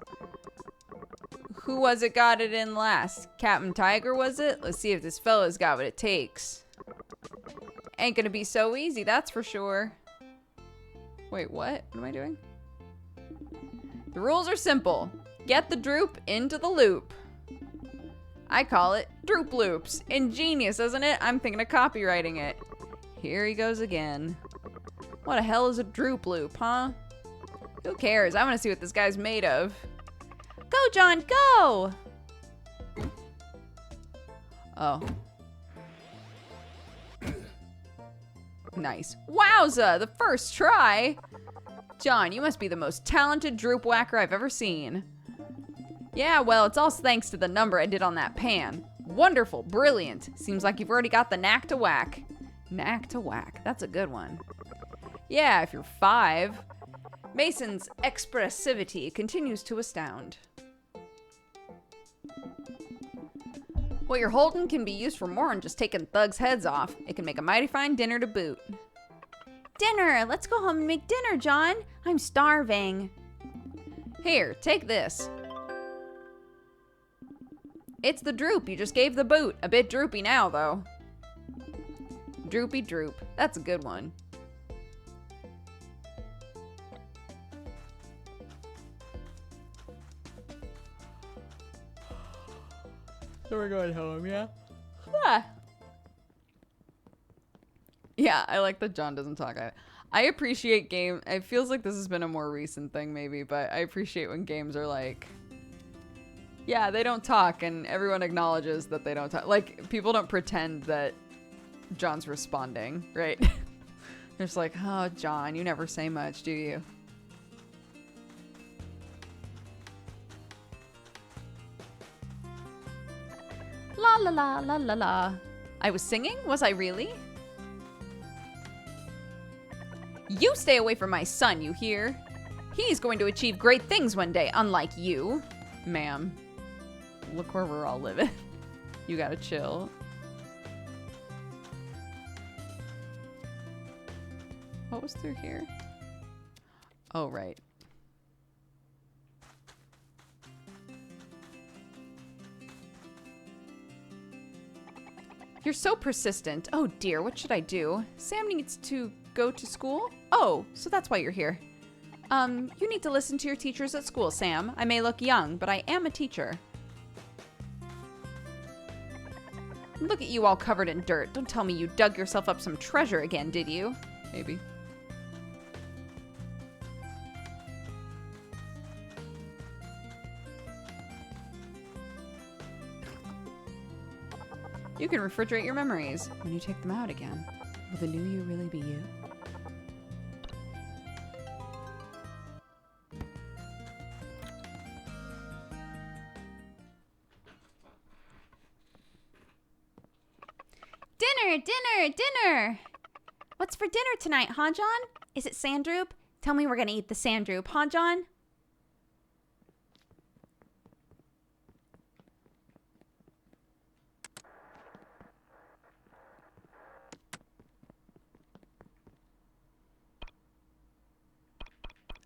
Who was it got it in last? Captain Tiger, was it? Let's see if this fella's got what it takes. Ain't gonna be so easy, that's for sure. Wait, what? What am I doing? The rules are simple. Get the droop into the loop. I call it droop loops. Ingenious, isn't it? I'm thinking of copywriting it. Here he goes again. What the hell is a droop loop, huh? Who cares? I want to see what this guy's made of. Go, John, go! Oh. Nice. Wowza, the first try. John, you must be the most talented droop whacker I've ever seen. Yeah, well, it's all thanks to the number I did on that pan. Wonderful, brilliant. Seems like you've already got the knack to whack. Knack to whack, that's a good one. Yeah, if you're 5. Mason's expressivity continues to astound. What you're holding can be used for more than just taking thugs' heads off. It can make a mighty fine dinner to boot. Dinner! Let's go home and make dinner, John. I'm starving. Here, take this. It's the droop you just gave the boot. A bit droopy now, though. Droopy droop. That's a good one. So we're going home, yeah? Ah. Yeah, I like that John doesn't talk. I appreciate game. It feels like this has been a more recent thing maybe, but I appreciate when games are like, yeah, they don't talk and everyone acknowledges that they don't talk. Like, people don't pretend that John's responding, right? They're just like, oh, John, you never say much, do you? La la la la la la. I was singing? Was I really? You stay away from my son, you hear? He's going to achieve great things one day, unlike you. Ma'am, look where we're all living. You gotta chill. What was through here? Oh, right. You're so persistent. Oh dear, what should I do? Sam needs to go to school? Oh, so that's why you're here. You need to listen to your teachers at school, Sam. I may look young, but I am a teacher. Look at you all covered in dirt. Don't tell me you dug yourself up some treasure again, did you? Maybe. You can refrigerate your memories when you take them out again. Will the new you really be you? Dinner! What's for dinner tonight, huh, John? Is it sandroop? Tell me we're gonna eat the sandroop, huh, John?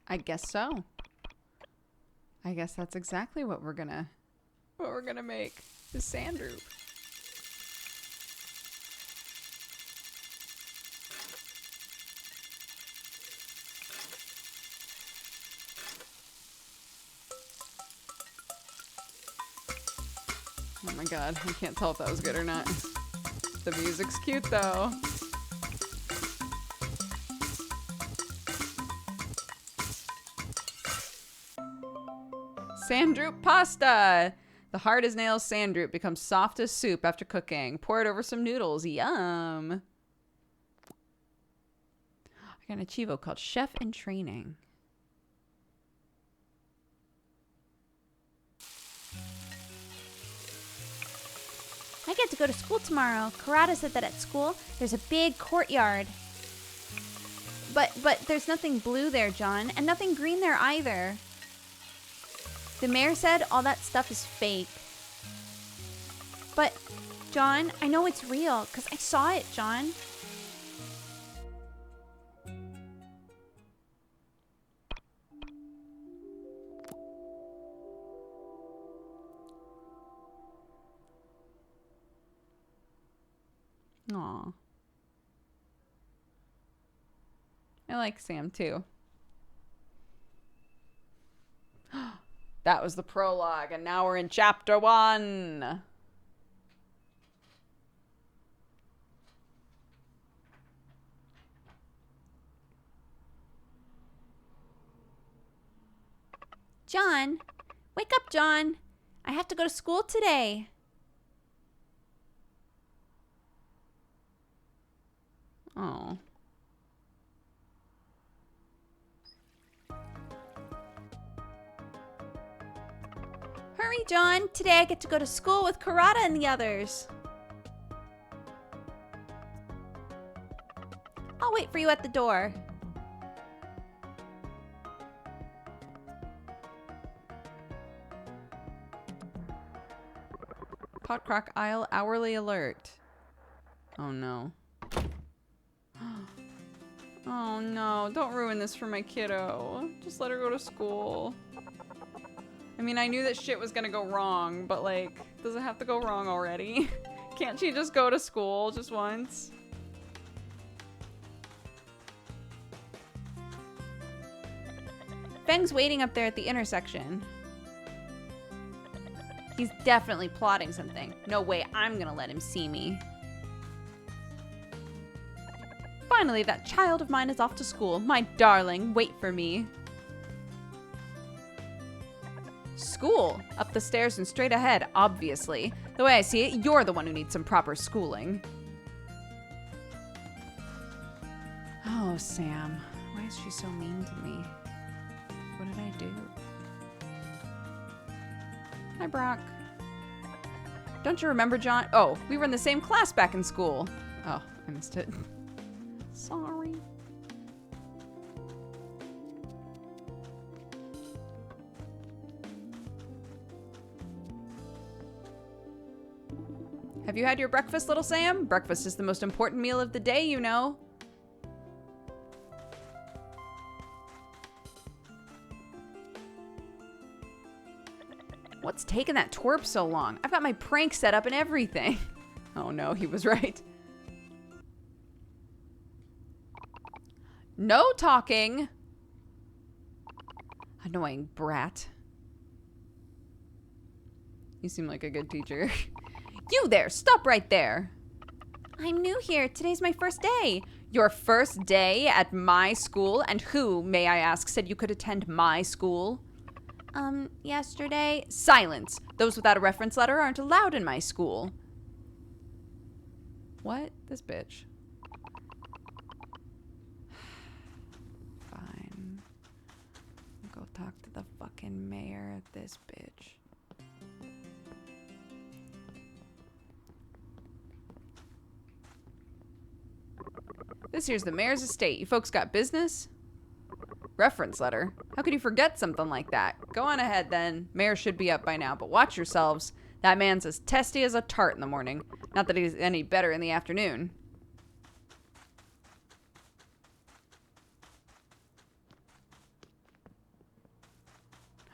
I guess so. I guess that's exactly what we're gonna make. The sandroop. Oh my god, I can't tell if that was good or not. The music's cute though. Sandroop pasta! The hard as nails sandroop becomes soft as soup after cooking. Pour it over some noodles. Yum! I got an Achievo called Chef in Training. I get to go to school tomorrow. Karada said that at school, there's a big courtyard. But there's nothing blue there, John, and nothing green there either. The mayor said all that stuff is fake. But, John, I know it's real, because I saw it, John. Aw. I like Sam too. That was the prologue, and now we're in chapter 1. John, wake up, John. I have to go to school today. Oh. Hurry, John. Today I get to go to school with Karada and the others. I'll wait for you at the door. Pot crock aisle hourly alert. Oh no. Oh no, don't ruin this for my kiddo. Just let her go to school. I mean, I knew that shit was gonna go wrong, but like, does it have to go wrong already? Can't she just go to school just once? Feng's waiting up there at the intersection. He's definitely plotting something. No way I'm gonna let him see me. Finally, that child of mine is off to school. My darling, wait for me. School? Up the stairs and straight ahead, obviously. The way I see it, you're the one who needs some proper schooling. Oh, Sam. Why is she so mean to me? What did I do? Hi, Brock. Don't you remember, John? Oh, we were in the same class back in school. Oh, I missed it. Sorry. Have you had your breakfast, little Sam? Breakfast is the most important meal of the day, you know. What's taking that twerp so long? I've got my prank set up and everything. Oh no, he was right. No talking. Annoying brat. You seem like a good teacher. You there! Stop right there! I'm new here. Today's my first day. Your first day at my school? And who, may I ask, said you could attend my school? Yesterday. Silence! Those without a reference letter aren't allowed in my school. What? This bitch. Fine. Go talk to the fucking mayor of this bitch. This here's the mayor's estate. You folks got business? Reference letter? How could you forget something like that? Go on ahead then. Mayor should be up by now, but watch yourselves. That man's as testy as a tart in the morning. Not that he's any better in the afternoon.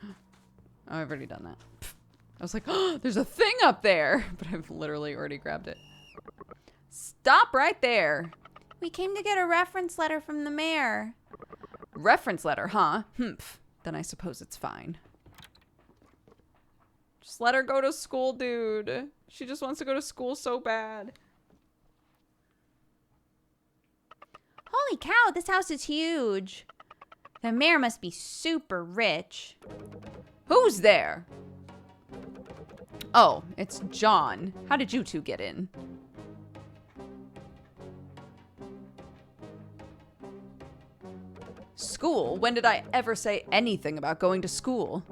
Oh, I've already done that. I was like, oh, there's a thing up there. But I've literally already grabbed it. Stop right there. We came to get a reference letter from the mayor. Reference letter, huh? Humph. Then I suppose it's fine. Just let her go to school, dude. She just wants to go to school so bad. Holy cow, this house is huge. The mayor must be super rich. Who's there? Oh, it's John. How did you two get in? School? When did I ever say anything about going to school?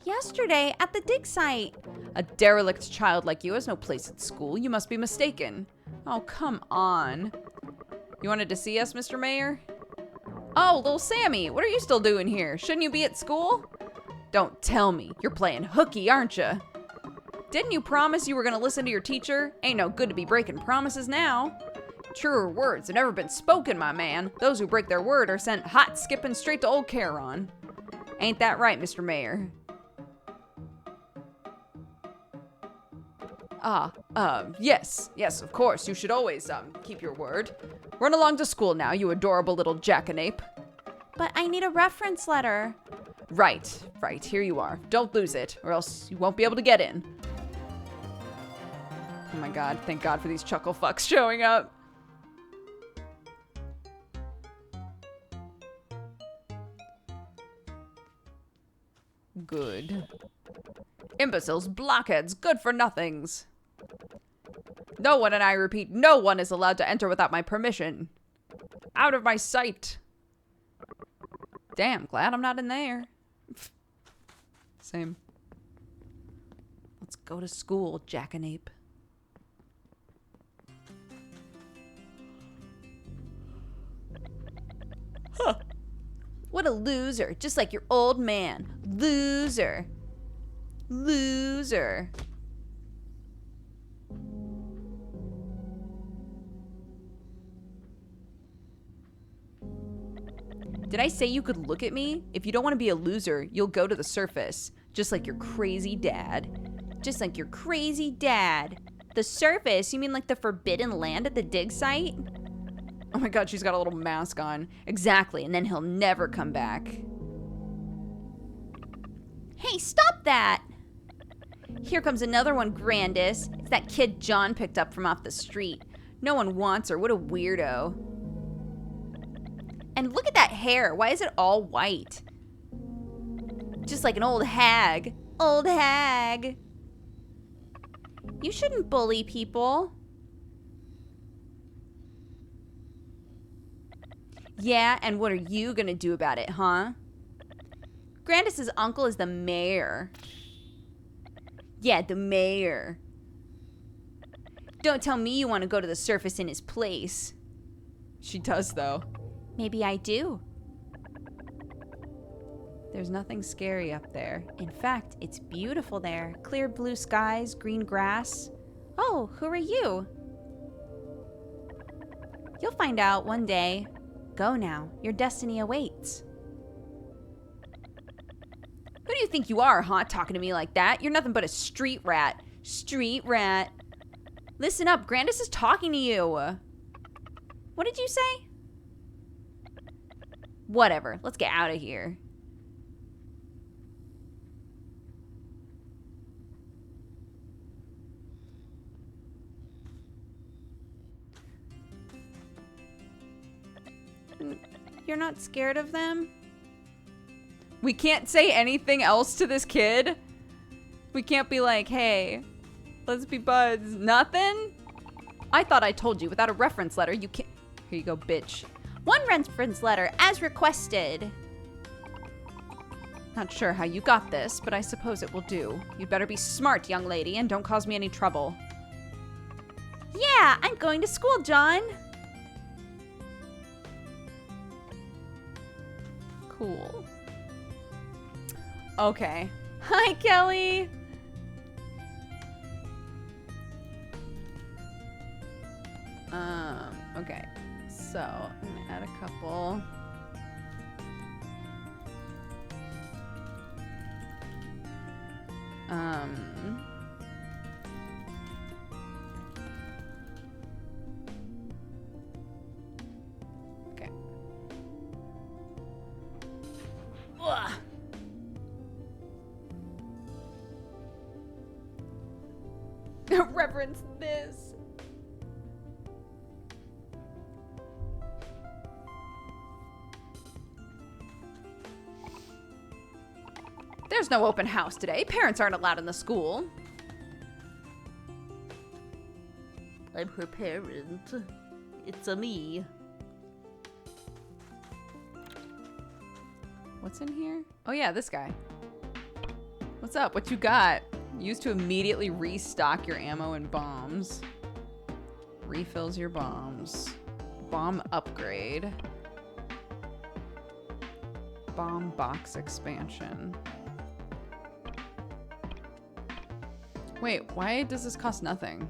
Yesterday at the dig site. A derelict child like you has no place at school. You must be mistaken. Oh, come on. You wanted to see us, Mr. Mayor? Oh, little Sammy, what are you still doing here? Shouldn't you be at school? Don't tell me. You're playing hooky, aren't you? Didn't you promise you were going to listen to your teacher? Ain't no good to be breaking promises now. Truer words have never been spoken, my man. Those who break their word are sent hot skipping straight to old Charon. Ain't that right, Mr. Mayor? Yes, of course. You should always, keep your word. Run along to school now, you adorable little jackanape. But I need a reference letter. Right. Here you are. Don't lose it, or else you won't be able to get in. Oh my god, thank God for these chuckle fucks showing up. Good. Imbeciles, blockheads, good for nothings. No one, and I repeat, no one is allowed to enter without my permission. Out of my sight. Damn, glad I'm not in there. Same. Let's go to school, jackanape. Huh. What a loser, just like your old man. Loser. Loser. Did I say you could look at me? If you don't want to be a loser, you'll go to the surface. Just like your crazy dad. Just like your crazy dad. The surface? You mean like the forbidden land at the dig site? Oh my god, she's got a little mask on. Exactly, and then he'll never come back. Hey, stop that! Here comes another one, Grandis. It's that kid John picked up from off the street. No one wants her. What a weirdo. And look at that hair. Why is it all white? Just like an old hag. Old hag. You shouldn't bully people. Yeah, and what are you gonna do about it, huh? Grandis's uncle is the mayor. Yeah, the mayor. Don't tell me you want to go to the surface in his place. She does, though. Maybe I do. There's nothing scary up there. In fact, it's beautiful there. Clear blue skies, green grass. Oh, who are you? You'll find out one day. Go now. Your destiny awaits. Who do you think you are, huh? Talking to me like that? You're nothing but a street rat. Street rat. Listen up, Grandis is talking to you. What did you say? Whatever, let's get out of here. You're not scared of them? We can't say anything else to this kid? We can't be like, hey, let's be buds. Nothing? I thought I told you without a reference letter you can't. Here you go, bitch. One reference letter as requested. Not sure how you got this, but I suppose it will do. You'd better be smart, young lady, and don't cause me any trouble. Yeah, I'm going to school, John. Cool. Okay. Hi, Kelly. Okay. So, I'm gonna add a couple. Okay. Ugh. Reference this. There's no open house today. Parents aren't allowed in the school. I'm her parent. It's a me. What's in here? Oh yeah, this guy. What's up? What you got? Used to immediately restock your ammo and bombs. Refills your bombs. Bomb upgrade. Bomb box expansion. Wait, why does this cost nothing?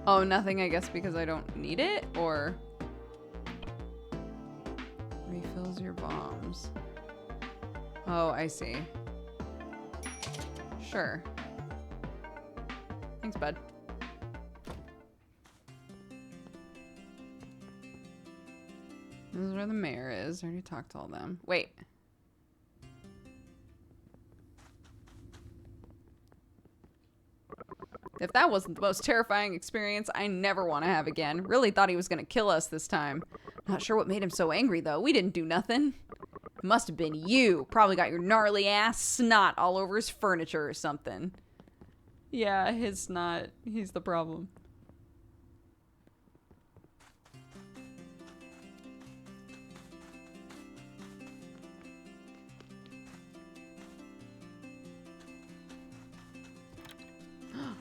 Oh, nothing, I guess, because I don't need it? Or refills your bombs. Oh, I see. Sure. Thanks, bud. This is where the mayor is. I already talked to all them. Wait. If that wasn't the most terrifying experience I never want to have again. Really thought he was going to kill us this time. Not sure what made him so angry, though. We didn't do nothing. Must have been you. Probably got your gnarly ass snot all over his furniture or something. Yeah, his snot. He's the problem.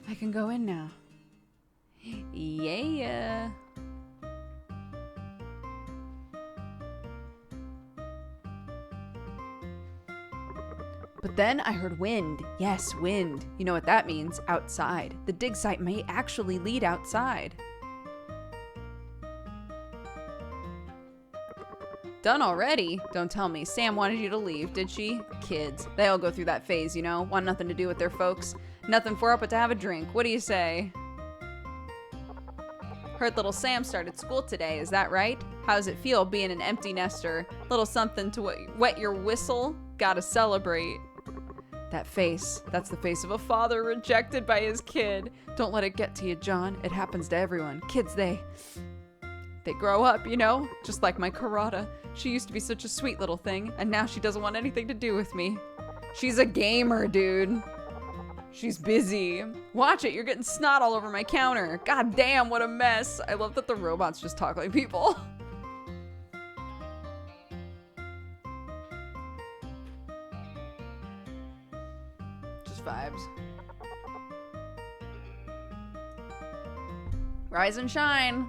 I can go in now. Yeah. But then I heard wind. Yes, wind. You know what that means. Outside. The dig site may actually lead outside. Done already? Don't tell me. Sam wanted you to leave, did she? Kids. They all go through that phase, you know? Want nothing to do with their folks. Nothing for it but to have a drink. What do you say? Heard little Sam started school today, is that right? How's it feel being an empty nester? Little something to wet your whistle? Gotta celebrate. That face. That's the face of a father rejected by his kid. Don't let it get to you, John. It happens to everyone. Kids, they grow up, you know? Just like my Karada. She used to be such a sweet little thing, and now she doesn't want anything to do with me. She's a gamer, dude. She's busy. Watch it, you're getting snot all over my counter. God damn, what a mess. I love that the robots just talk like people. Just vibes. Rise and shine.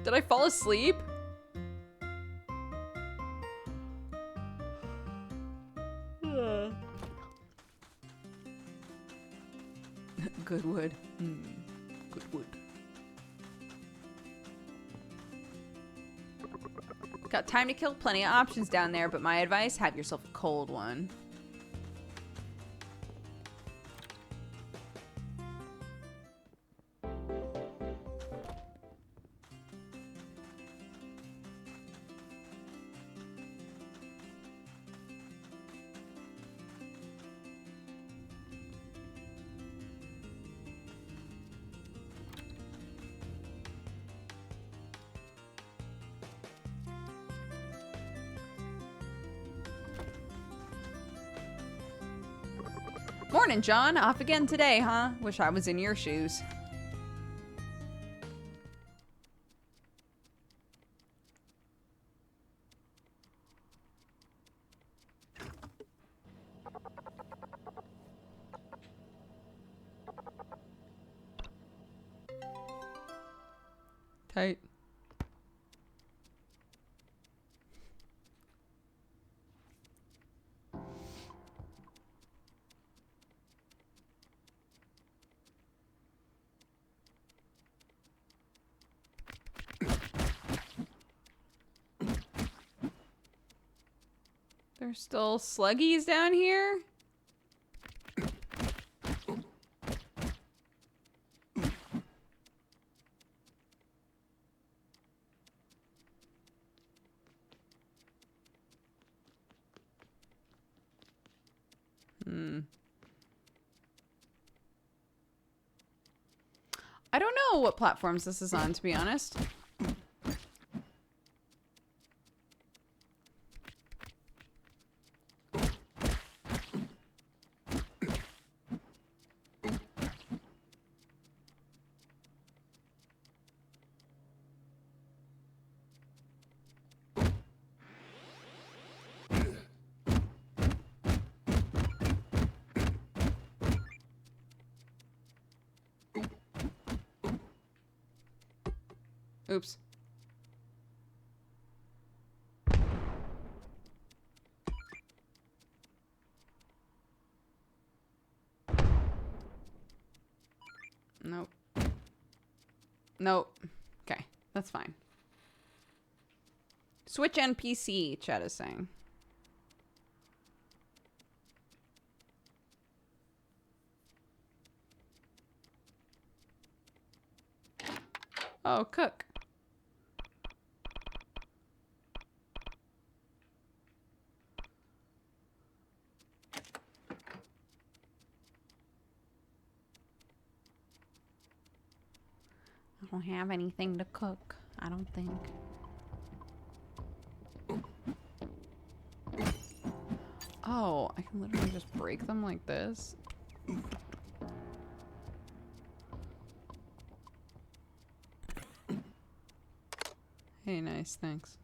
Did I fall asleep? Good wood. Good wood. Got time to kill, plenty of options down there, but my advice, have yourself a cold one. Morning, John. Off again today, huh? Wish I was in your shoes. Tight. There's still sluggies down here? I don't know what platforms this is on, to be honest. Oops. Nope. Nope. Okay, that's fine. Switch NPC, chat is saying. Oh, cook. I don't have anything to cook, I don't think. Oh, I can literally just break them like this. Hey, nice, thanks.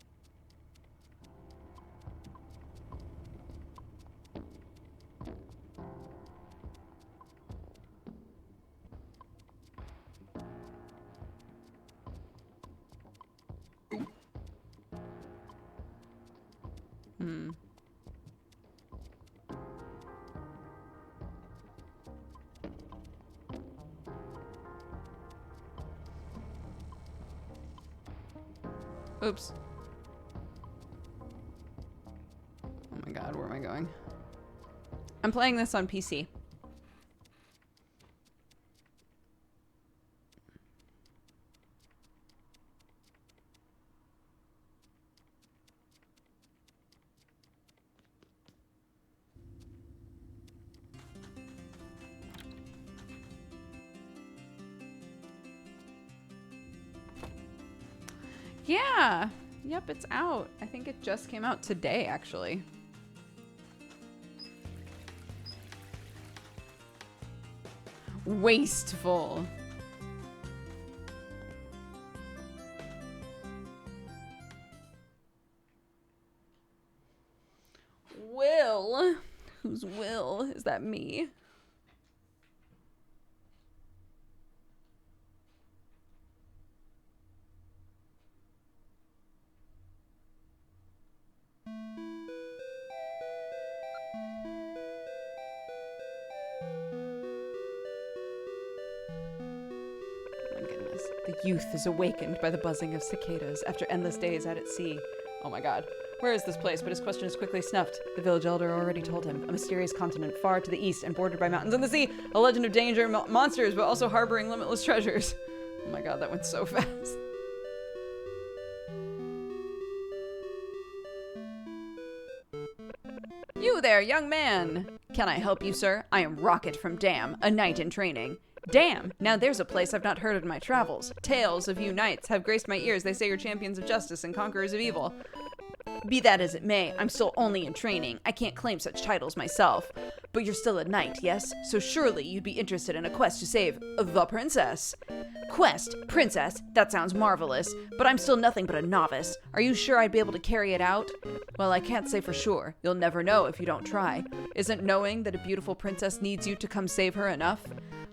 Oops. Oh my god, where am I going? I'm playing this on PC. Yeah. Yep, it's out. I think it just came out today, actually. Wasteful. Will. Who's Will? Is that me? The youth is awakened by the buzzing of cicadas after endless days out at sea. Oh my god. Where is this place? But his question is quickly snuffed. The village elder already told him. A mysterious continent far to the east and bordered by mountains and the sea. A legend of danger and monsters, but also harboring limitless treasures. Oh my god, that went so fast. You there, young man! Can I help you, sir? I am Rocket from Dam, a knight in training. Damn! Now there's a place I've not heard of in my travels. Tales of you knights have graced my ears. They say you're champions of justice and conquerors of evil. Be that as it may, I'm still only in training. I can't claim such titles myself. But you're still a knight, yes? So surely you'd be interested in a quest to save the princess. Quest? Princess? That sounds marvelous. But I'm still nothing but a novice. Are you sure I'd be able to carry it out? Well, I can't say for sure. You'll never know if you don't try. Isn't knowing that a beautiful princess needs you to come save her enough?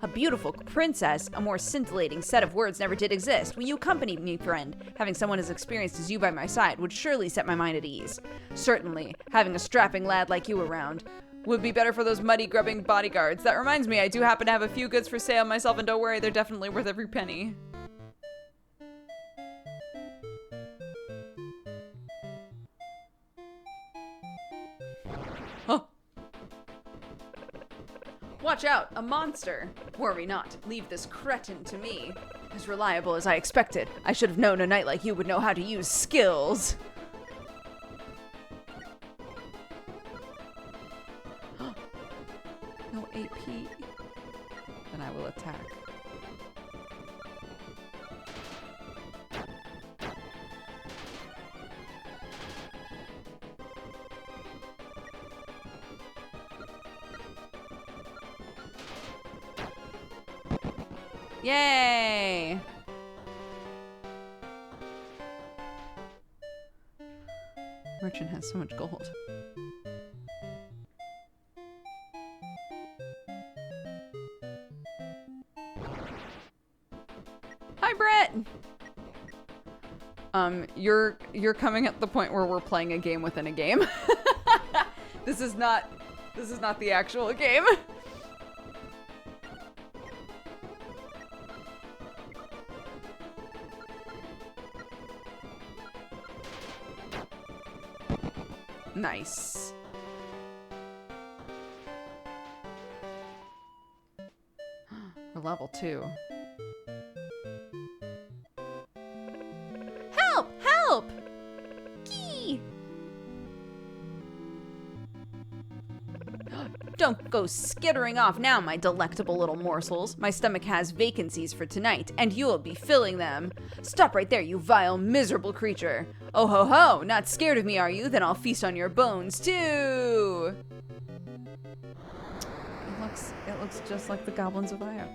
A beautiful princess? A more scintillating set of words never did exist. Will you accompany me, friend? Having someone as experienced as you by my side would surely set my mind at ease. Certainly, having a strapping lad like you around would be better for those muddy, grubbing bodyguards. That reminds me, I do happen to have a few goods for sale myself, and don't worry, they're definitely worth every penny. Huh. Watch out, a monster. Worry not, leave this cretin to me. As reliable as I expected. I should have known a knight like you would know how to use skills. No AP. Then I will attack. Yay! Merchant has so much gold. Hi, Brett! You're coming at the point where we're playing a game within a game. This is not the actual game. Nice. We're level 2. Help! Help! Gee! Don't go skittering off now, my delectable little morsels. My stomach has vacancies for tonight, and you'll be filling them. Stop right there, you vile, miserable creature. Oh ho ho, not scared of me, are you? Then I'll feast on your bones, too! It looks just like the goblins of Io.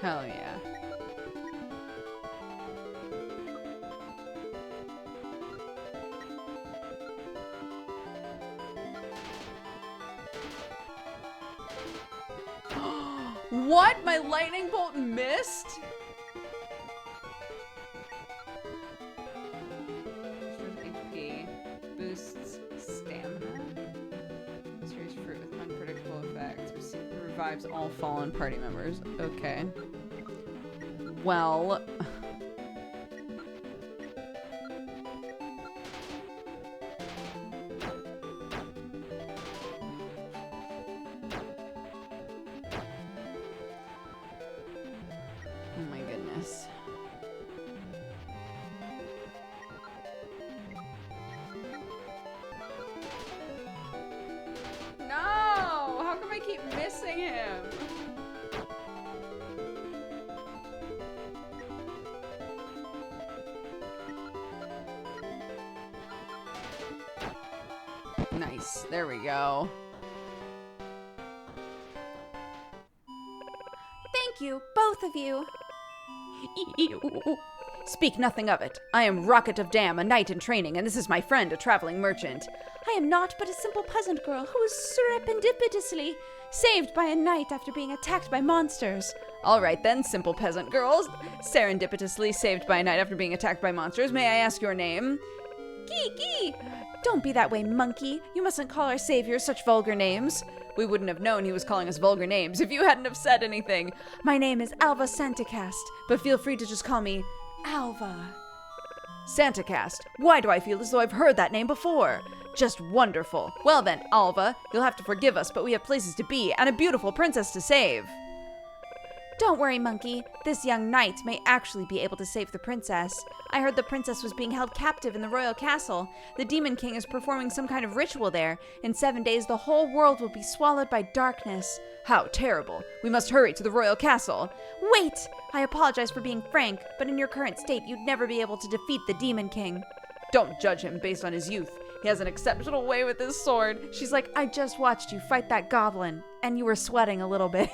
Hell yeah. What? My lightning bolt missed? HP boosts stamina. Mysterious fruit with unpredictable effects. Revives all fallen party members. Okay. Well. Oh my goodness. No! How come I keep missing him? Nice. There we go. both of you. Speak nothing of it. I am Rocket of Dam, a knight in training, and this is my friend, a traveling merchant. I am not but a simple peasant girl who was serendipitously saved by a knight after being attacked by monsters. All right then, simple peasant girls. Serendipitously saved by a knight after being attacked by monsters. May I ask your name? Gee! Don't be that way, monkey. You mustn't call our savior such vulgar names. We wouldn't have known he was calling us vulgar names if you hadn't have said anything. My name is Alva Santacast, but feel free to just call me Alva. Santacast. Why do I feel as though I've heard that name before? Just wonderful. Well then, Alva, you'll have to forgive us, but we have places to be and a beautiful princess to save. Don't worry, monkey. This young knight may actually be able to save the princess. I heard the princess was being held captive in the royal castle. The Demon King is performing some kind of ritual there. In 7 days, the whole world will be swallowed by darkness. How terrible. We must hurry to the royal castle. Wait! I apologize for being frank, but in your current state, you'd never be able to defeat the Demon King. Don't judge him based on his youth. He has an exceptional way with his sword. She's like, I just watched you fight that goblin, and you were sweating a little bit.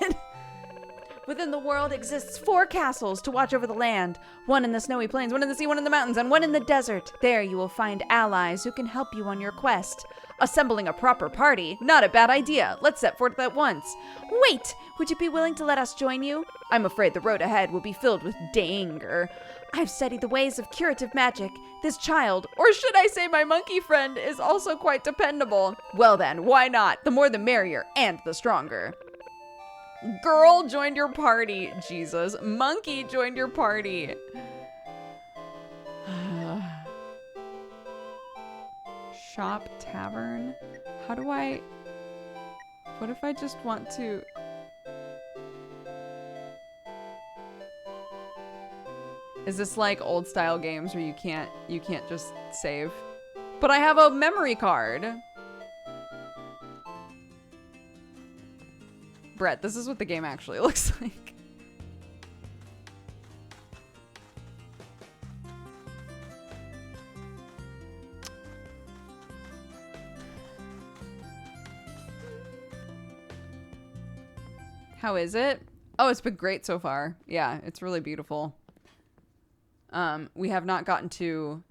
Within the world exists 4 castles to watch over the land. 1 in the snowy plains, 1 in the sea, 1 in the mountains, and 1 in the desert. There you will find allies who can help you on your quest. Assembling a proper party? Not a bad idea. Let's set forth at once. Wait! Would you be willing to let us join you? I'm afraid the road ahead will be filled with danger. I've studied the ways of curative magic. This child, or should I say my monkey friend, is also quite dependable. Well then, why not? The more the merrier, and the stronger. Girl joined your party. Jesus. Monkey joined your party. Shop tavern? How do I... What if I just want to... Is this like old style games where you can't just save? But I have a memory card. Brett, this is what the game actually looks like. How is it? Oh, it's been great so far. Yeah, it's really beautiful. We have not gotten to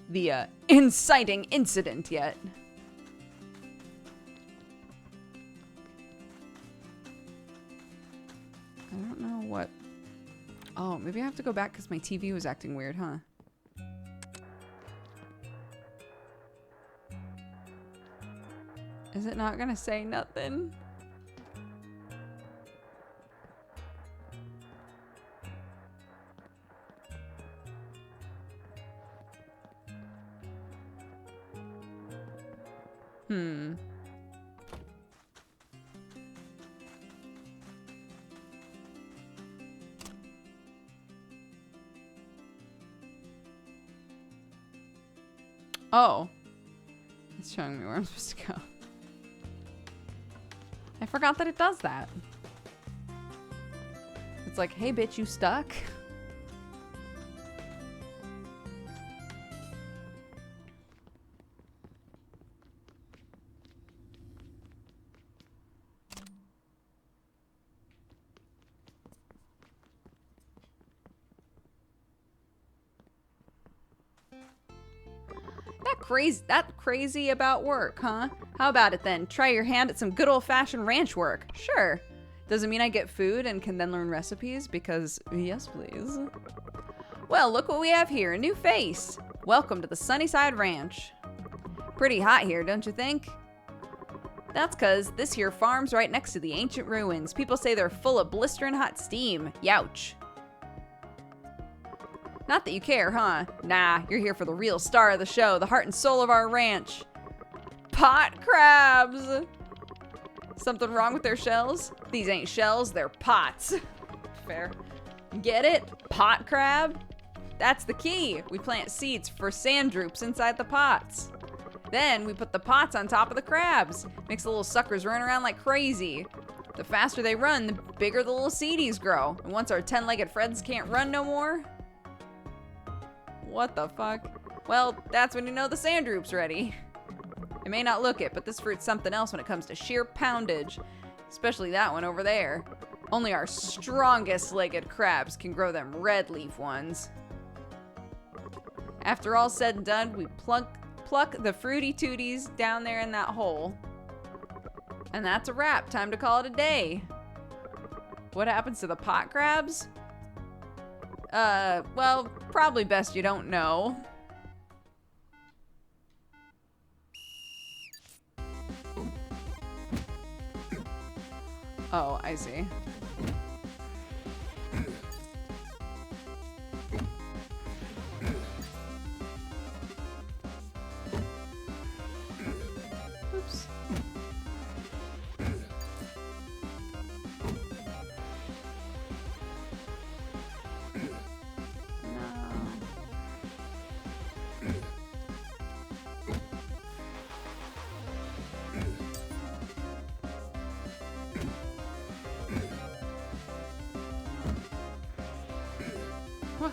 the inciting incident yet. I don't know what... Oh, maybe I have to go back because my TV was acting weird, huh? Is it not gonna say nothing? Oh. It's showing me where I'm supposed to go. I forgot that it does that. It's like, hey bitch, you stuck? That crazy about work, huh? How about it then? Try your hand at some good old-fashioned ranch work. Sure. Doesn't mean I get food and can then learn recipes because, yes, please. Well, look what we have here, a new face. Welcome to the Sunnyside Ranch. Pretty hot here, don't you think? That's cause this here farm's right next to the ancient ruins. People say they're full of blistering hot steam. Youch. Not that you care, huh? Nah, you're here for the real star of the show, the heart and soul of our ranch. Pot crabs! Something wrong with their shells? These ain't shells, they're pots. Fair. Get it? Pot crab? That's the key. We plant seeds for sand droops inside the pots. Then we put the pots on top of the crabs. Makes the little suckers run around like crazy. The faster they run, the bigger the little seedies grow. And once our 10-legged friends can't run no more... What the fuck? Well, that's when you know the sand droop's ready. It may not look it, but this fruit's something else when it comes to sheer poundage. Especially that one over there. Only our strongest legged crabs can grow them red leaf ones. After all said and done, we pluck the fruity tooties down there in that hole. And that's a wrap. Time to call it a day. What happens to the pot crabs? Well, probably best you don't know. Oh, I see. Oops. What?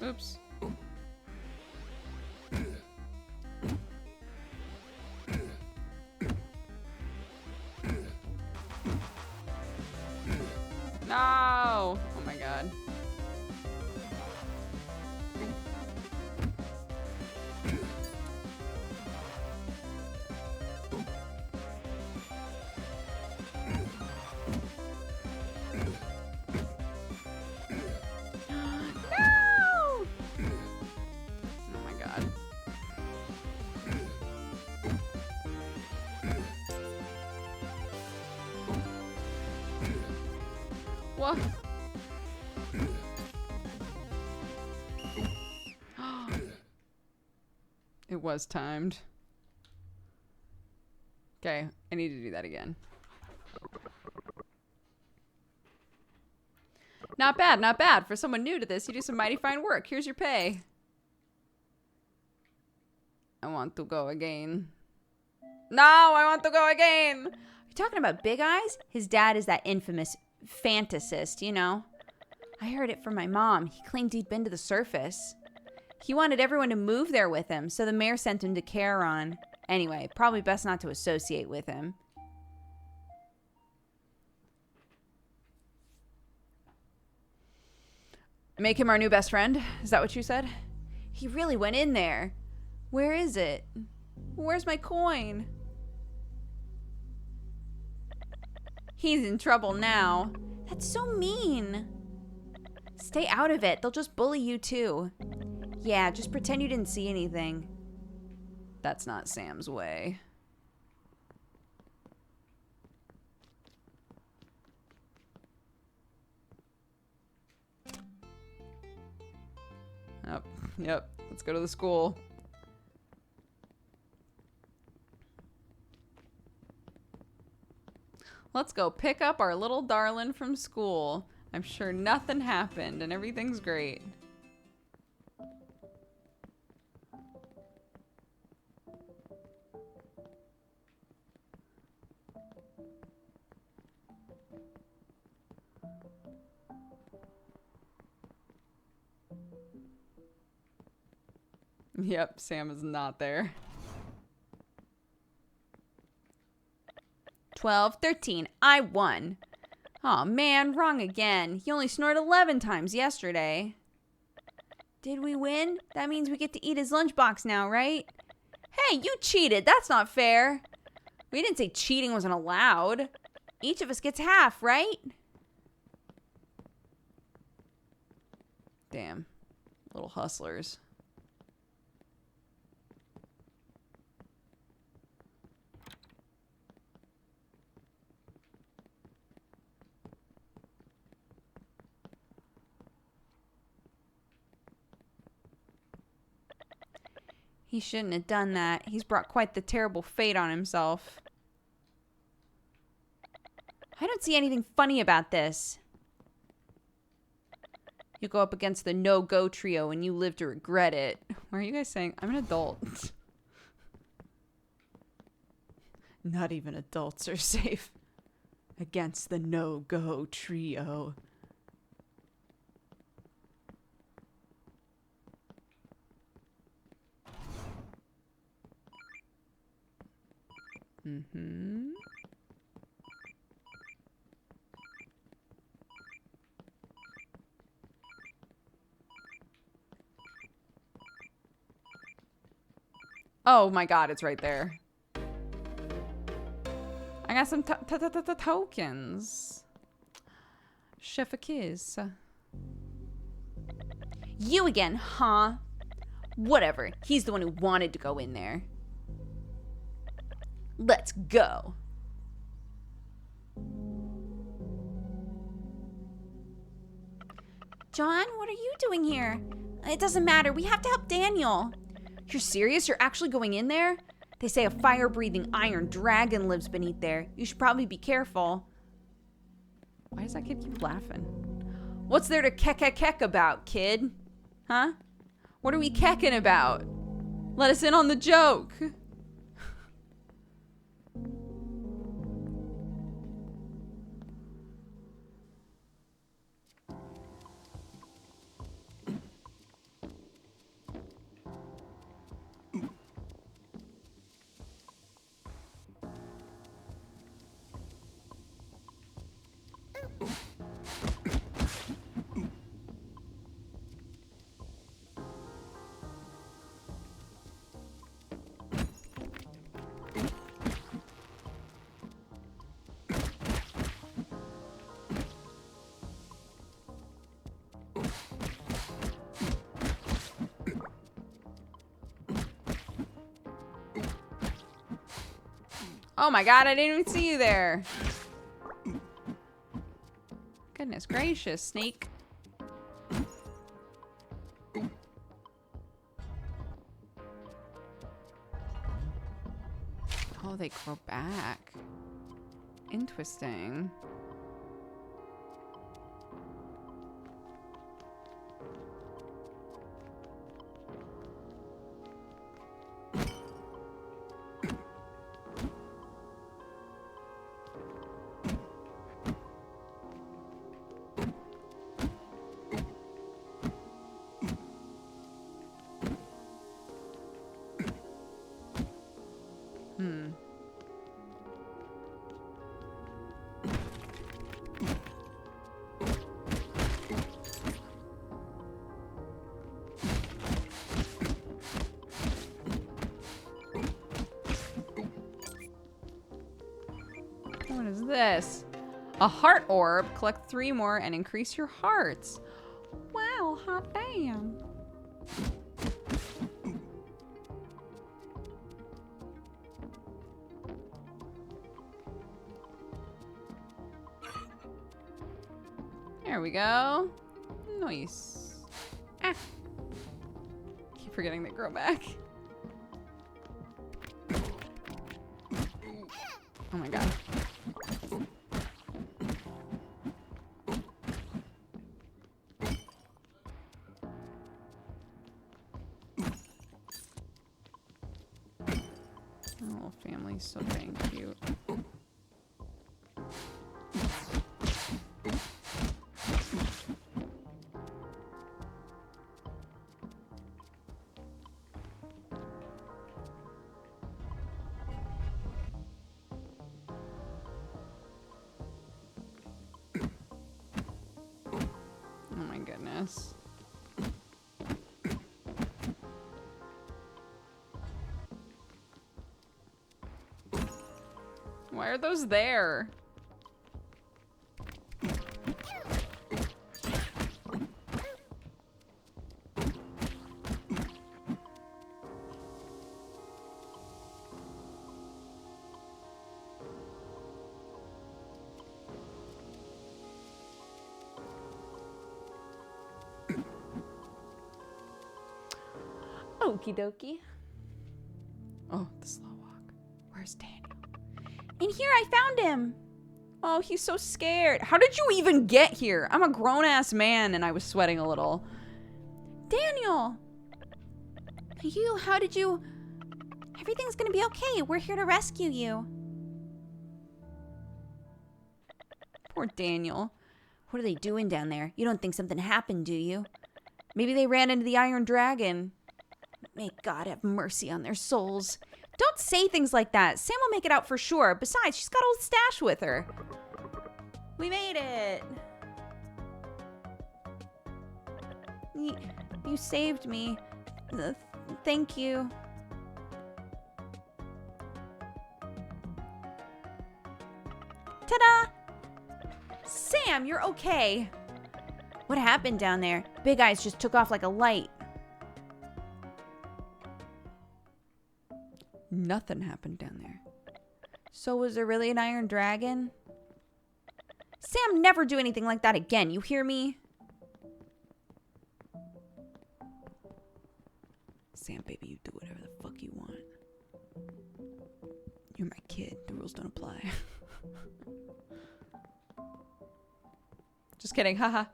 Oops. No! Oh my god. No! Oh my god. What? It was timed. Okay, I need to do that again. Not bad, not bad. For someone new to this, you do some mighty fine work. Here's your pay. I want to go again. No, I want to go again. You talking about Big Eyes? His dad is that infamous fantasist, you know. I heard it from my mom. He claimed he'd been to the surface. He wanted everyone to move there with him, so the mayor sent him to Charon. Anyway, probably best not to associate with him. Make him our new best friend? Is that what you said? He really went in there. Where is it? Where's my coin? He's in trouble now. That's so mean. Stay out of it. They'll just bully you too. Yeah, just pretend you didn't see anything. That's not Sam's way. Yep. Let's go to the school. Let's go pick up our little darling from school. I'm sure nothing happened and everything's great. Yep, Sam is not there. 12, 13. I won. Aw, man, wrong again. He only snored 11 times yesterday. Did we win? That means we get to eat his lunchbox now, right? Hey, you cheated. That's not fair. We didn't say cheating wasn't allowed. Each of us gets half, right? Damn. Little hustlers. He shouldn't have done that. He's brought quite the terrible fate on himself. I don't see anything funny about this. You go up against the no-go trio and you live to regret it. Why are you guys saying? I'm an adult. Not even adults are safe against the no-go trio. Mm-hmm. Oh my god, it's right there. I got some tokens. Chef a kiss. You again, huh? Whatever. He's the one who wanted to go in there. Let's go. John, what are you doing here? It doesn't matter. We have to help Daniel. You're serious? You're actually going in there? They say a fire-breathing iron dragon lives beneath there. You should probably be careful. Why does that kid keep laughing? What's there to keck about, kid? Huh? What are we kecking about? Let us in on the joke. Oh my god, I didn't even see you there. Goodness gracious, snake. Oh, they grow back. Interesting. What is this? A heart orb. Collect 3 more and increase your hearts. Wow, hot damn. There we go. Nice. Ah. Keep forgetting they grow back. Oh my god. Oh, family's so dang cute. Oh my goodness. Why are those there? Okie dokie. Oh, the slow walk. Where's Daniel? In here, I found him. Oh, he's so scared. How did you even get here? I'm a grown-ass man and I was sweating a little. Daniel! How did you... Everything's gonna be okay. We're here to rescue you. Poor Daniel. What are they doing down there? You don't think something happened, do you? Maybe they ran into the Iron Dragon. May God have mercy on their souls. Don't say things like that. Sam will make it out for sure. Besides, she's got old Stash with her. We made it. You saved me. Thank you. Ta-da! Sam, you're okay. What happened down there? Big Eyes just took off like a light. Nothing happened down there. So was there really an iron dragon? Sam, never do anything like that again. You hear me? Sam, baby, you do whatever the fuck you want. You're my kid. The rules don't apply. Just kidding. Haha.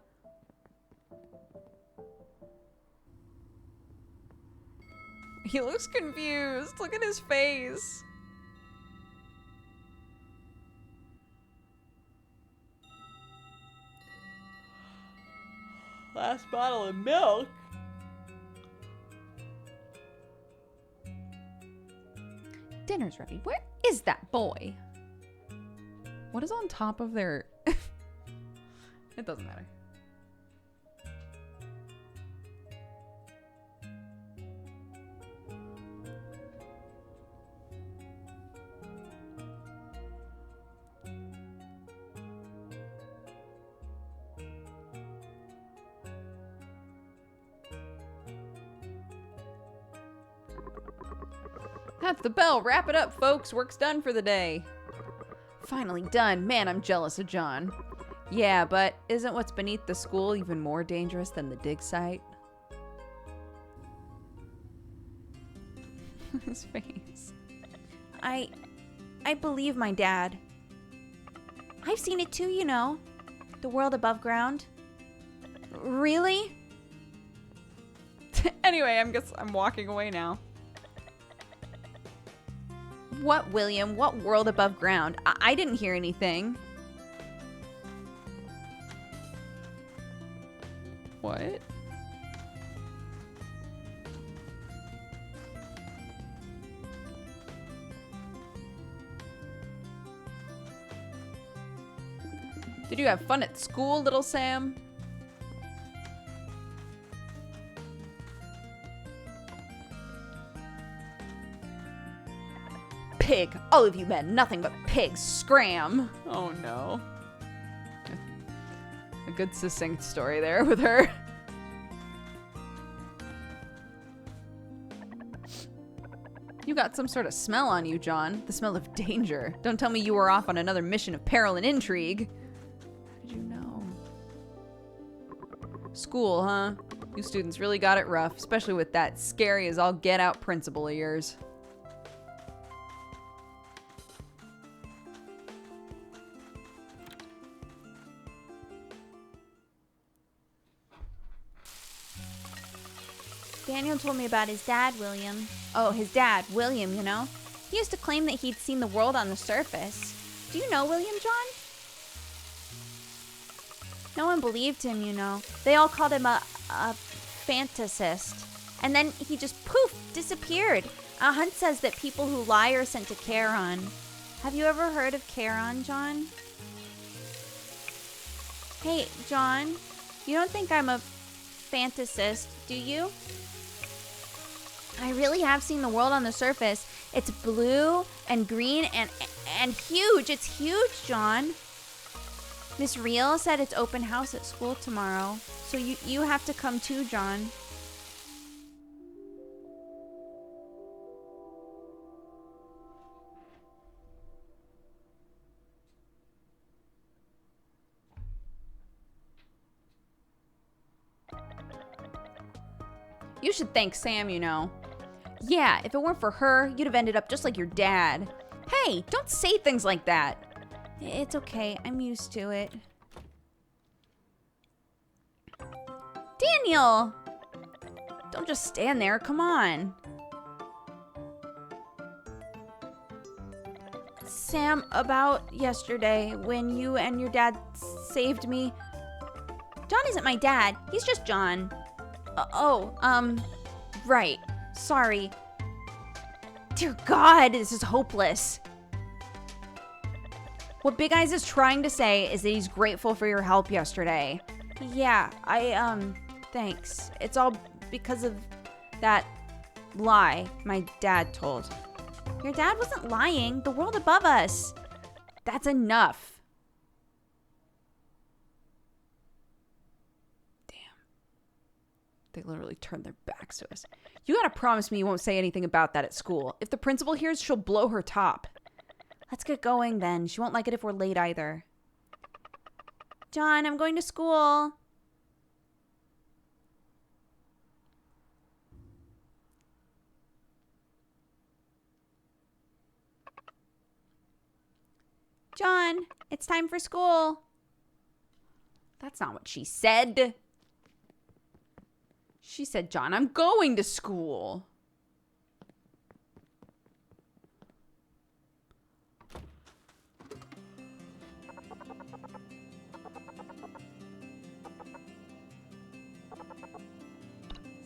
He looks confused. Look at his face. Last bottle of milk. Dinner's ready. Where is that boy? What is on top of their... It doesn't matter. That's the bell. Wrap it up, folks. Work's done for the day. Finally done. Man, I'm jealous of John. Yeah, but isn't what's beneath the school even more dangerous than the dig site? His face. I believe my dad. I've seen it too, you know. The world above ground. Really? Anyway, I'm walking away now. What, William? What world above ground? I didn't hear anything. What? Did you have fun at school, little Sam? Pig. All of you men, nothing but pigs. Scram. Oh no. A good succinct story there with her. You got some sort of smell on you, John. The smell of danger. Don't tell me you were off on another mission of peril and intrigue. How did you know? School, huh? You students really got it rough, especially with that scary as all get out principal of yours. Daniel told me about his dad, William. Oh, his dad, William, you know? He used to claim that he'd seen the world on the surface. Do you know William, John? No one believed him, you know. They all called him a fantasist. And then he just poof, disappeared. Hunt says that people who lie are sent to Charon. Have you ever heard of Charon, John? Hey, John, you don't think I'm a fantasist, do you? I really have seen the world on the surface. It's blue and green and huge. It's huge, John. Miss Reel said it's open house at school tomorrow. So you have to come too, John. You should thank Sam, you know. Yeah, if it weren't for her, you'd have ended up just like your dad. Hey, don't say things like that. It's okay. I'm used to it. Daniel! Don't just stand there. Come on. Sam, about yesterday when you and your dad saved me. John isn't my dad. He's just John. Right. Sorry. Dear God, this is hopeless. What Big Eyes is trying to say is that he's grateful for your help yesterday. Yeah, thanks. It's all because of that lie my dad told. Your dad wasn't lying. The world above us. That's enough. Damn. They literally turned their backs to us. You gotta promise me you won't say anything about that at school. If the principal hears, she'll blow her top. Let's get going then. She won't like it if we're late either. John, I'm going to school. John, it's time for school. That's not what she said. She said, John, I'm going to school.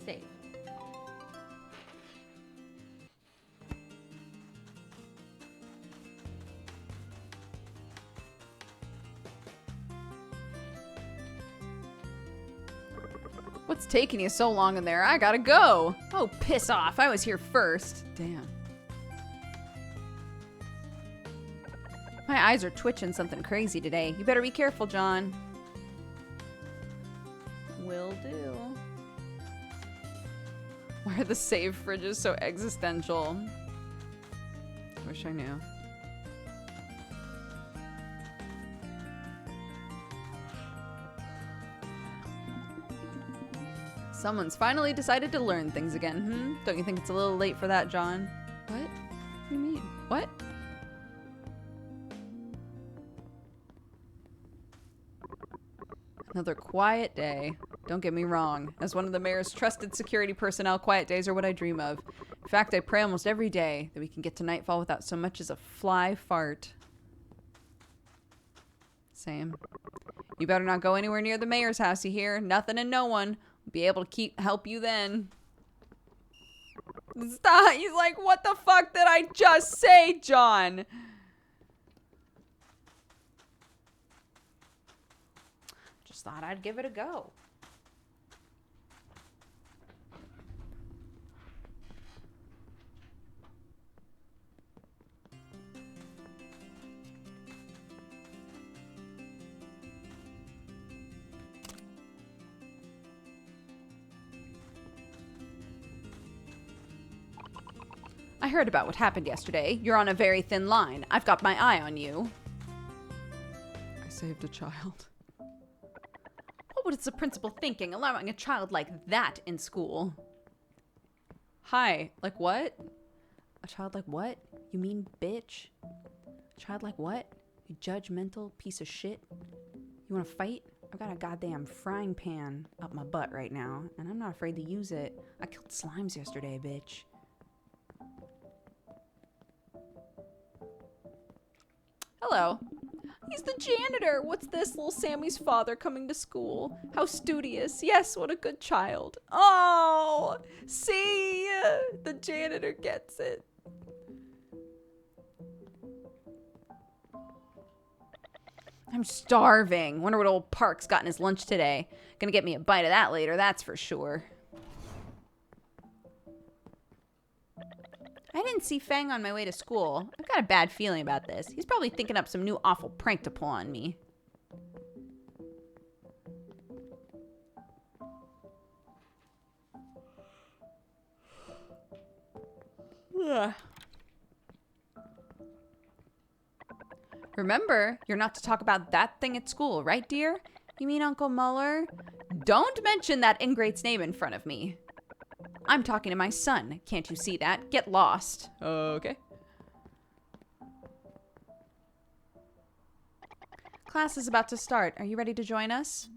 Save. What's taking you so long in there? I gotta go. Oh, piss off. I was here first. Damn. My eyes are twitching something crazy today. You better be careful, John. Will do. Why are the save fridges so existential? Wish I knew. Someone's finally decided to learn things again, Don't you think it's a little late for that, John? What? What do you mean? What? Another quiet day. Don't get me wrong. As one of the mayor's trusted security personnel, quiet days are what I dream of. In fact, I pray almost every day that we can get to nightfall without so much as a fly fart. Same. You better not go anywhere near the mayor's house, you hear? Nothing and no one will be able to help you then. Stop. He's like, what the fuck did I just say, John? Just thought I'd give it a go. I heard about what happened yesterday. You're on a very thin line. I've got my eye on you. I saved a child. What was the principal thinking, allowing a child like that in school? Hi. Like what? A child like what? You mean bitch? A child like what? You judgmental piece of shit? You wanna fight? I've got a goddamn frying pan up my butt right now, and I'm not afraid to use it. I killed slimes yesterday, bitch. Hello. He's the janitor. What's this? Little Sammy's father coming to school. How studious. Yes, what a good child. Oh, see? The janitor gets it. I'm starving. Wonder what old Park's got in his lunch today. Gonna get me a bite of that later, that's for sure. I didn't see Fang on my way to school. I've got a bad feeling about this. He's probably thinking up some new awful prank to pull on me. Ugh. Remember, you're not to talk about that thing at school, right, dear? You mean Uncle Muller? Don't mention that ingrate's name in front of me. I'm talking to my son. Can't you see that? Get lost. Okay. Class is about to start. Are you ready to join us?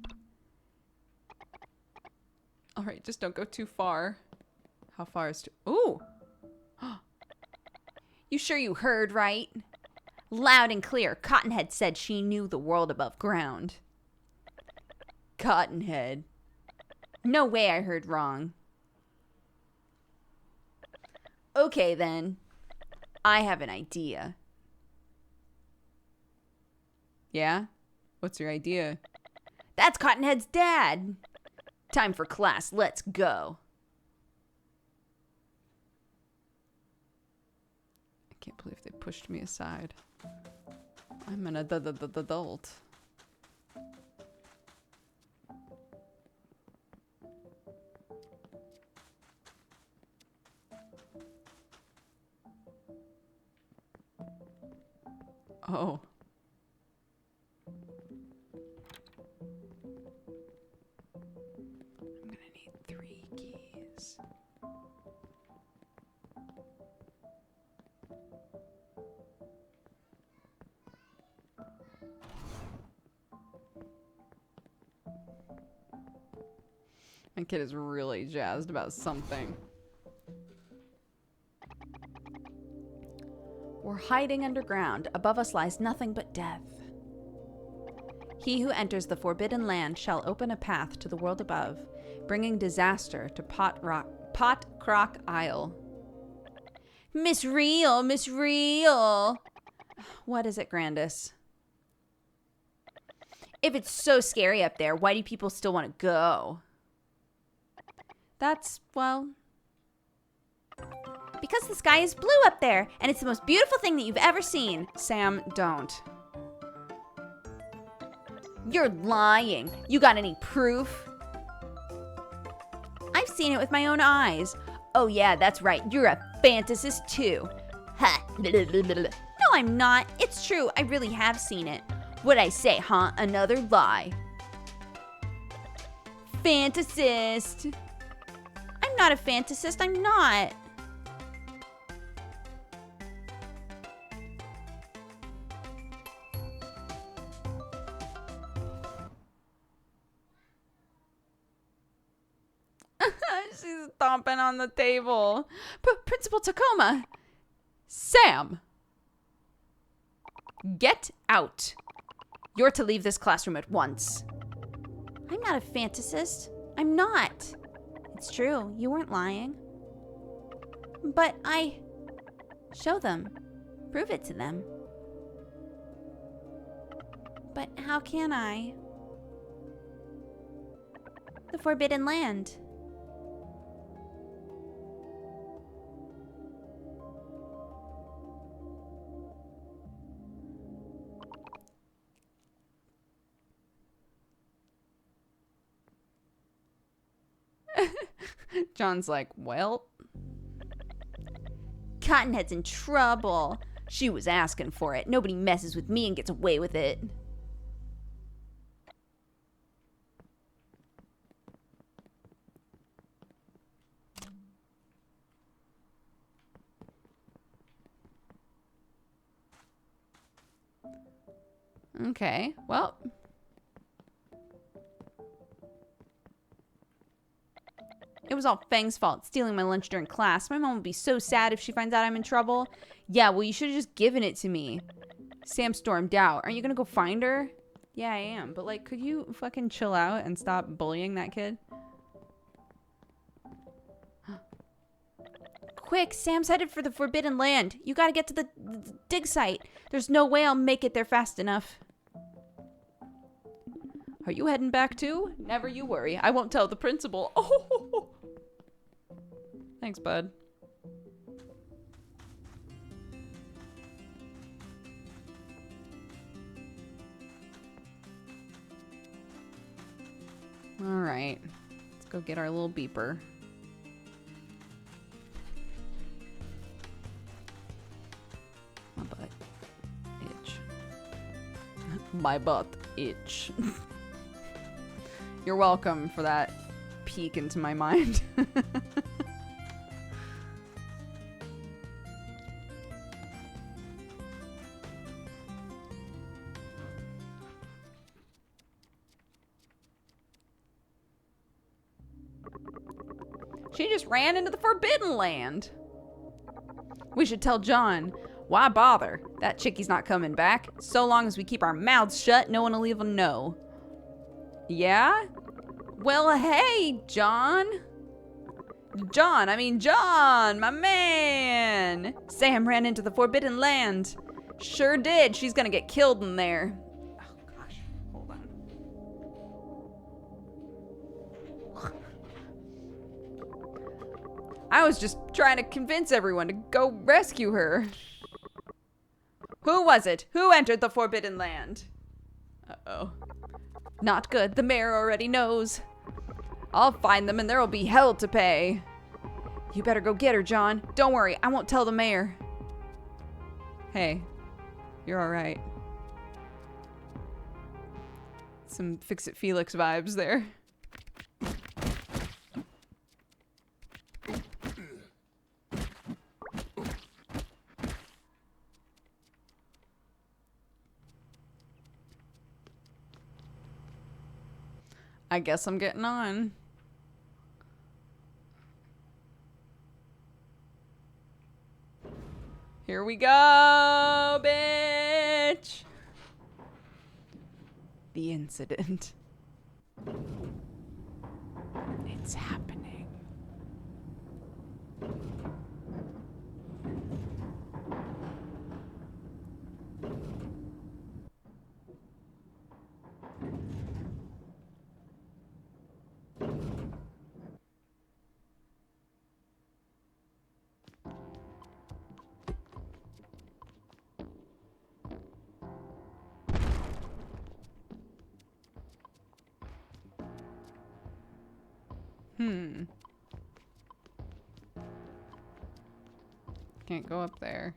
All right, just don't go too far. How far is too... Ooh! You sure you heard right? Loud and clear, Cottonhead said she knew the world above ground. Cottonhead? No way I heard wrong. Okay, then. I have an idea. Yeah? What's your idea? That's Cottonhead's dad. Time for class. Let's go. I can't believe they pushed me aside. I'm an adult. Oh. I'm gonna need 3 keys. My kid is really jazzed about something. We're hiding underground. Above us lies nothing but death. He who enters the forbidden land shall open a path to the world above, bringing disaster to Pot Croc Isle. Miss Real, Miss Real. What is it, Grandis? If it's so scary up there, why do people still want to go? That's, well, because the sky is blue up there, and it's the most beautiful thing that you've ever seen. Sam, don't. You're lying. You got any proof? I've seen it with my own eyes. Oh yeah, that's right. You're a fantasist too. Ha. No, I'm not. It's true. I really have seen it. What'd I say, huh? Another lie. Fantasist. I'm not a fantasist. I'm not. She's stomping on the table. Principal Tacoma. Sam! Get out. You're to leave this classroom at once. I'm not a fantasist. I'm not. It's true. You weren't lying. But I... Show them. Prove it to them. But how can I? The Forbidden Land. John's like, well. Cottonhead's in trouble. She was asking for it. Nobody messes with me and gets away with it. Okay, well. It was all Fang's fault, stealing my lunch during class. My mom would be so sad if she finds out I'm in trouble. Yeah, well, you should have just given it to me. Sam stormed out. Aren't you gonna go find her? Yeah, I am. But, like, could you fucking chill out and stop bullying that kid? Quick, Sam's headed for the Forbidden Land. You gotta get to the dig site. There's no way I'll make it there fast enough. Are you heading back too? Never you worry. I won't tell the principal. Oh. Thanks, bud. All right. Let's go get our little beeper. My butt itch. My butt itch. You're welcome for that peek into my mind. She just ran into the Forbidden Land. We should tell John. Why bother? That chickie's not coming back. So long as we keep our mouths shut, no one will even know. Yeah? Well, hey, John. John, my man. Sam ran into the Forbidden Land. Sure did. She's gonna get killed in there. Oh gosh, hold on. I was just trying to convince everyone to go rescue her. Who was it? Who entered the Forbidden Land? Uh-oh. Not good. The mayor already knows. I'll find them and there'll be hell to pay. You better go get her, John. Don't worry, I won't tell the mayor. Hey, you're all right. Some Fix-It Felix vibes there. I guess I'm getting on. Here we go, bitch. The incident. It's happening. Can't go up there.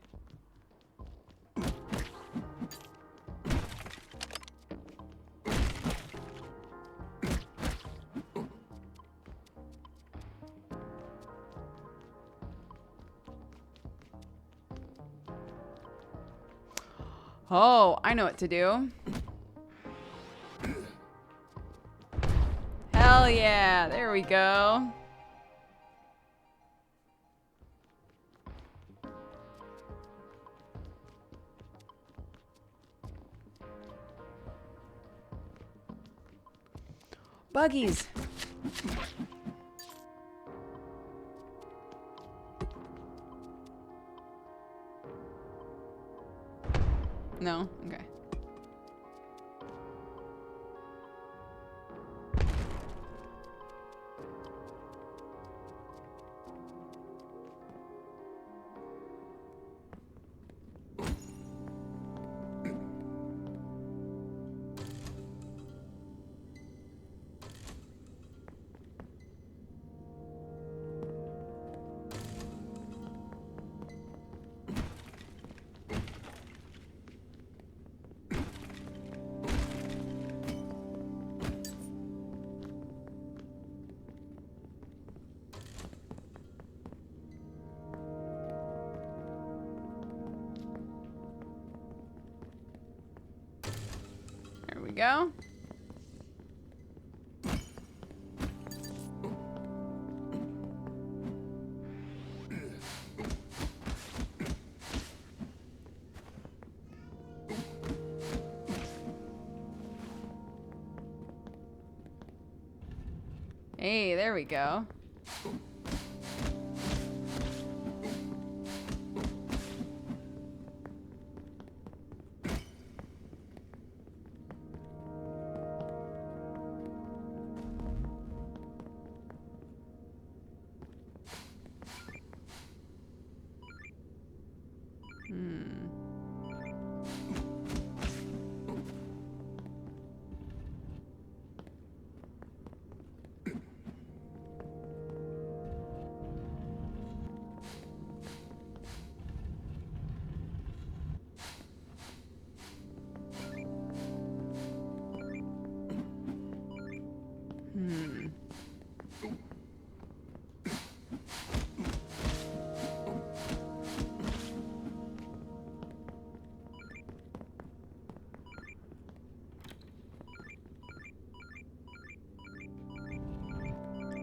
Oh, I know what to do. Hell yeah, there we go. Buggies. No? Okay. There we go. Hey, there we go.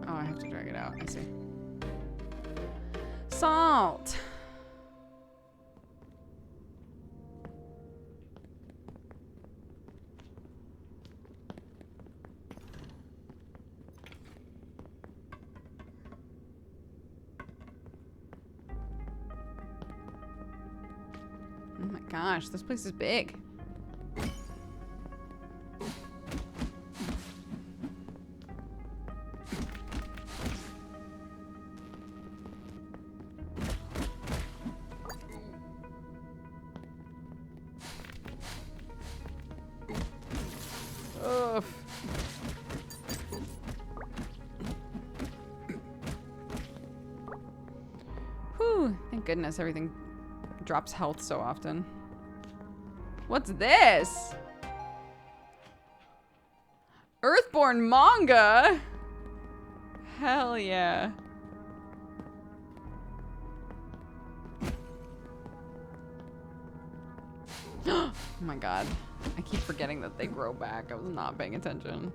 Oh, I have to drag it out. I see. Salt. my gosh, this place is big. Ugh. Whew, thank goodness everything drops health so often. What's this? Earthborn manga? Hell yeah. Oh my god. I keep forgetting that they grow back. I was not paying attention.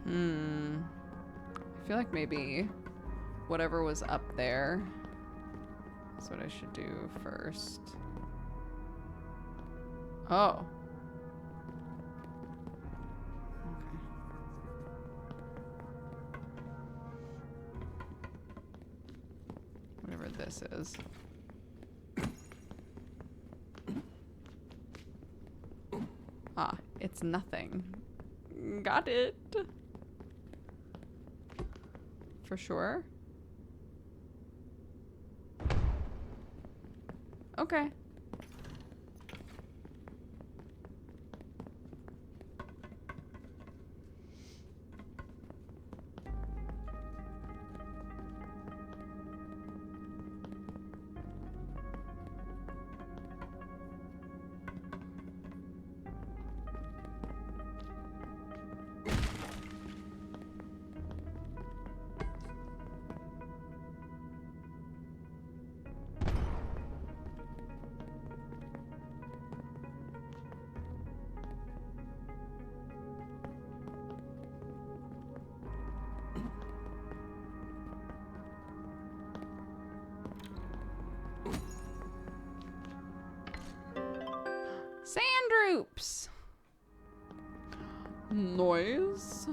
I feel like maybe whatever was up there is what I should do first. Oh. Okay. Whatever this is. Ah, it's nothing. Got it. For sure. Okay. Sand droops. Noise.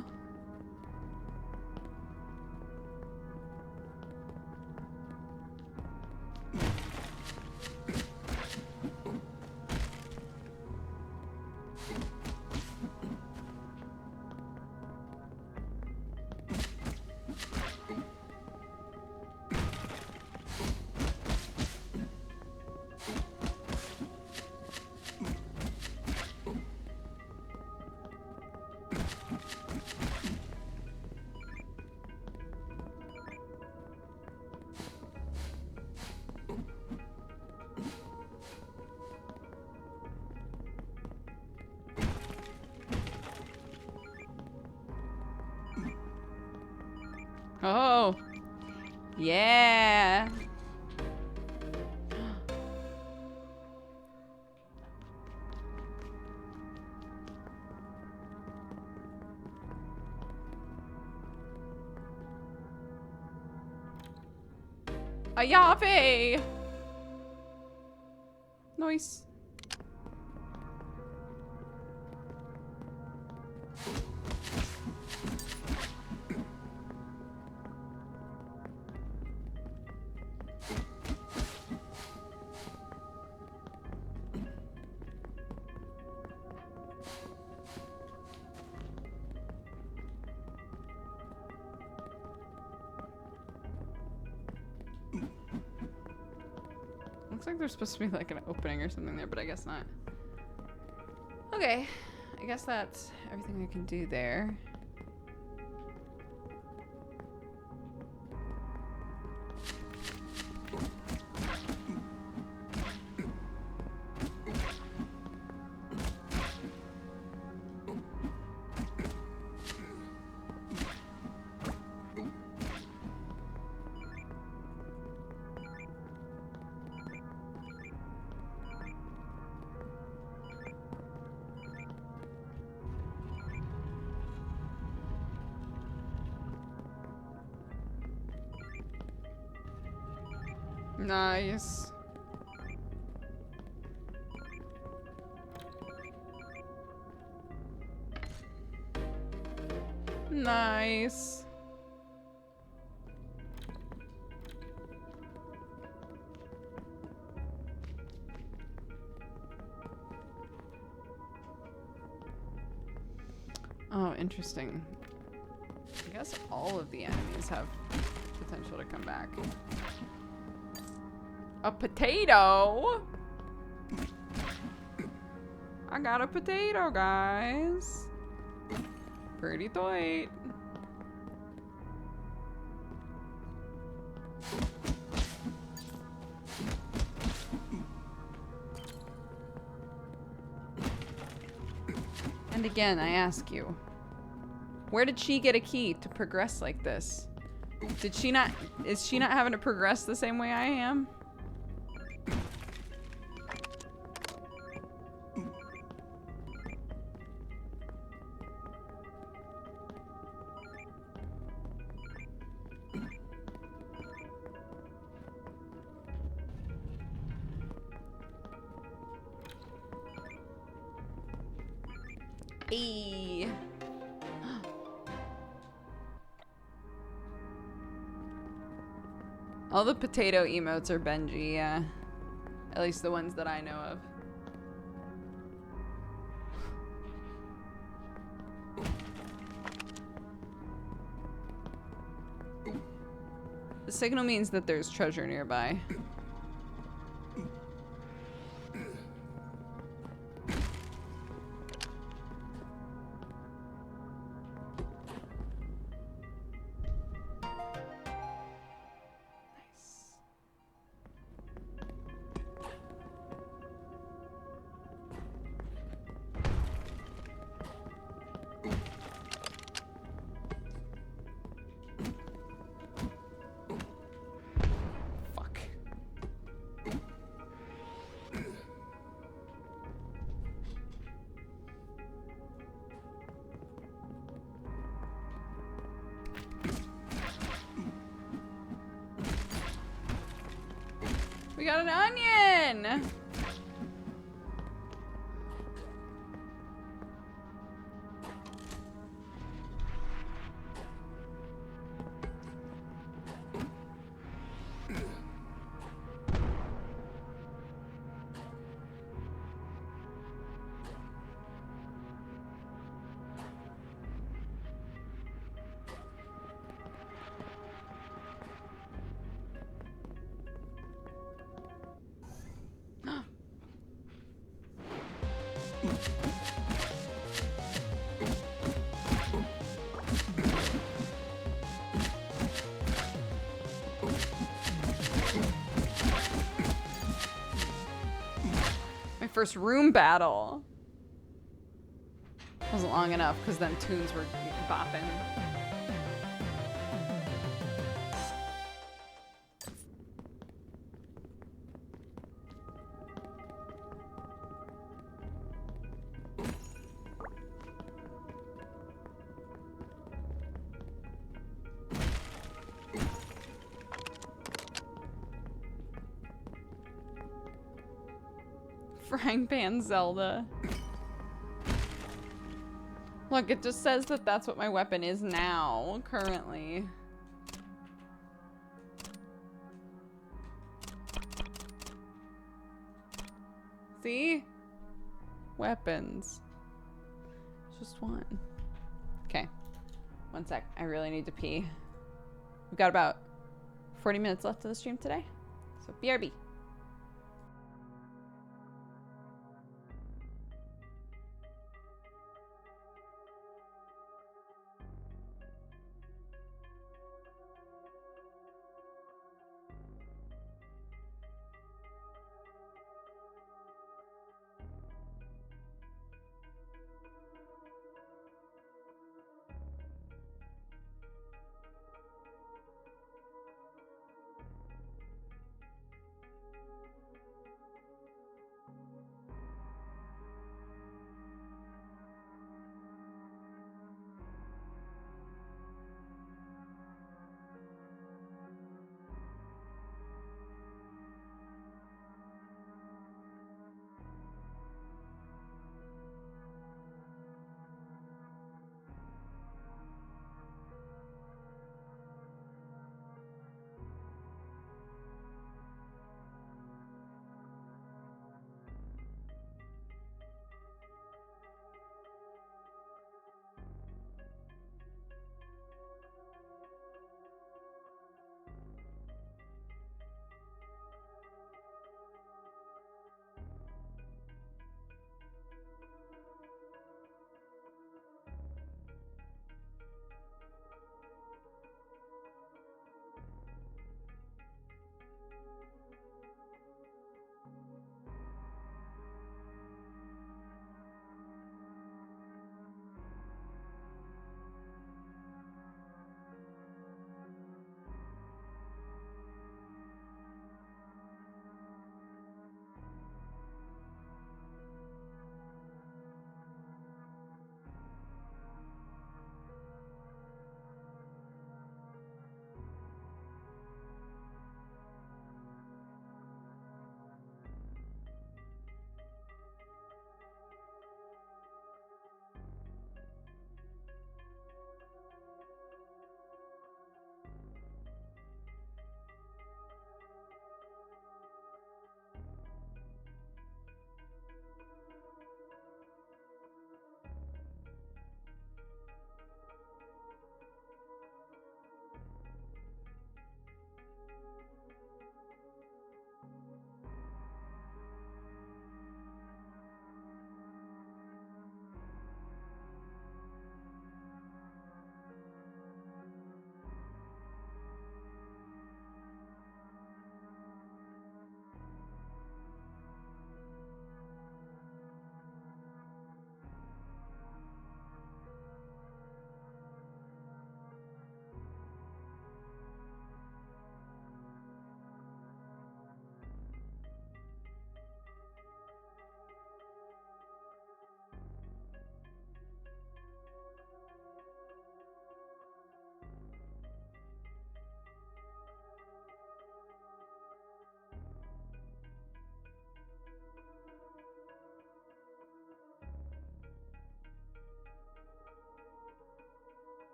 Oh. Yeah. Ayave. Nice. Looks like there's supposed to be like an opening or something there, but I guess not. Okay, I guess that's everything I can do there. Nice. Nice. Oh, interesting. I guess all of the enemies have potential to come back. A potato? I got a potato, guys. Pretty tight. And again, I ask you, where did she get a key to progress like this? Did she not, is she not having to progress the same way I am? Hey. All the potato emotes are Benji, yeah. At least the ones that I know of. The signal means that there's treasure nearby. We got an onion! First room battle. Wasn't long enough because then tunes were bopping. Frying pan Zelda. Look, it just says that that's what my weapon is now, currently. See? Weapons. Just one. Okay. One sec. I really need to pee. We've got about 40 minutes left of the stream today. So BRB.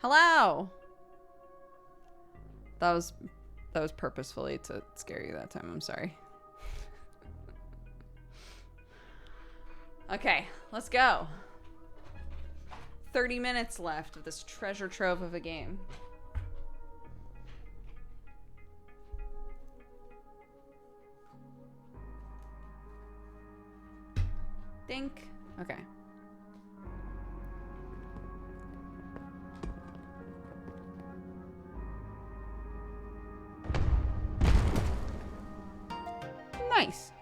Hello. That was purposefully to scare you that time. I'm sorry. Okay, let's go. 30 minutes left of this treasure trove of a game. Dink. Okay. Nice.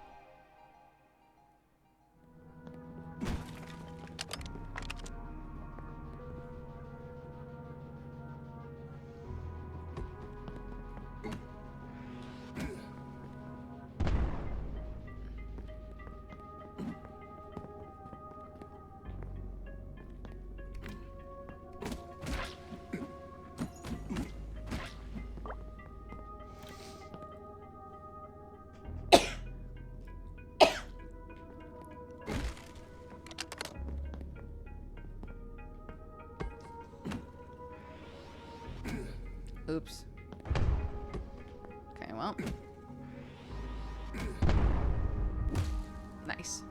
Oops. Okay, well. Nice.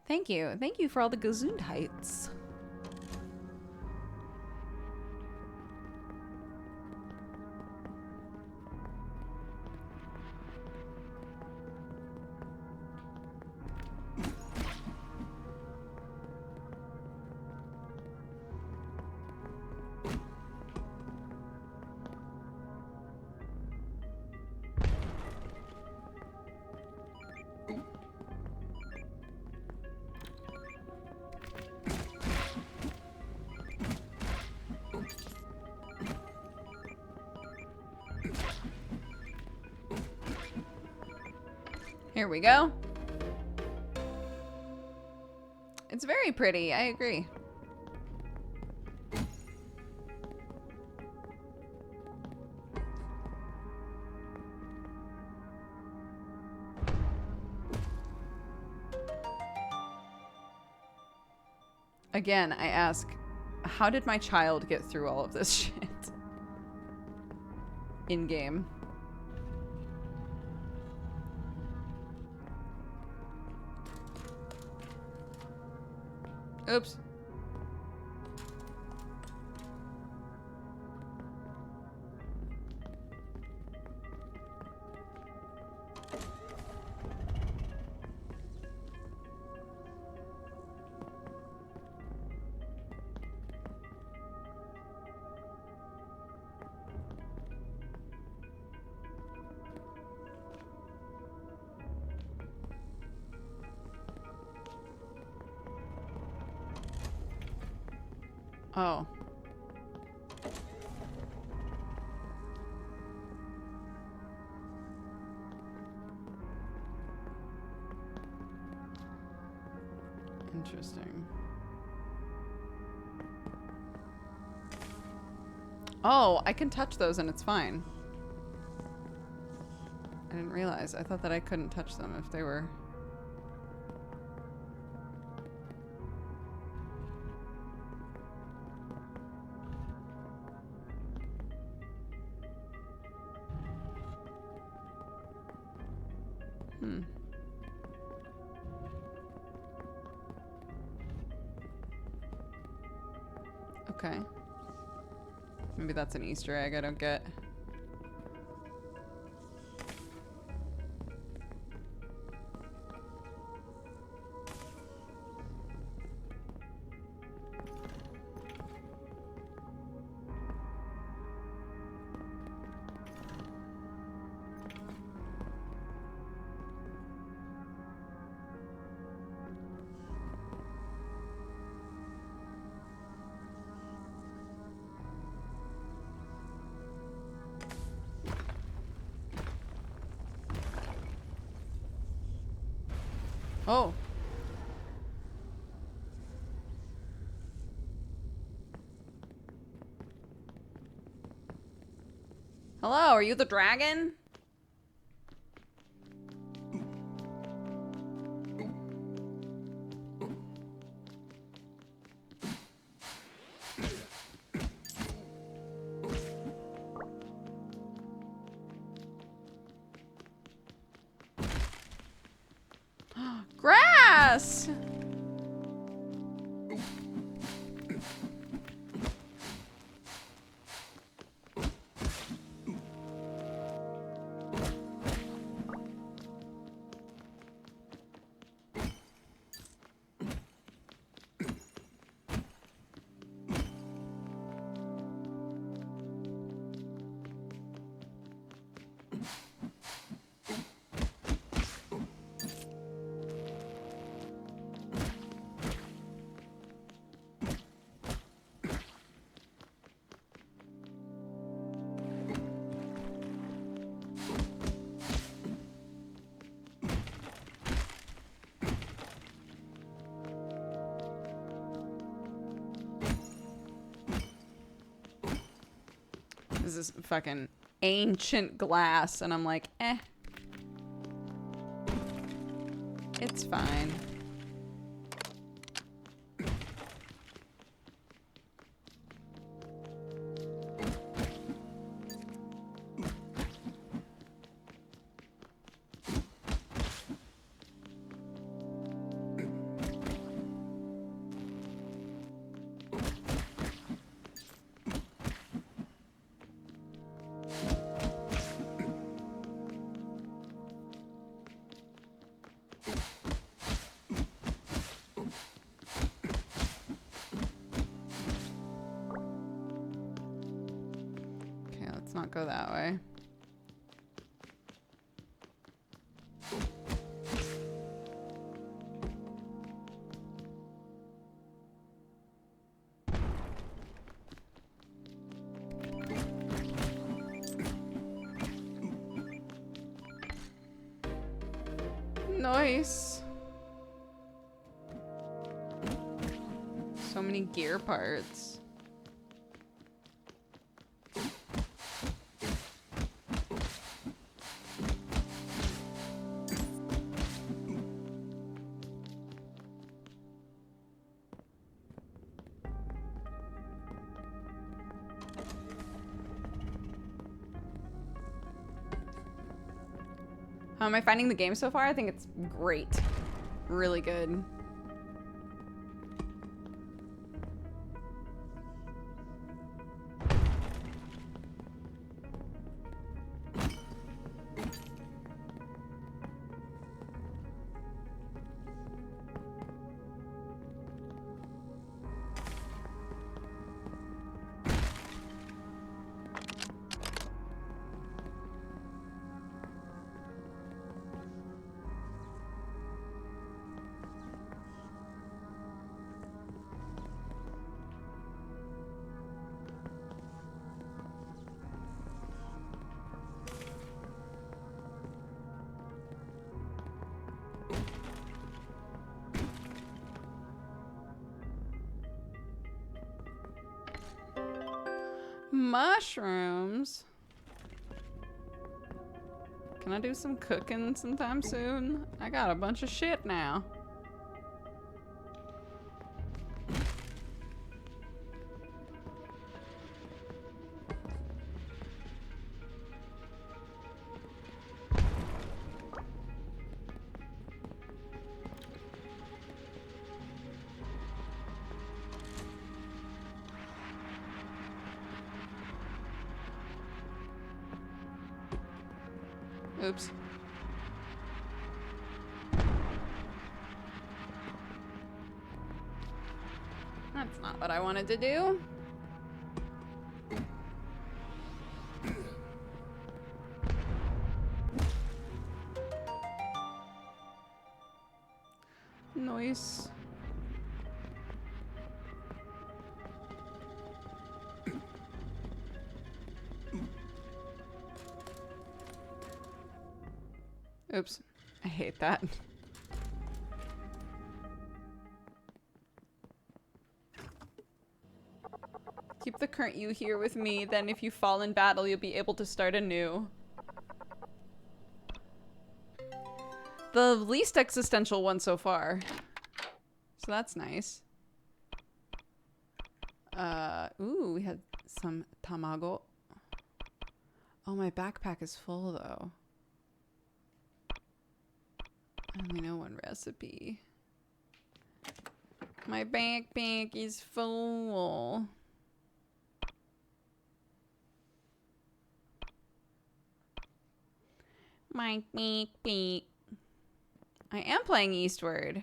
Thank you. Thank you for all the Gesundheits. Here we go. It's very pretty, I agree. Again, I ask, how did my child get through all of this shit? In game. Oops. Oh. Interesting. Oh, I can touch those and it's fine. I didn't realize. I thought that I couldn't touch them if they were... Okay. Maybe that's an Easter egg I don't get. Oh. Hello, are you the dragon? Grass! This is fucking ancient glass, and I'm like, eh. It's fine. Not go that way. Nice. So many gear parts. How am I finding the game so far? I think it's great. Really good. Mushrooms. Can I do some cooking sometime soon? I got a bunch of shit now. Oops. That's not what I wanted to do. Nice. Oops. I hate that. Keep the current you here with me, then if you fall in battle, you'll be able to start anew. The least existential one so far. So that's nice. Ooh, we had some tamago. Oh, my backpack is full though. only know one recipe. My backpack is full. My backpack. I am playing Eastward.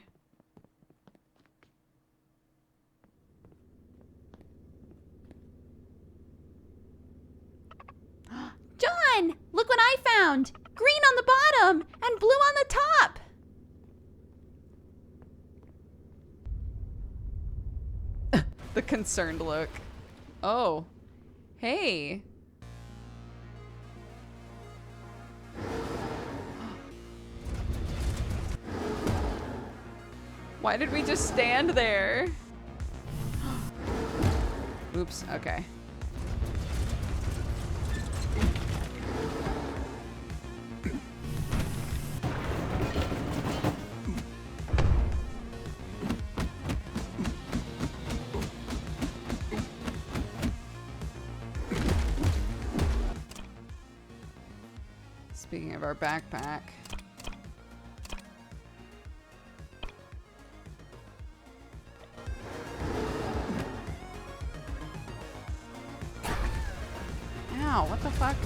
John, look what I found. Green on the bottom and blue on the top. The concerned look. Oh. Hey. Why did we just stand there? Oops, okay. Speaking of our backpack. Ow, what the fuck?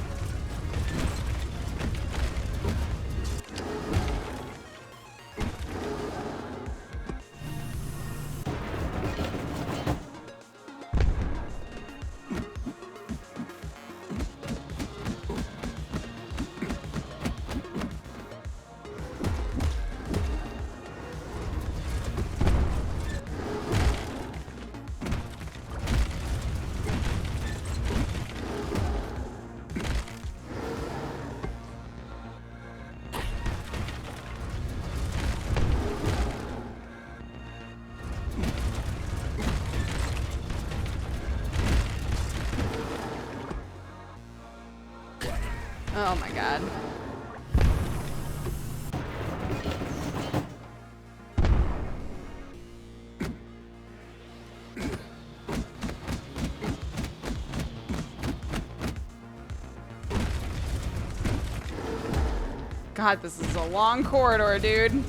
Oh my god. God, this is a long corridor, dude.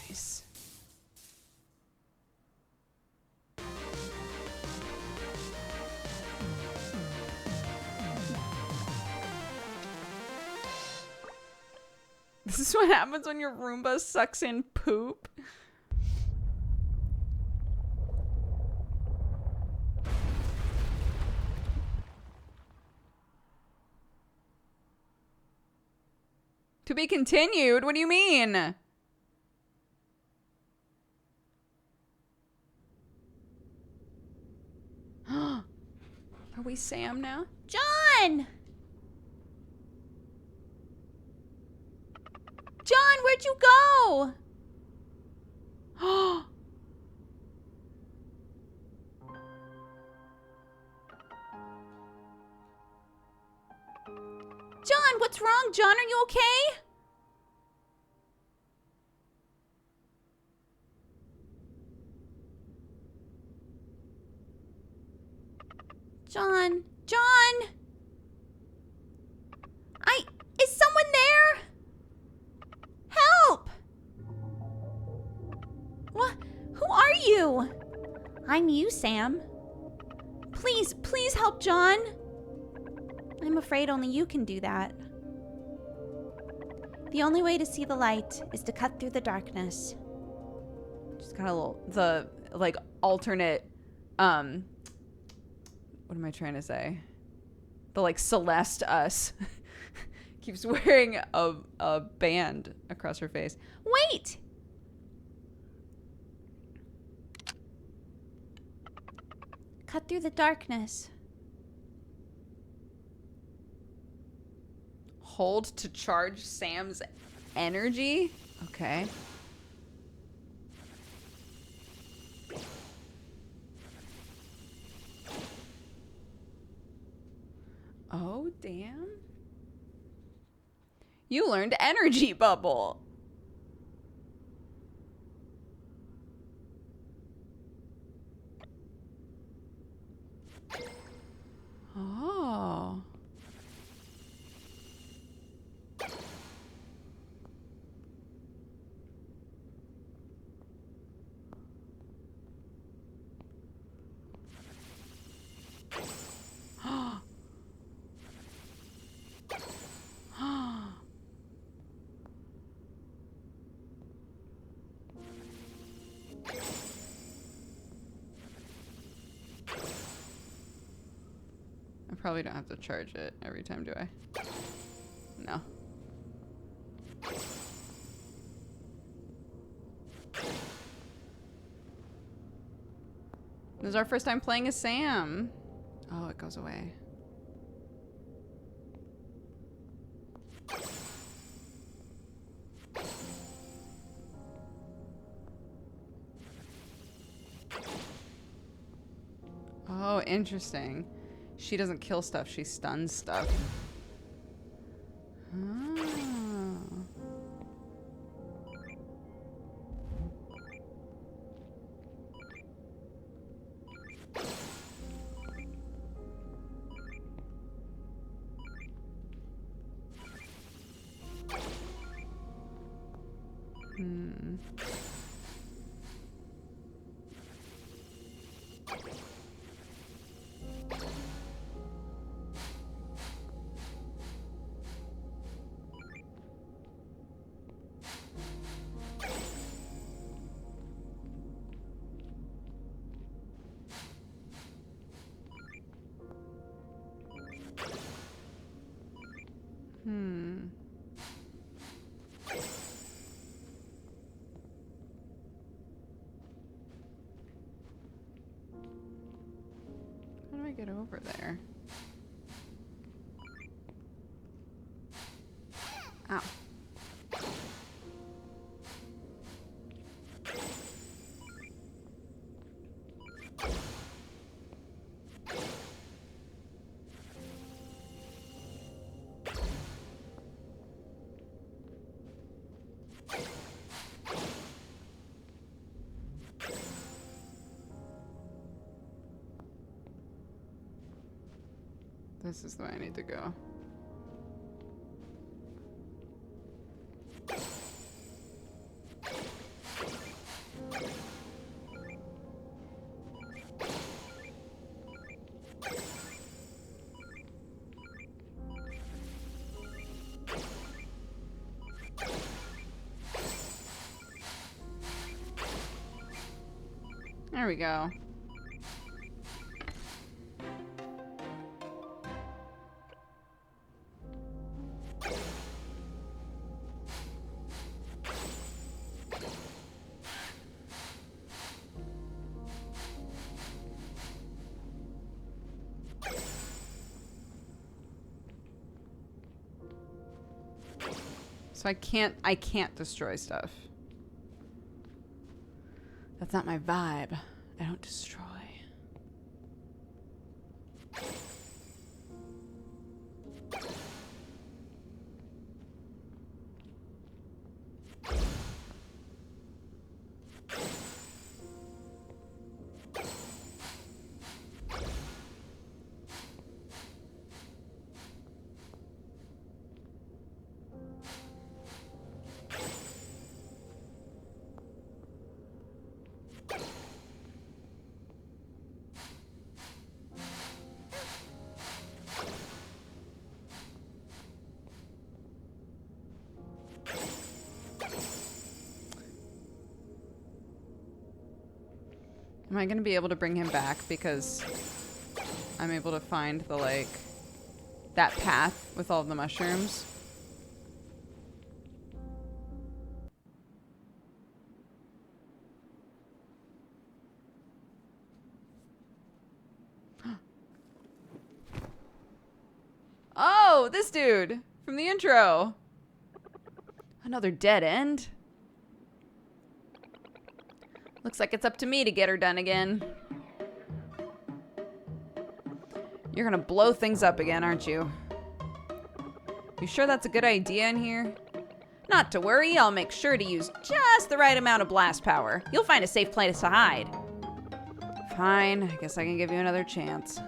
Nice. This is what happens when your Roomba sucks in poop. To be continued? What do you mean? Are we Sam now? John! John, where'd you go? John, what's wrong? John, are you okay? John, John! Is someone there? Help! What? Who are you? I'm you, Sam. Please, please help John. I'm afraid only you can do that. The only way to see the light is to cut through the darkness. Just got a little, the, like, alternate, what am I trying to say? The, like, Celeste us. Keeps wearing a band across her face. Wait! Cut through the darkness. hold to charge Sam's energy? Okay. Oh, damn. You learned energy bubble. Oh. I probably don't have to charge it every time, do I? No. This is our first time playing as Sam. Oh, it goes away. Oh, interesting. She doesn't kill stuff, she stuns stuff. Oh. Hmm. Hmm. How do I get over there? Ow. This is the way I need to go. There we go. So I can't destroy stuff. That's not my vibe. I don't destroy. Am I going to be able to bring him back because I'm able to find the, like, that path with all of the mushrooms? Oh, this dude from the intro. Another dead end. Looks like it's up to me to get her done again. You're gonna blow things up again, aren't you? You sure that's a good idea in here? Not to worry, I'll make sure to use just the right amount of blast power. You'll find a safe place to hide. Fine, I guess I can give you another chance.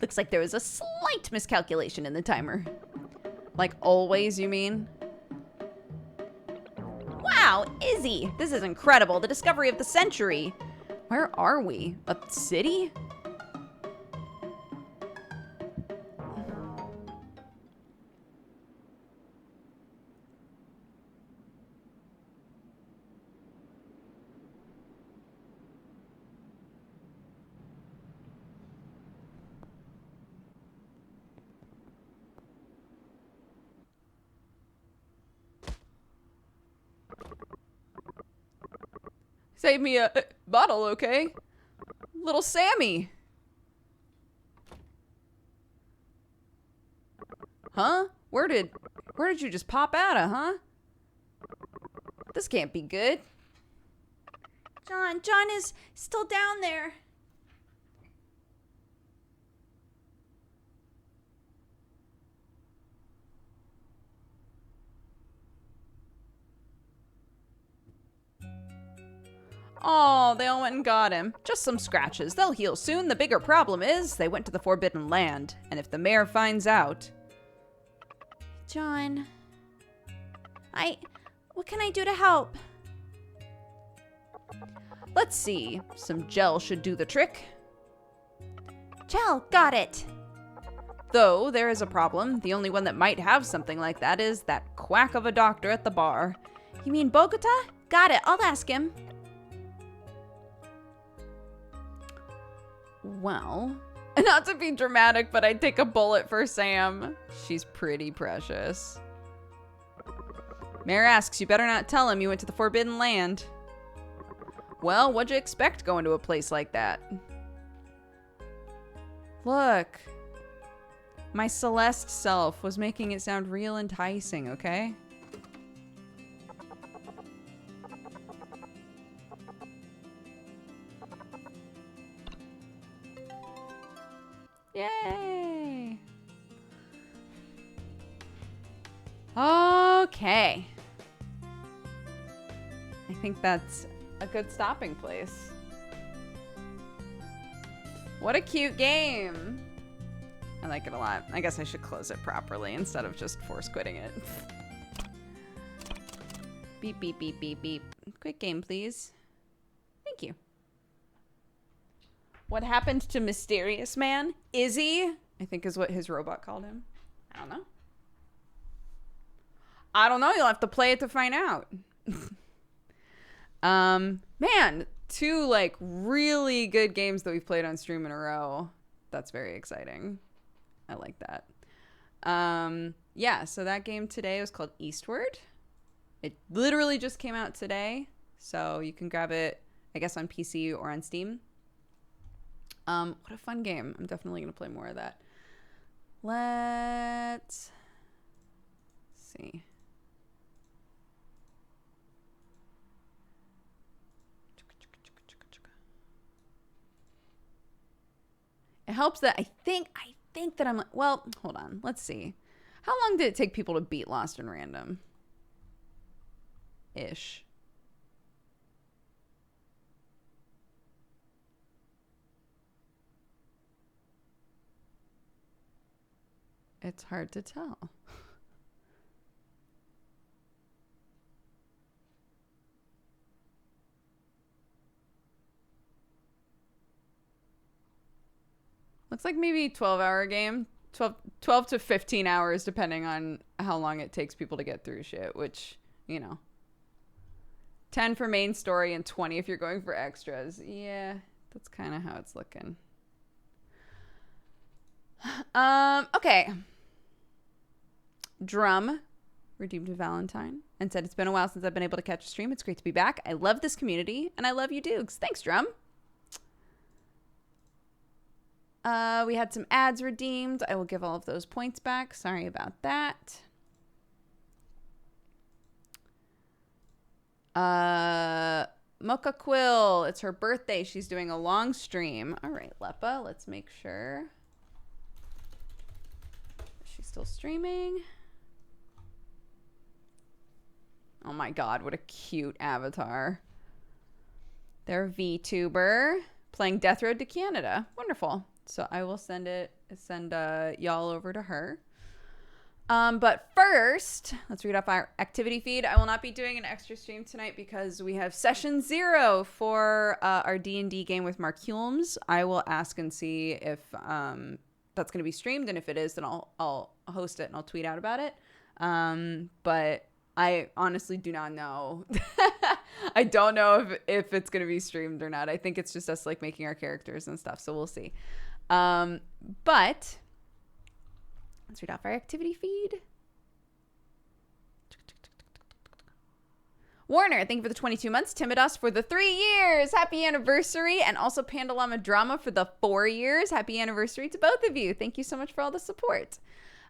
Looks like there was a slight miscalculation in the timer. Like always, you mean? Wow, Izzy! This is incredible. The discovery of the century. Where are we? A city? Save me a bottle, okay? Little Sammy. Huh? Where did you just pop out of, huh? This can't be good. John is still down there. Oh, they all went and got him. Just some scratches. They'll heal soon. The bigger problem is they went to the Forbidden Land. And if the mayor finds out... John, what can I do to help? Let's see. Some gel should do the trick. Gel, got it. Though there is a problem. The only one that might have something like that is that quack of a doctor at the bar. You mean Bogota? Got it, I'll ask him. Well, not to be dramatic, but I'd take a bullet for Sam. She's pretty precious. Mayor asks, you better not tell him you went to the Forbidden Land. Well, what'd you expect going to a place like that? Look. My Celeste self was making it sound real enticing, okay? Yay! Okay. I think that's a good stopping place. What a cute game. I like it a lot. I guess I should close it properly instead of just force quitting it. Beep, beep, beep, beep, beep. Quick game, please. Thank you. What happened to Mysterious Man? Izzy, I think is what his robot called him. I don't know. I don't know. You'll have to play it to find out. Man, 2 like really good games that we've played on stream in a row. That's very exciting. I like that. Yeah, so that game today was called Eastward. It literally just came out today, so you can grab it, I guess, on PC or on Steam. What a fun game. I'm definitely going to play more of that. Let's see. It helps that I think that I'm like, well, hold on. Let's see. How long did it take people to beat Lost in Random? Ish. It's hard to tell. Looks like maybe 12-hour game. 12 to 15 hours, depending on how long it takes people to get through shit, which, you know. 10 for main story and 20 if you're going for extras. Yeah, that's kind of how it's looking. Okay. Drum redeemed a Valentine and said, it's been a while since I've been able to catch a stream. It's great to be back. I love this community and I love you, Dukes. Thanks, Drum. We had some ads redeemed. I will give all of those points back. Sorry about that. Mocha Quill. It's her birthday. She's doing a long stream. All right, Lepa. Let's make sure. She's still streaming. Oh my god, what a cute avatar. They're VTuber playing Death Road to Canada. Wonderful. So I will send y'all over to her. But first, let's read off our activity feed. I will not be doing an extra stream tonight because we have session 0 for our D&D game with Mark Hulmes. I will ask and see if that's going to be streamed, and if it is, then I'll host it and I'll tweet out about it. But I honestly do not know. I don't know if it's going to be streamed or not. I think it's just us like making our characters and stuff, so we'll see. But let's read off our activity feed. Warner, thank you for the 22 months. Timidos for the 3 years. Happy anniversary. And also Pandalama Drama for the 4 years. Happy anniversary to both of you. Thank you so much for all the support.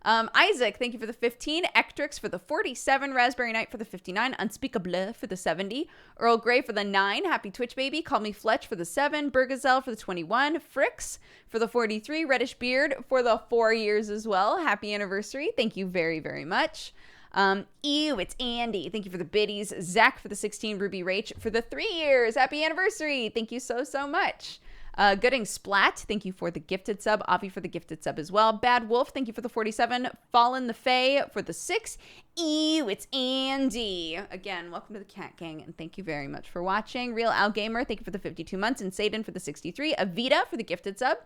Isaac, thank you for the 15. Ectrix for the 47. Raspberry Night for the 59. Unspeakable for the 70. Earl Grey for the 9. Happy Twitch Baby. Call Me Fletch for the 7. Burgazel for the 21. Fricks for the 43. Reddish Beard for the 4 years as well. Happy anniversary. Thank you very, very much. Ew, it's Andy. Thank you for the biddies. Zach for the 16. Ruby Rach for the 3 years. Happy anniversary. Thank you so, so much. Gooding Splat, thank you for the gifted sub. Avi for the gifted sub as well. Bad Wolf, thank you for the 47. Fallen the Fae for the 6. Ew, it's Andy. Again, welcome to the Cat Gang, and thank you very much for watching. Real Al Gamer, thank you for the 52 months. And Satan for the 63. Avita for the gifted sub.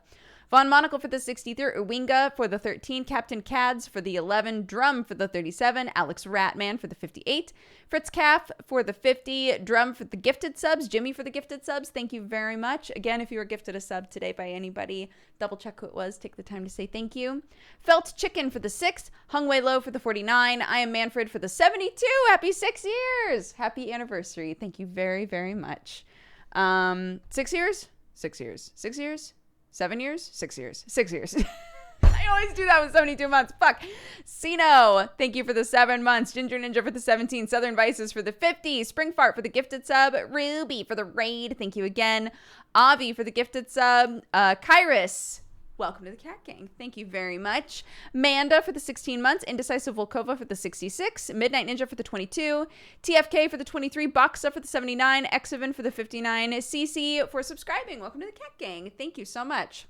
Von Monocle for the 63, Uwinga for the 13, Captain Cads for the 11, Drum for the 37, Alex Ratman for the 58, Fritz Calf for the 50, Drum for the gifted subs, Jimmy for the gifted subs. Thank you very much. Again, if you were gifted a sub today by anybody, double check who it was. Take the time to say thank you. Felt Chicken for the 6, Hung Way Low for the 49, I Am Manfred for the 72. Happy 6 years. Happy anniversary. Thank you very, very much. 6 years? 6 years. 6 years? 7 years? 6 years. 6 years. I always do that with 72 months. Fuck. Sino, thank you for the 7 months. Ginger Ninja for the 17. Southern Vices for the 50. Spring Fart for the gifted sub. Ruby for the raid. Thank you again. Avi for the gifted sub. Kairos, welcome to the Cat Gang. Thank you very much. Manda for the 16 months. Indecisive Volkova for the 66. Midnight Ninja for the 22. TFK for the 23. Boxa for the 79. Exoven for the 59. CC for subscribing. Welcome to the Cat Gang. Thank you so much.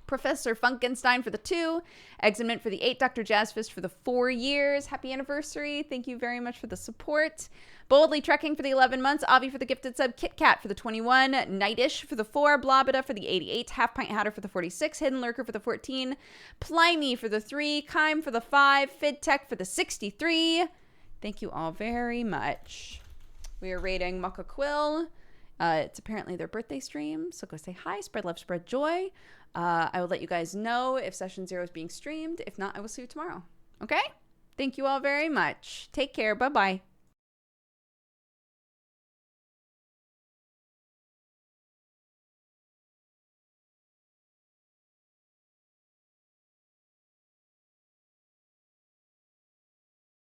Professor Funkenstein for the 2. Eximent for the 8. Dr. Jazzfist for the 4 years. Happy anniversary. Thank you very much for the support. Boldly Trekking for the 11 months. Avi for the gifted sub. Kit Kat for the 21. Nightish for the 4. Blobida for the 88. Half Pint Hatter for the 46. Hidden Lurker for the 14. Plimy for the 3. Kime for the 5. Fid Tech for the 63. Thank you all very much. We are rating Mucka Quill. It's apparently their birthday stream, so go say hi, spread love, spread joy. I will let you guys know if session 0 is being streamed. If not, I will see you tomorrow. Okay? Thank you all very much. Take care. Bye-bye.